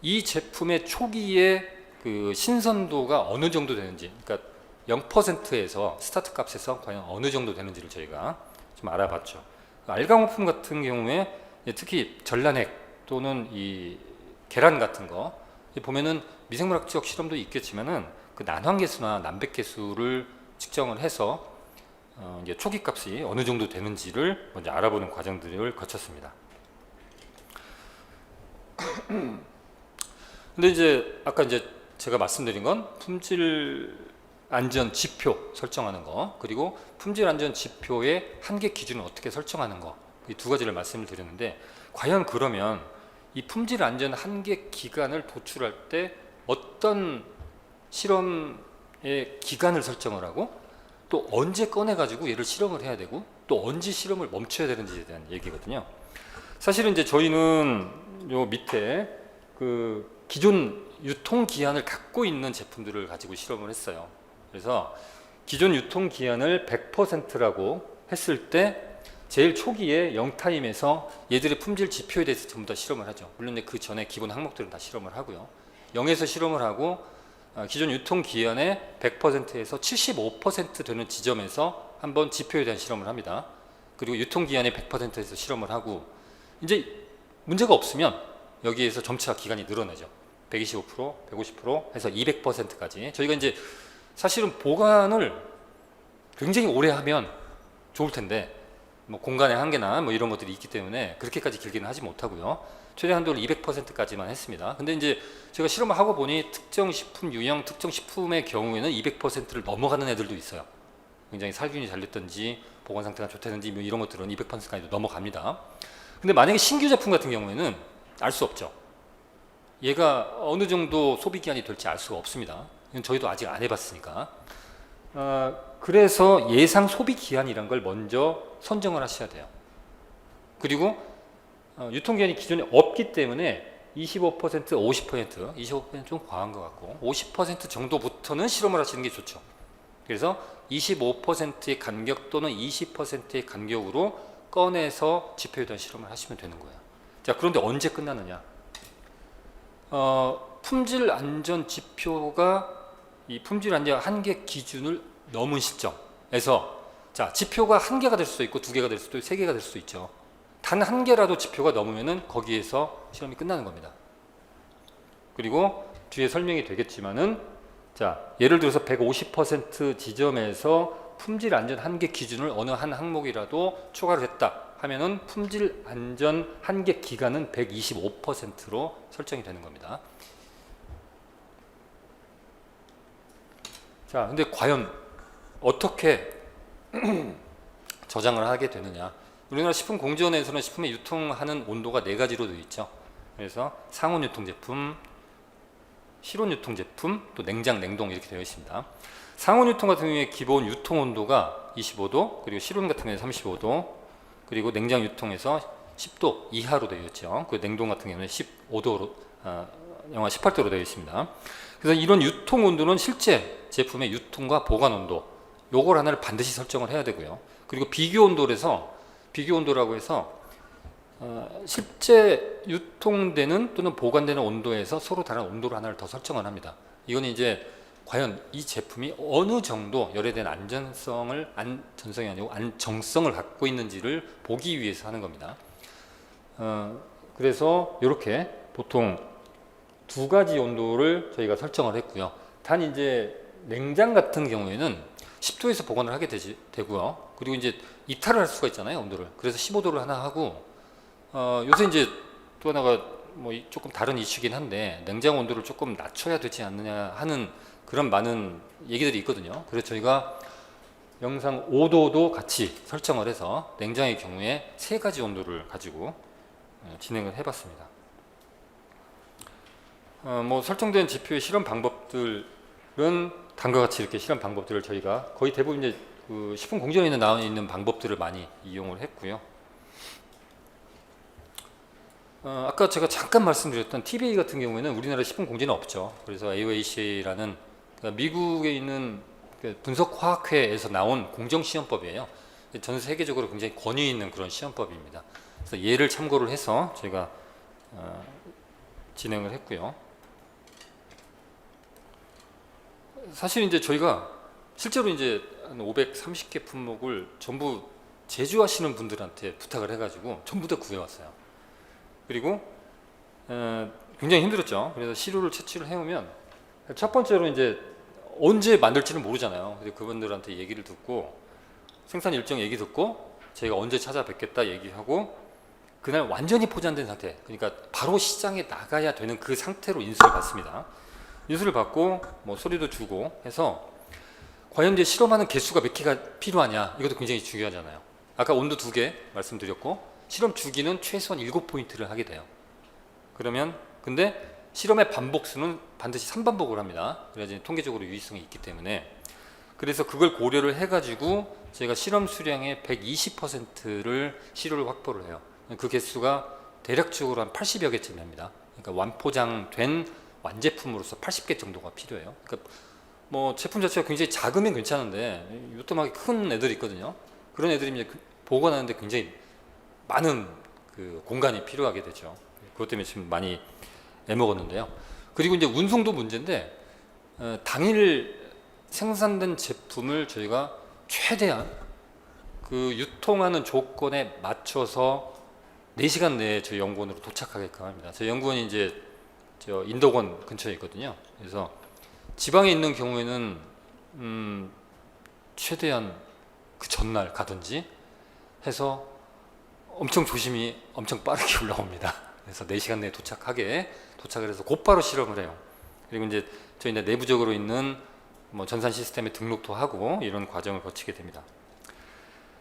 이 제품의 초기에 그 신선도가 어느 정도 되는지, 그러니까 0%에서 스타트 값에서 과연 어느 정도 되는지를 저희가 좀 알아봤죠. 알가공품 같은 경우에 특히 전란액 또는 이 계란 같은 거 보면은 미생물학적 실험도 있겠지만은 그 난황계수나 난백계수를 측정을 해서 이제 초기 값이 어느 정도 되는지를 먼저 알아보는 과정들을 거쳤습니다. 근데 이제 아까 이제 제가 말씀드린 건 품질 안전 지표 설정하는 거, 그리고 품질 안전 지표의 한계 기준을 어떻게 설정하는 거, 이 두 가지를 말씀을 드렸는데, 과연 그러면 이 품질 안전 한계 기간을 도출할 때 어떤 실험의 기간을 설정을 하고, 또 언제 꺼내 가지고 얘를 실험을 해야 되고, 또 언제 실험을 멈춰야 되는지에 대한 얘기거든요. 사실은 이제 저희는 요 밑에 그 기존 유통 기한을 갖고 있는 제품들을 가지고 실험을 했어요. 그래서 기존 유통 기한을 100%라고 했을 때 제일 초기에 0타임에서 얘들의 품질 지표에 대해서 전부 다 실험을 하죠. 물론 그 전에 기본 항목들은 다 실험을 하고요. 0에서 실험을 하고 기존 유통 기한의 100%에서 75% 되는 지점에서 한번 지표에 대한 실험을 합니다. 그리고 유통기한에 100%에서 실험을 하고 이제 문제가 없으면 여기에서 점차 기간이 늘어나죠. 125%, 150% 해서 200%까지. 저희가 이제 사실은 보관을 굉장히 오래 하면 좋을 텐데 뭐 공간의 한계나 뭐 이런 것들이 있기 때문에 그렇게까지 길게는 하지 못하고요. 최대 한도를 200%까지만 했습니다. 근데 이제 제가 실험을 하고 보니 특정 식품 유형, 특정 식품의 경우에는 200%를 넘어가는 애들도 있어요. 굉장히 살균이 잘 됐든지 보관 상태가 좋다든지 뭐 이런 것들은 200%까지도 넘어갑니다. 근데 만약에 신규 제품 같은 경우에는 알 수 없죠. 얘가 어느 정도 소비 기한이 될지 알 수가 없습니다. 이건 저희도 아직 안 해봤으니까. 그래서 예상 소비 기한이란 걸 먼저 선정을 하셔야 돼요. 그리고 유통기한이 기존에 없기 때문에 25%, 50%, 25%는 좀 과한 것 같고 50% 정도부터는 실험을 하시는 게 좋죠. 그래서 25%의 간격 또는 20%의 간격으로 꺼내서 지표에 대한 실험을 하시면 되는 거예요. 자, 그런데 언제 끝나느냐? 품질 안전 지표가 이 품질 안전 한계 기준을 넘은 시점에서 자, 지표가 1개가 될 수도 있고 2개가 될 수도 있고 3개가 될 수도 있죠. 단 1개라도 지표가 넘으면은 거기에서 실험이 끝나는 겁니다. 그리고 뒤에 설명이 되겠지만은 자, 예를 들어서 150% 지점에서 품질 안전 한계 기준을 어느 한 항목이라도 초과를 했다 하면은 품질 안전 한계 기간은 125%로 설정이 되는 겁니다. 자, 근데 과연 어떻게 저장을 하게 되느냐? 우리나라 식품공정원에서는 식품의 유통하는 온도가 4가지로 되어 있죠. 그래서 상온 유통 제품, 실온 유통 제품, 또 냉장, 냉동 이렇게 되어 있습니다. 상온 유통 같은 경우에 기본 유통 온도가 25도, 그리고 실온 같은 경우에 35도, 그리고 냉장 유통에서 10도 이하로 되어 있죠. 그 냉동 같은 경우는 15도로, 영하 18도로 되어 있습니다. 그래서 이런 유통 온도는 실제 제품의 유통과 보관 온도, 요걸 하나를 반드시 설정을 해야 되고요. 그리고 비교 온도에서 비교 온도라고 해서 실제 유통되는 또는 보관되는 온도에서 서로 다른 온도를 하나를 더 설정을 합니다. 이건 이제 과연 이 제품이 어느 정도 열에 대한 안전성이 아니고 안정성을 갖고 있는지를 보기 위해서 하는 겁니다. 그래서 이렇게 보통 2가지 온도를 저희가 설정을 했고요. 단 이제 냉장 같은 경우에는 10도에서 보관을 하게 되고요. 그리고 이제 이탈을 할 수가 있잖아요, 온도를. 그래서 15도를 하나 하고, 요새 이제 또 하나가 뭐 조금 다른 이슈긴 한데, 냉장 온도를 조금 낮춰야 되지 않느냐 하는 그런 많은 얘기들이 있거든요. 그래서 저희가 영상 5도도 같이 설정을 해서 냉장의 경우에 3가지 온도를 가지고 진행을 해봤습니다. 뭐 설정된 지표의 실험 방법들은 다음과 같이 이렇게 실험 방법들을 저희가 거의 대부분 이제 그 식품공정위에 나와 있는 방법들을 많이 이용을 했고요. 아까 제가 잠깐 말씀드렸던 TBA 같은 경우에는 우리나라 식품공정위는 없죠. 그래서 AOAC라는 미국에 있는 분석화학회에서 나온 공정시험법이에요. 전 세계적으로 굉장히 권위 있는 그런 시험법입니다. 그래서 얘를 참고를 해서 저희가 진행을 했고요. 사실 이제 저희가 실제로 이제 한 530개 품목을 전부 제조하시는 분들한테 부탁을 해가지고 전부 다 구해왔어요. 그리고 굉장히 힘들었죠. 그래서 시료를 채취를 해오면 첫 번째로 이제 언제 만들지는 모르잖아요. 그래서 그분들한테 얘기를 듣고 생산 일정 얘기 듣고 저희가 언제 찾아뵙겠다 얘기하고 그날 완전히 포장된 상태, 그러니까 바로 시장에 나가야 되는 그 상태로 인수를 받습니다. 인수를 받고 뭐 소리도 주고 해서 과연 이제 실험하는 개수가 몇 개가 필요하냐, 이것도 굉장히 중요하잖아요. 아까 온도 2개 말씀드렸고 실험 주기는 최소한 7포인트를 하게 돼요. 그러면 근데 실험의 반복수는 반드시 3반복을 합니다. 그래야지 통계적으로 유의성이 있기 때문에. 그래서 그걸 고려를 해가지고 저희가 실험 수량의 120%를 시료를 확보를 해요. 그 개수가 대략적으로 한 80여 개쯤 됩니다. 그러니까 완포장된 완제품으로서 80개 정도가 필요해요. 그러니까 뭐 제품 자체가 굉장히 작으면 괜찮은데 요tom하게 큰 애들이 있거든요. 그런 애들이 이제 보관하는데 굉장히 많은 그 공간이 필요하게 되죠. 그것 때문에 지금 많이 애먹었는데요. 그리고 이제 운송도 문제인데 당일 생산된 제품을 저희가 최대한 그 유통하는 조건에 맞춰서 4시간 내에 저희 연구원으로 도착하게끔 합니다. 저희 연구원이 이제 저 인덕원 근처에 있거든요. 그래서 지방에 있는 경우에는 최대한 그 전날 가든지 해서 엄청 조심히 엄청 빠르게 올라옵니다. 그래서 4시간 내에 도착을 해서 곧바로 실험을 해요. 그리고 이제 저희 내부적으로 있는 뭐 전산 시스템에 등록도 하고 이런 과정을 거치게 됩니다.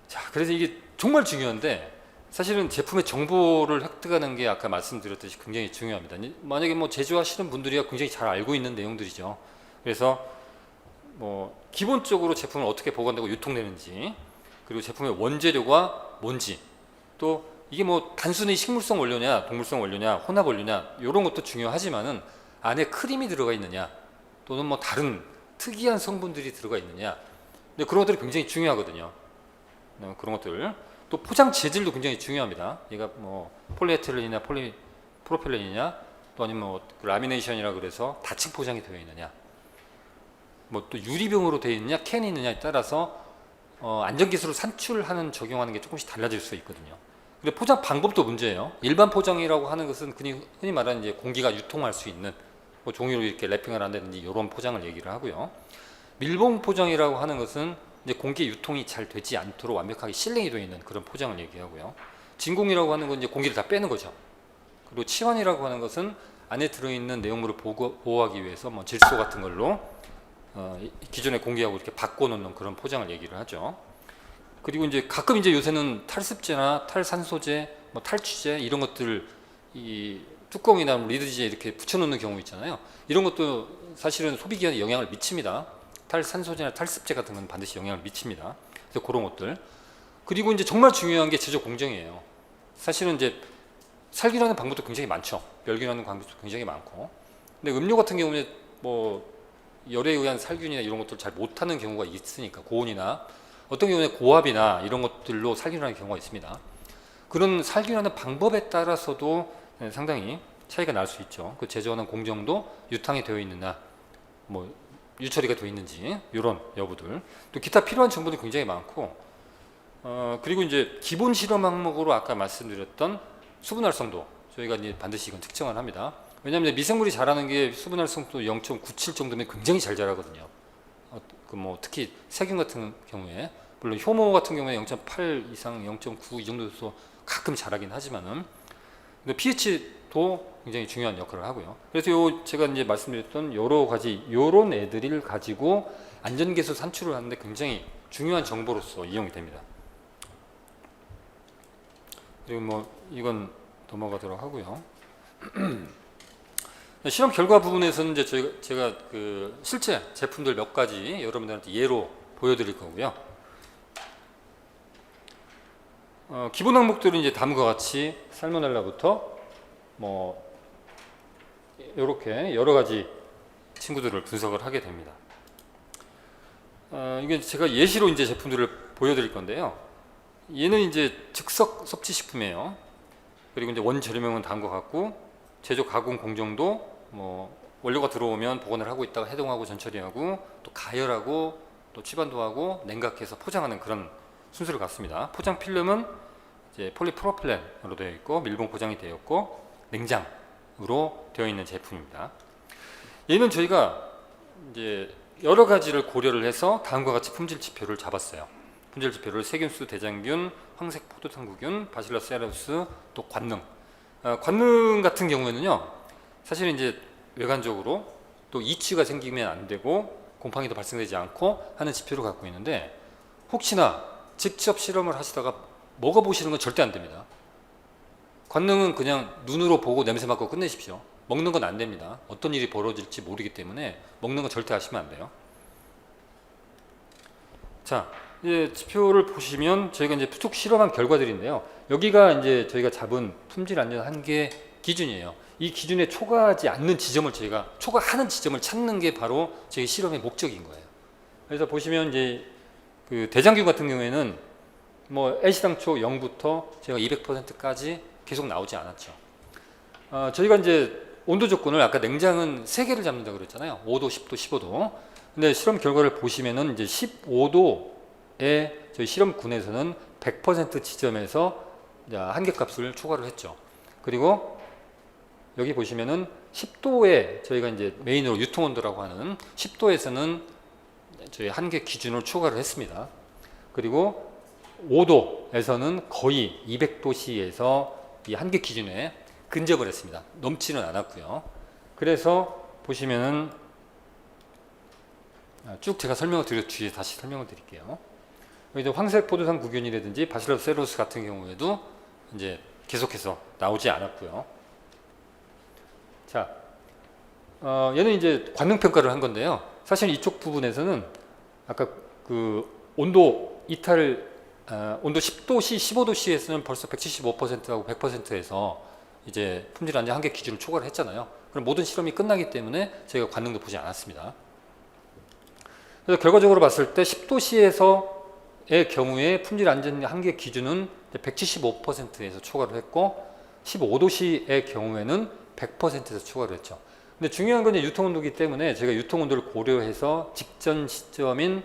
자, 그래서 이게 정말 중요한데 사실은 제품의 정보를 획득하는 게 아까 말씀드렸듯이 굉장히 중요합니다. 만약에 뭐 제조하시는 분들이야 굉장히 잘 알고 있는 내용들이죠. 그래서 뭐 기본적으로 제품을 어떻게 보관되고 유통되는지, 그리고 제품의 원재료가 뭔지, 또 이게 뭐 단순히 식물성 원료냐 동물성 원료냐 혼합 원료냐 이런 것도 중요하지만은 안에 크림이 들어가 있느냐 또는 뭐 다른 특이한 성분들이 들어가 있느냐, 근데 그런 것들이 굉장히 중요하거든요. 그런 것들, 또 포장 재질도 굉장히 중요합니다. 얘가 뭐 폴리에틸렌이냐 프로필렌이냐, 또 아니면 뭐 라미네이션이라 그래서 다층 포장이 되어 있느냐, 뭐 또 유리병으로 되어 있느냐 캔이 있느냐에 따라서 안전기술을 산출하는 적용하는 게 조금씩 달라질 수 있거든요. 근데 포장 방법도 문제예요. 일반 포장이라고 하는 것은 흔히 말하는 이제 공기가 유통할 수 있는 뭐 종이로 이렇게 랩핑을 한다든지 이런 포장을 얘기를 하고요. 밀봉 포장이라고 하는 것은 이제 공기 유통이 잘 되지 않도록 완벽하게 실링이 되어 있는 그런 포장을 얘기하고요. 진공이라고 하는 건 이제 공기를 다 빼는 거죠. 그리고 치환이라고 하는 것은 안에 들어있는 내용물을 보호하기 위해서 뭐 질소 같은 걸로 기존의 공기하고 이렇게 바꿔놓는 그런 포장을 얘기를 하죠. 그리고 이제 가끔 이제 요새는 탈습제나 탈산소제, 뭐 탈취제 이런 것들 이 뚜껑이나 리드지에 이렇게 붙여놓는 경우 있잖아요. 이런 것도 사실은 소비기한에 영향을 미칩니다. 탈산소제나 탈습제 같은 건 반드시 영향을 미칩니다. 그래서 그런 것들. 그리고 이제 정말 중요한 게 제조 공정이에요. 사실은 이제 살균하는 방법도 굉장히 많죠. 멸균하는 방법도 굉장히 많고. 근데 음료 같은 경우는 뭐 열에 의한 살균이나 이런 것들 잘 못하는 경우가 있으니까, 고온이나 어떤 경우에 고압이나 이런 것들로 살균하는 경우가 있습니다. 그런 살균하는 방법에 따라서도 상당히 차이가 날 수 있죠. 그 제조하는 공정도 유탕이 되어 있느냐, 뭐 유처리가 되어 있는지 이런 여부들, 또 기타 필요한 정보도 굉장히 많고, 그리고 이제 기본 실험 항목으로 아까 말씀드렸던 수분 활성도 저희가 이제 반드시 이건 측정을 합니다. 왜냐하면 미생물이 자라는 게 수분 활성도 0.97 정도면 굉장히 잘 자라거든요. 그 뭐 특히 세균 같은 경우에, 물론 효모 같은 경우에 0.8 이상 0.9 이 정도에서 가끔 자라긴 하지만은, 근데 pH도 굉장히 중요한 역할을 하고요. 그래서 제가 이제 말씀드렸던 여러 가지 요런 애들을 가지고 안전계수 산출을 하는데 굉장히 중요한 정보로서 이용이 됩니다. 그리고 뭐 이건 넘어가도록 하고요. 실험 결과 부분에서는 이제 제가 그 실제 제품들 몇 가지 여러분들한테 예로 보여드릴 거고요. 기본 항목들은 이제 다음과 같이 살모넬라부터 뭐 이렇게 여러 가지 친구들을 분석을 하게 됩니다. 이게 제가 예시로 이제 제품들을 보여드릴 건데요. 얘는 이제 즉석 섭취 식품이에요. 그리고 이제 원재료명은 다음과 같고, 제조 가공 공정도 뭐 원료가 들어오면 보관을 하고 있다가 해동하고 전처리하고 또 가열하고 또 취반도 하고 냉각해서 포장하는 그런 순서를 갖습니다. 포장 필름은 이제 폴리프로필렌으로 되어 있고, 밀봉 포장이 되어 있고, 냉장으로 되어 있는 제품입니다. 얘는 저희가 이제 여러 가지를 고려를 해서 다음과 같이 품질 지표를 잡았어요. 품질 지표를 세균수, 대장균, 황색 포도당구균, 바실러스 세라우스, 또 관능. 관능 같은 경우에는요, 사실 이제 외관적으로 또 이치가 생기면 안 되고 곰팡이도 발생되지 않고 하는 지표를 갖고 있는데, 혹시나 직접 실험을 하시다가 먹어보시는 건 절대 안 됩니다. 관능은 그냥 눈으로 보고 냄새 맡고 끝내십시오. 먹는 건 안 됩니다. 어떤 일이 벌어질지 모르기 때문에 먹는 건 절대 하시면 안 돼요. 자, 이제 지표를 보시면 저희가 이제 툭 실험한 결과들인데요. 여기가 이제 저희가 잡은 품질 안전 한계 기준이에요. 이 기준에 초과하지 않는 지점을 저희가 초과하는 지점을 찾는 게 바로 저희 실험의 목적인 거예요. 그래서 보시면 이제 그 대장균 같은 경우에는 뭐 애시당초 0부터 제가 200%까지 계속 나오지 않았죠. 저희가 이제 온도 조건을 아까 냉장은 3개를 잡는다고 그랬잖아요. 5도, 10도, 15도. 근데 실험 결과를 보시면은 이제 15도에 저희 실험군에서는 100% 지점에서 한계값을 초과를 했죠. 그리고 여기 보시면은 10도에 저희가 이제 메인으로 유통온도라고 하는 10도에서는 저희 한계 기준을 초과를 했습니다. 그리고 5도에서는 거의 200도씨에서 이 한계 기준에 근접을 했습니다. 넘지는 않았고요. 그래서 보시면은 쭉 제가 설명을 뒤에 다시 설명을 드릴게요. 여기 황색 포도당 구균이라든지 바실러스 세로스 같은 경우에도 이제 계속해서 나오지 않았고요. 자, 얘는 이제 관능 평가를 한 건데요. 사실 이쪽 부분에서는 아까 그 온도 이탈 온도 10도씨, 15도씨에서는 벌써 175%하고 100%에서 이제 품질 안전 한계 기준을 초과를 했잖아요. 그럼 모든 실험이 끝나기 때문에 저희가 관능도 보지 않았습니다. 그래서 결과적으로 봤을 때 10도씨에서의 경우에 품질 안전 한계 기준은 175%에서 초과를 했고 15도씨의 경우에는 100%에서 초과를 했죠. 근데 중요한 건 이제 유통온도이기 때문에 제가 유통온도를 고려해서 직전 시점인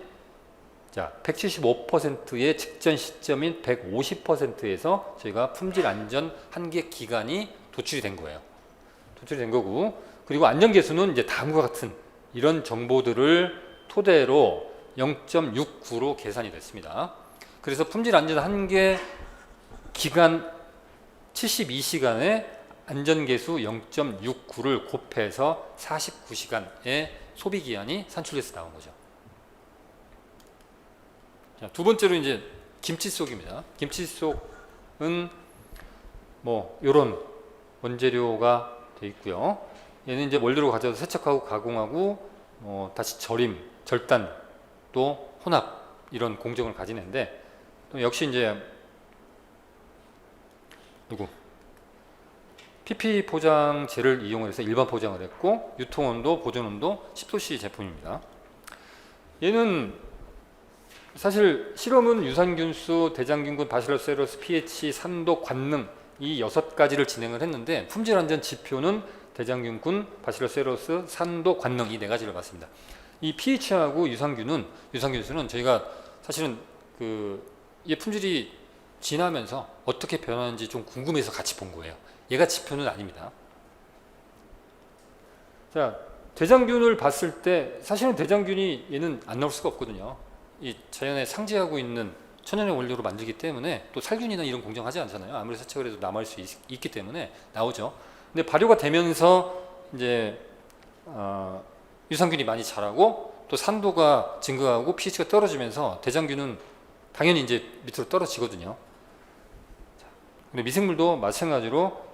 175%의 직전 시점인 150%에서 저희가 품질 안전 한계 기간이 도출이 된 거예요. 도출이 된 거고, 그리고 안전 계수는 이제 다음과 같은 이런 정보들을 토대로 0.69로 계산이 됐습니다. 그래서 품질 안전 한계 기간 72시간에 안전계수 0.69를 곱해서 49시간의 소비기한이 산출돼서 나온 거죠. 자, 두 번째로 이제 김치 속입니다. 김치 속은 뭐 이런 원재료가 되어 있고요. 얘는 이제 원료로 가져서 세척하고 가공하고 다시 절임, 절단, 또 혼합 이런 공정을 가지는데 또 역시 이제 PP 포장재를 이용해서 일반 포장을 했고 유통온도, 보존온도 10도씨 제품입니다. 얘는 사실 실험은 유산균수, 대장균군, 바실러스 세로스, pH, 산도, 관능 이 6가지를 진행을 했는데 품질안전 지표는 대장균군, 바실러스 세로스, 산도, 관능 이 4가지를 봤습니다. 이 pH하고 유산균수는 저희가 사실은 이 품질이 지나면서 어떻게 변하는지 좀 궁금해서 같이 본 거예요. 얘가 지표는 아닙니다. 자, 대장균을 봤을 때 사실은 대장균이 얘는 안 나올 수가 없거든요. 이 자연에 상지하고 있는 천연의 원료로 만들기 때문에 또 살균이나 이런 공정하지 않잖아요. 아무리 세척을 해도 남아있을 수 있기 때문에 나오죠. 근데 발효가 되면서 이제 유산균이 많이 자라고 또 산도가 증가하고 pH가 떨어지면서 대장균은 당연히 이제 밑으로 떨어지거든요. 근데 미생물도 마찬가지로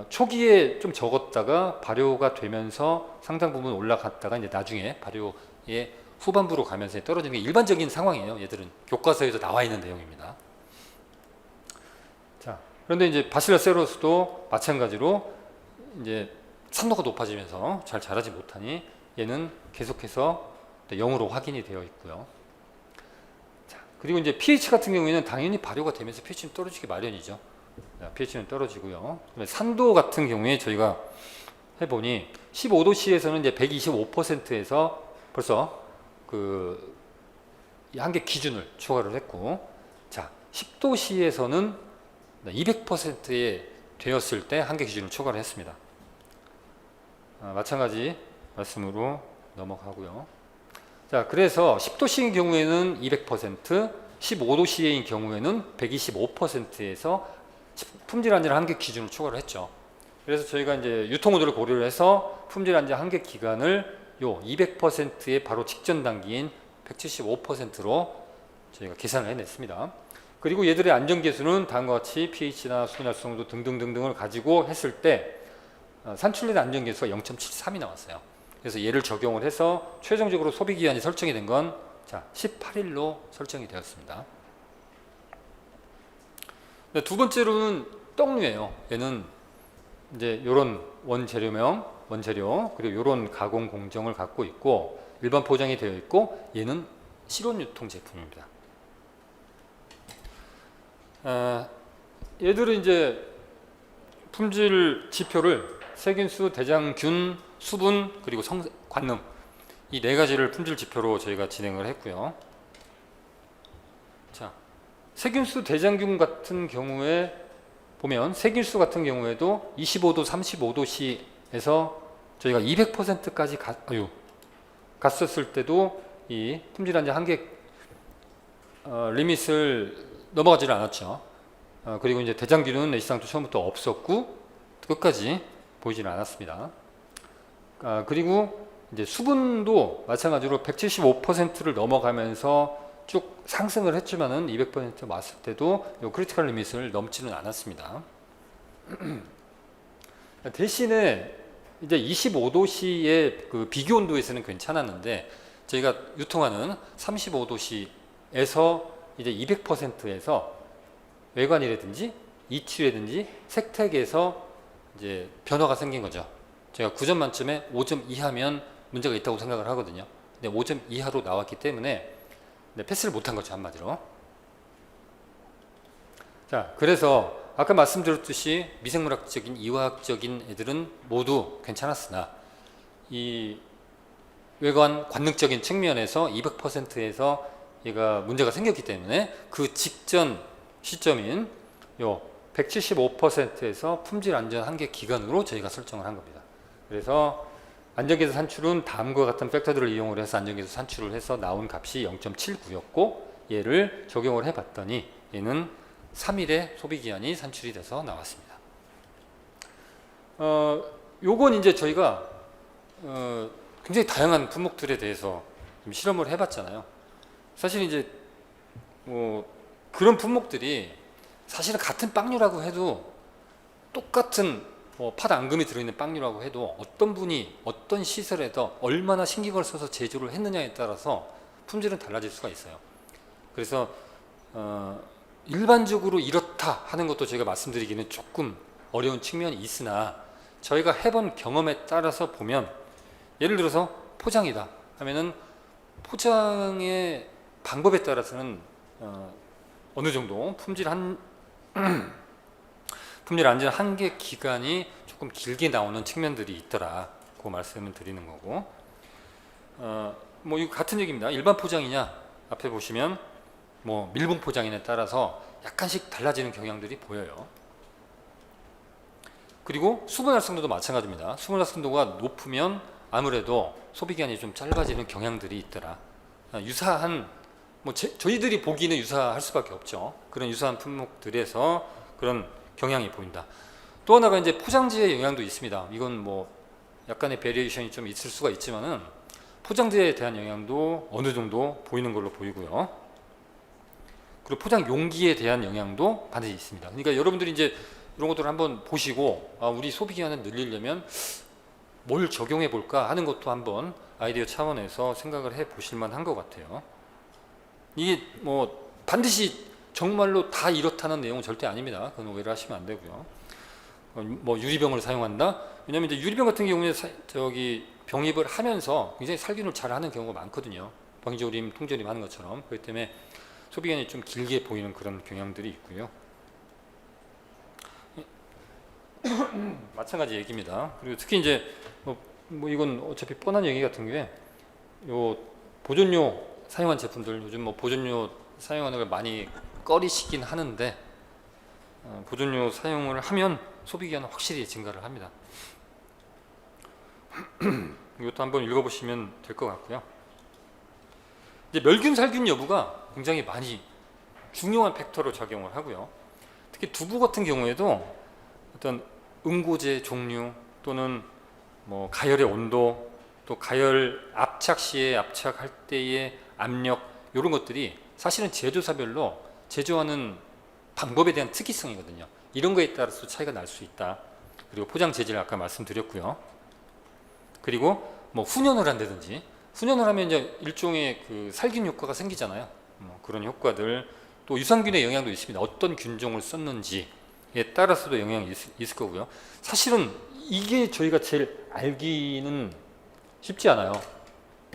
초기에 좀 적었다가 발효가 되면서 상당 부분 올라갔다가 이제 나중에 발효의 후반부로 가면서 떨어지는 게 일반적인 상황이에요. 얘들은 교과서에도 나와 있는 내용입니다. 자, 그런데 이제 바실러스 세로스도 마찬가지로 이제 산도가 높아지면서 잘 자라지 못하니 얘는 계속해서 0으로 확인이 되어 있고요. 자, 그리고 이제 pH 같은 경우에는 당연히 발효가 되면서 pH는 떨어지기 마련이죠. pH는 떨어지고요. 산도 같은 경우에 저희가 해보니 15도씨에서는 이제 125%에서 벌써 이 한계 기준을 초과를 했고, 자 10도씨에서는 200%에 되었을 때 한계 기준을 초과를 했습니다. 마찬가지 말씀으로 넘어가고요. 자, 그래서 10도씨인 경우에는 200%, 15도씨인 경우에는 125%에서 품질 안전 한계 기준을 초과를 했죠. 그래서 저희가 이제 유통온도를 고려를 해서 품질 안전 한계 기간을 요 200%의 바로 직전 단기인 175%로 저희가 계산을 해냈습니다. 그리고 얘들의 안전계수는 다음과 같이 pH나 수분 활성도 등등등등을 가지고 했을 때 산출된 안전계수가 0.73이 나왔어요. 그래서 얘를 적용을 해서 최종적으로 소비기한이 설정이 된 건 18일로 설정이 되었습니다. 두 번째로는 떡류예요. 얘는 이제 이런 원재료 그리고 이런 가공 공정을 갖고 있고 일반 포장이 되어 있고 얘는 실온 유통 제품입니다. 얘들은 이제 품질 지표를 세균수, 대장균, 수분 그리고 관능 이 4가지를 품질 지표로 저희가 진행을 했고요. 세균수 대장균 같은 경우에 보면 세균수 같은 경우에도 25도, 35도씨에서 저희가 200%까지 갔었을 때도 이 품질 안전 한계 리밋을 넘어가지를 않았죠. 그리고 이제 대장균은 내시상도 처음부터 없었고 끝까지 보이지는 않았습니다. 그리고 이제 수분도 마찬가지로 175%를 넘어가면서 쭉 상승을 했지만은 200% 왔을 때도 요 크리티컬 리밋을 넘지는 않았습니다. 대신에 이제 25도씨의 그 비교 온도에서는 괜찮았는데 저희가 유통하는 35도씨에서 이제 200%에서 외관이라든지 이치라든지 색택에서 이제 변화가 생긴 거죠. 제가 9점 만점에 5점 이하면 문제가 있다고 생각을 하거든요. 근데 5점 이하로 나왔기 때문에 패스를 못한 거죠, 한마디로. 자, 그래서 아까 말씀드렸듯이 미생물학적인, 이화학적인 애들은 모두 괜찮았으나 이 외관 관능적인 측면에서 200%에서 얘가 문제가 생겼기 때문에 그 직전 시점인 요 175%에서 품질 안전 한계 기간으로 저희가 설정을 한 겁니다. 그래서 안전기술 산출은 다음과 같은 팩터들을 이용을 해서 안전기술 산출을 해서 나온 값이 0.79였고 얘를 적용을 해봤더니 얘는 3일의 소비기한이 산출이 돼서 나왔습니다. 요건 이제 저희가 굉장히 다양한 품목들에 대해서 좀 실험을 해봤잖아요. 사실 이제 뭐 그런 품목들이 사실은 같은 빵류라고 해도 똑같은 팥 앙금이 들어있는 빵류라고 해도 어떤 분이 어떤 시설에서 얼마나 신경을 써서 제조를 했느냐에 따라서 품질은 달라질 수가 있어요. 그래서 일반적으로 이렇다 하는 것도 제가 말씀드리기는 조금 어려운 측면이 있으나 저희가 해본 경험에 따라서 보면 예를 들어서 포장이다 하면은 포장의 방법에 따라서는 어느 정도 품질 안전 한계 기간이 조금 길게 나오는 측면들이 있더라. 그 말씀을 드리는 거고. 뭐 이거 같은 얘기입니다. 일반 포장이냐 앞에 보시면 뭐 밀봉 포장이냐에 따라서 약간씩 달라지는 경향들이 보여요. 그리고 수분 활성도도 마찬가지입니다. 수분 활성도가 높으면 아무래도 소비기한이 좀 짧아지는 경향들이 있더라. 유사한 저희들이 보기는 유사할 수밖에 없죠. 그런 유사한 품목들에서 그런 경향이 보인다. 또 하나가 이제 포장지의 영향도 있습니다. 이건 뭐 약간의 베리에이션이 좀 있을 수가 있지만은 포장지에 대한 영향도 어느 정도 보이는 걸로 보이고요. 그리고 포장 용기에 대한 영향도 반드시 있습니다. 그러니까 여러분들이 이제 이런 것들을 한번 보시고 우리 소비기한을 늘리려면 뭘 적용해 볼까 하는 것도 한번 아이디어 차원에서 생각을 해 보실 만한 것 같아요. 이게 뭐 반드시 정말로 다 이렇다는 내용은 절대 아닙니다. 그건 오해를 하시면 안 되고요. 뭐 유리병을 사용한다? 왜냐하면 이제 유리병 같은 경우에 병입을 하면서 굉장히 살균을 잘 하는 경우가 많거든요. 병조림, 통조림 하는 것처럼. 그렇기 때문에 소비기한이 좀 길게 보이는 그런 경향들이 있고요. 마찬가지 얘기입니다. 그리고 특히 이제 뭐 이건 어차피 뻔한 얘기 같은 게 요 보존료 사용한 제품들 요즘 뭐 보존료 사용하는 걸 많이 꺼리시긴 하는데 보존료 사용을 하면 소비기한은 확실히 증가를 합니다. 이것도 한번 읽어보시면 될 것 같고요. 이제 멸균 살균 여부가 굉장히 많이 중요한 팩터로 작용을 하고요. 특히 두부 같은 경우에도 어떤 응고제 종류 또는 뭐 가열의 온도 또 가열 압착 시에 압착할 때의 압력 이런 것들이 사실은 제조사별로 제조하는 방법에 대한 특이성이거든요. 이런 거에 따라서 차이가 날 수 있다. 그리고 포장 재질 아까 말씀드렸고요. 그리고 뭐 훈연을 한다든지 훈연을 하면 이제 일종의 그 살균 효과가 생기잖아요. 그런 효과들 또 유산균의 영향도 있습니다. 어떤 균종을 썼는지에 따라서도 영향이 있을 거고요. 사실은 이게 저희가 제일 알기는 쉽지 않아요.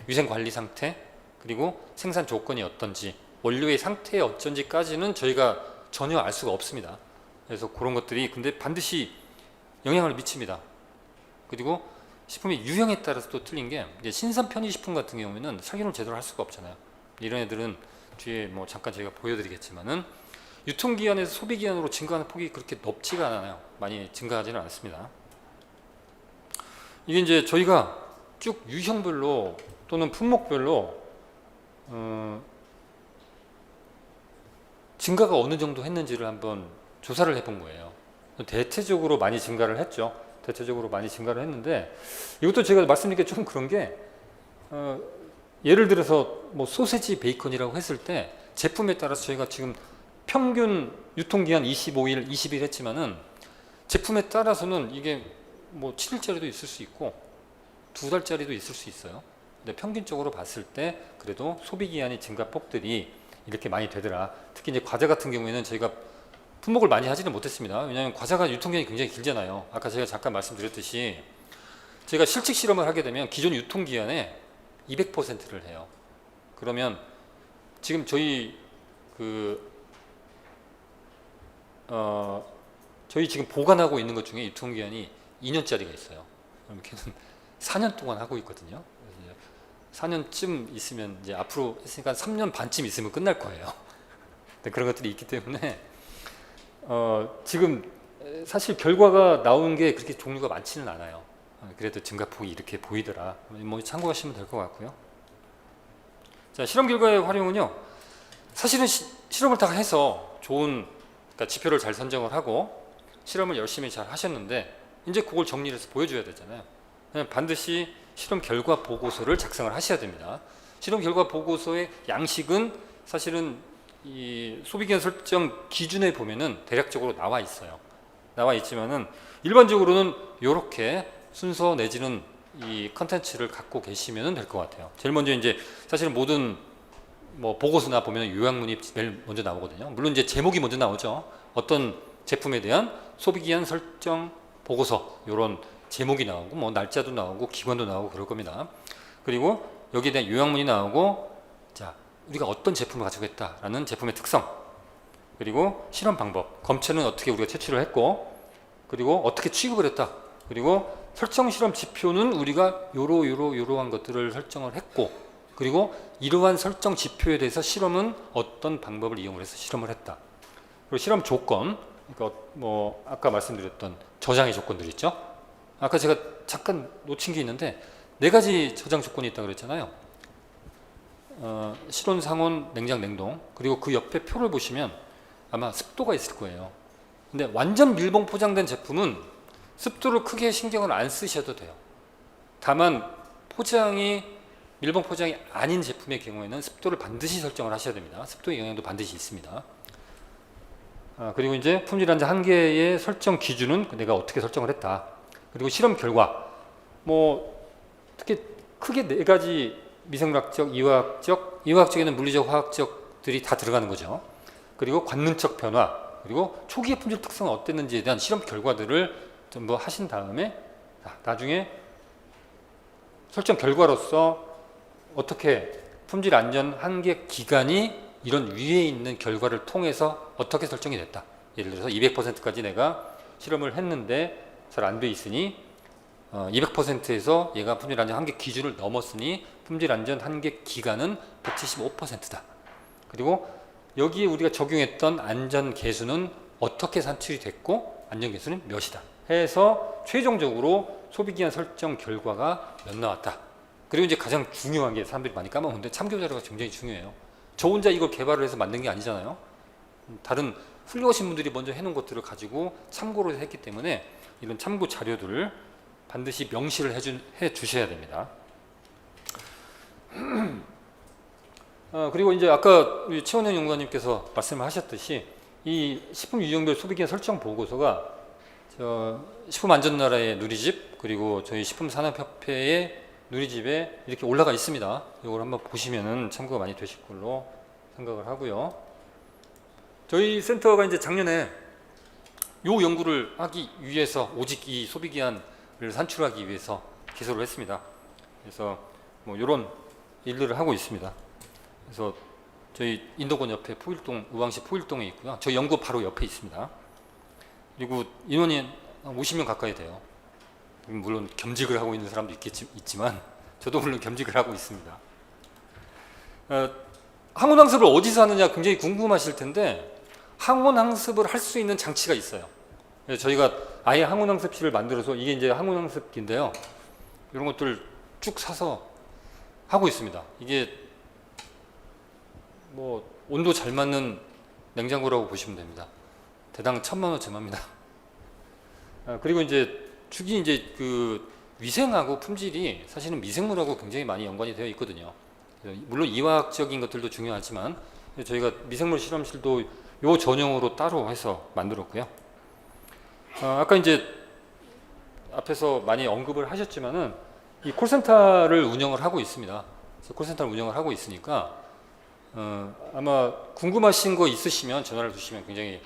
위생 관리 상태 그리고 생산 조건이 어떤지 원료의 상태 어쩐지까지는 저희가 전혀 알 수가 없습니다. 그래서 그런 것들이 근데 반드시 영향을 미칩니다. 그리고 식품의 유형에 따라서 또 틀린 게 이제 신선 편의식품 같은 경우에는 살균을 제대로 할 수가 없잖아요. 이런 애들은 뒤에 뭐 잠깐 저희가 보여드리겠지만은 유통기한에서 소비기한으로 증가하는 폭이 그렇게 넓지가 않아요. 많이 증가하지는 않습니다. 이게 이제 저희가 쭉 유형별로 또는 품목별로 증가가 어느 정도 했는지를 한번 조사를 해본 거예요. 대체적으로 많이 증가를 했죠. 대체적으로 많이 증가를 했는데, 이것도 제가 말씀드리기가 좀 그런 게, 예를 들어서 뭐 소세지 베이컨이라고 했을 때 제품에 따라서 저희가 지금 평균 유통기한 25일, 20일 했지만은 제품에 따라서는 이게 뭐 7일짜리도 있을 수 있고 2달짜리도 있을 수 있어요. 근데 평균적으로 봤을 때 그래도 소비기한이 증가폭들이 이렇게 많이 되더라. 특히 이제 과자 같은 경우에는 저희가 품목을 많이 하지는 못했습니다. 왜냐하면 과자가 유통기한이 굉장히 길잖아요. 아까 제가 잠깐 말씀드렸듯이 제가 실측 실험을 하게 되면 기존 유통기한에 200%를 해요. 그러면 지금 저희 저희 지금 보관하고 있는 것 중에 유통기한이 2년짜리가 있어요. 그럼 걔는 4년 동안 하고 있거든요. 4년쯤 있으면 이제 앞으로 했으니까 3년 반쯤 있으면 끝날 거예요. 그런 것들이 있기 때문에 지금 사실 결과가 나온 게 그렇게 종류가 많지는 않아요. 그래도 증가폭이 이렇게 보이더라. 뭐 참고하시면 될 것 같고요. 자, 실험 결과의 활용은요. 사실은 실험을 다 해서 좋은, 그러니까 지표를 잘 선정을 하고 실험을 열심히 잘 하셨는데 이제 그걸 정리를 해서 보여줘야 되잖아요. 반드시 실험 결과 보고서를 작성을 하셔야 됩니다. 실험 결과 보고서의 양식은 사실은 이 소비기한 설정 기준에 보면은 대략적으로 나와 있어요. 나와 있지만은 일반적으로는 이렇게 순서 내지는 이 컨텐츠를 갖고 계시면 될 것 같아요. 제일 먼저 이제 사실은 모든 뭐 보고서나 보면 요약문이 제일 먼저 나오거든요. 물론 이제 제목이 먼저 나오죠. 어떤 제품에 대한 소비기한 설정 보고서, 이런 제목이 나오고 뭐 날짜도 나오고 기관도 나오고 그럴 겁니다. 그리고 여기에 대한 요약문이 나오고, 자, 우리가 어떤 제품을 가져오겠다라는 제품의 특성, 그리고 실험 방법, 검체는 어떻게 우리가 채취를 했고, 그리고 어떻게 취급을 했다, 그리고 설정 실험 지표는 우리가 요러한 것들을 설정을 했고, 그리고 이러한 설정 지표에 대해서 실험은 어떤 방법을 이용을 해서 실험을 했다. 그리고 실험 조건, 그러니까 뭐 아까 말씀드렸던 저장의 조건들 있죠. 아까 제가 잠깐 놓친 게 있는데 4가지 저장 조건이 있다고 그랬잖아요. 실온, 상온, 냉장, 냉동, 그리고 그 옆에 표를 보시면 아마 습도가 있을 거예요. 근데 완전 밀봉 포장된 제품은 습도를 크게 신경을 안 쓰셔도 돼요. 다만 밀봉 포장이 아닌 제품의 경우에는 습도를 반드시 설정을 하셔야 됩니다. 습도의 영향도 반드시 있습니다. 그리고 이제 품질 안전 한계의 설정 기준은 내가 어떻게 설정을 했다. 그리고 실험 결과, 뭐 특히 크게 4가지 미생물학적, 이화학적에는 물리적, 화학적들이 다 들어가는 거죠. 그리고 관능적 변화, 그리고 초기의 품질 특성은 어땠는지에 대한 실험 결과들을 전부 하신 다음에 나중에 설정 결과로서 어떻게 품질 안전 한계 기간이 이런 위에 있는 결과를 통해서 어떻게 설정이 됐다. 예를 들어서 200%까지 내가 실험을 했는데 잘 안 돼 있으니 200%에서 얘가 품질 안전 한계 기준을 넘었으니 품질 안전 한계 기간은 175%다. 그리고 여기에 우리가 적용했던 안전 계수는 어떻게 산출이 됐고 안전 계수는 몇이다 해서 최종적으로 소비기한 설정 결과가 몇 나왔다. 그리고 이제 가장 중요한 게 사람들이 많이 까먹는데 참고 자료가 굉장히 중요해요. 저 혼자 이걸 개발을 해서 만든 게 아니잖아요. 다른 훌륭하신 분들이 먼저 해놓은 것들을 가지고 참고를 했기 때문에 이런 참고 자료들을 반드시 명시를 해 주셔야 됩니다. 그리고 이제 아까 우리 최원영 연구관님께서 말씀을 하셨듯이 이 식품 유형별 소비기한 설정 보고서가 식품안전나라의 누리집, 그리고 저희 식품산업협회의 누리집에 이렇게 올라가 있습니다. 이걸 한번 보시면은 참고가 많이 되실 걸로 생각을 하고요. 저희 센터가 이제 작년에 요 연구를 하기 위해서 오직 이 소비기한을 산출하기 위해서 기소를 했습니다. 그래서 뭐 이런 일들을 하고 있습니다. 그래서 저희 인도권 옆에 포일동, 의왕시 포일동에 있고요. 저희 연구 바로 옆에 있습니다. 그리고 인원이 한 50명 가까이 돼요. 물론 겸직을 하고 있는 사람도 있지만 저도 물론 겸직을 하고 있습니다. 항우낭습을 어디서 하느냐 굉장히 궁금하실 텐데 항온항습을 할 수 있는 장치가 있어요. 그래서 저희가 아예 항온항습실을 만들어서 이게 이제 항온항습기인데요. 이런 것들 쭉 사서 하고 있습니다. 이게 뭐 온도 잘 맞는 냉장고라고 보시면 됩니다. 대당 1,000만 원쯤 합니다. 그리고 이제 축이 이제 그 위생하고 품질이 사실은 미생물하고 굉장히 많이 연관이 되어 있거든요. 물론 이화학적인 것들도 중요하지만 저희가 미생물 실험실도 요 전용으로 따로 해서 만들었고요. 아까 이제 앞에서 많이 언급을 하셨지만은 이 콜센터를 운영을 하고 있습니다. 그래서 콜센터를 운영을 하고 있으니까 아마 궁금하신 거 있으시면 전화를 주시면 굉장히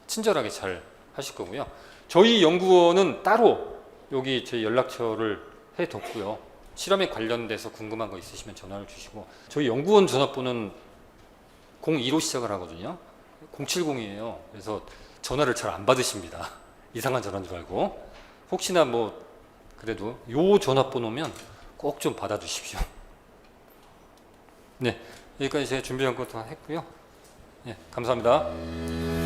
친절하게 잘 하실 거고요. 저희 연구원은 따로 여기 제 연락처를 해뒀고요. 실험에 관련돼서 궁금한 거 있으시면 전화를 주시고, 저희 연구원 전화번호는 02로 시작을 하거든요. 070이에요. 그래서 전화를 잘 안 받으십니다. 이상한 전화인 줄 알고. 혹시나 뭐 그래도 요 전화번호면 꼭 좀 받아주십시오. 네, 여기까지 제가 준비한 거 다 했고요. 네, 감사합니다.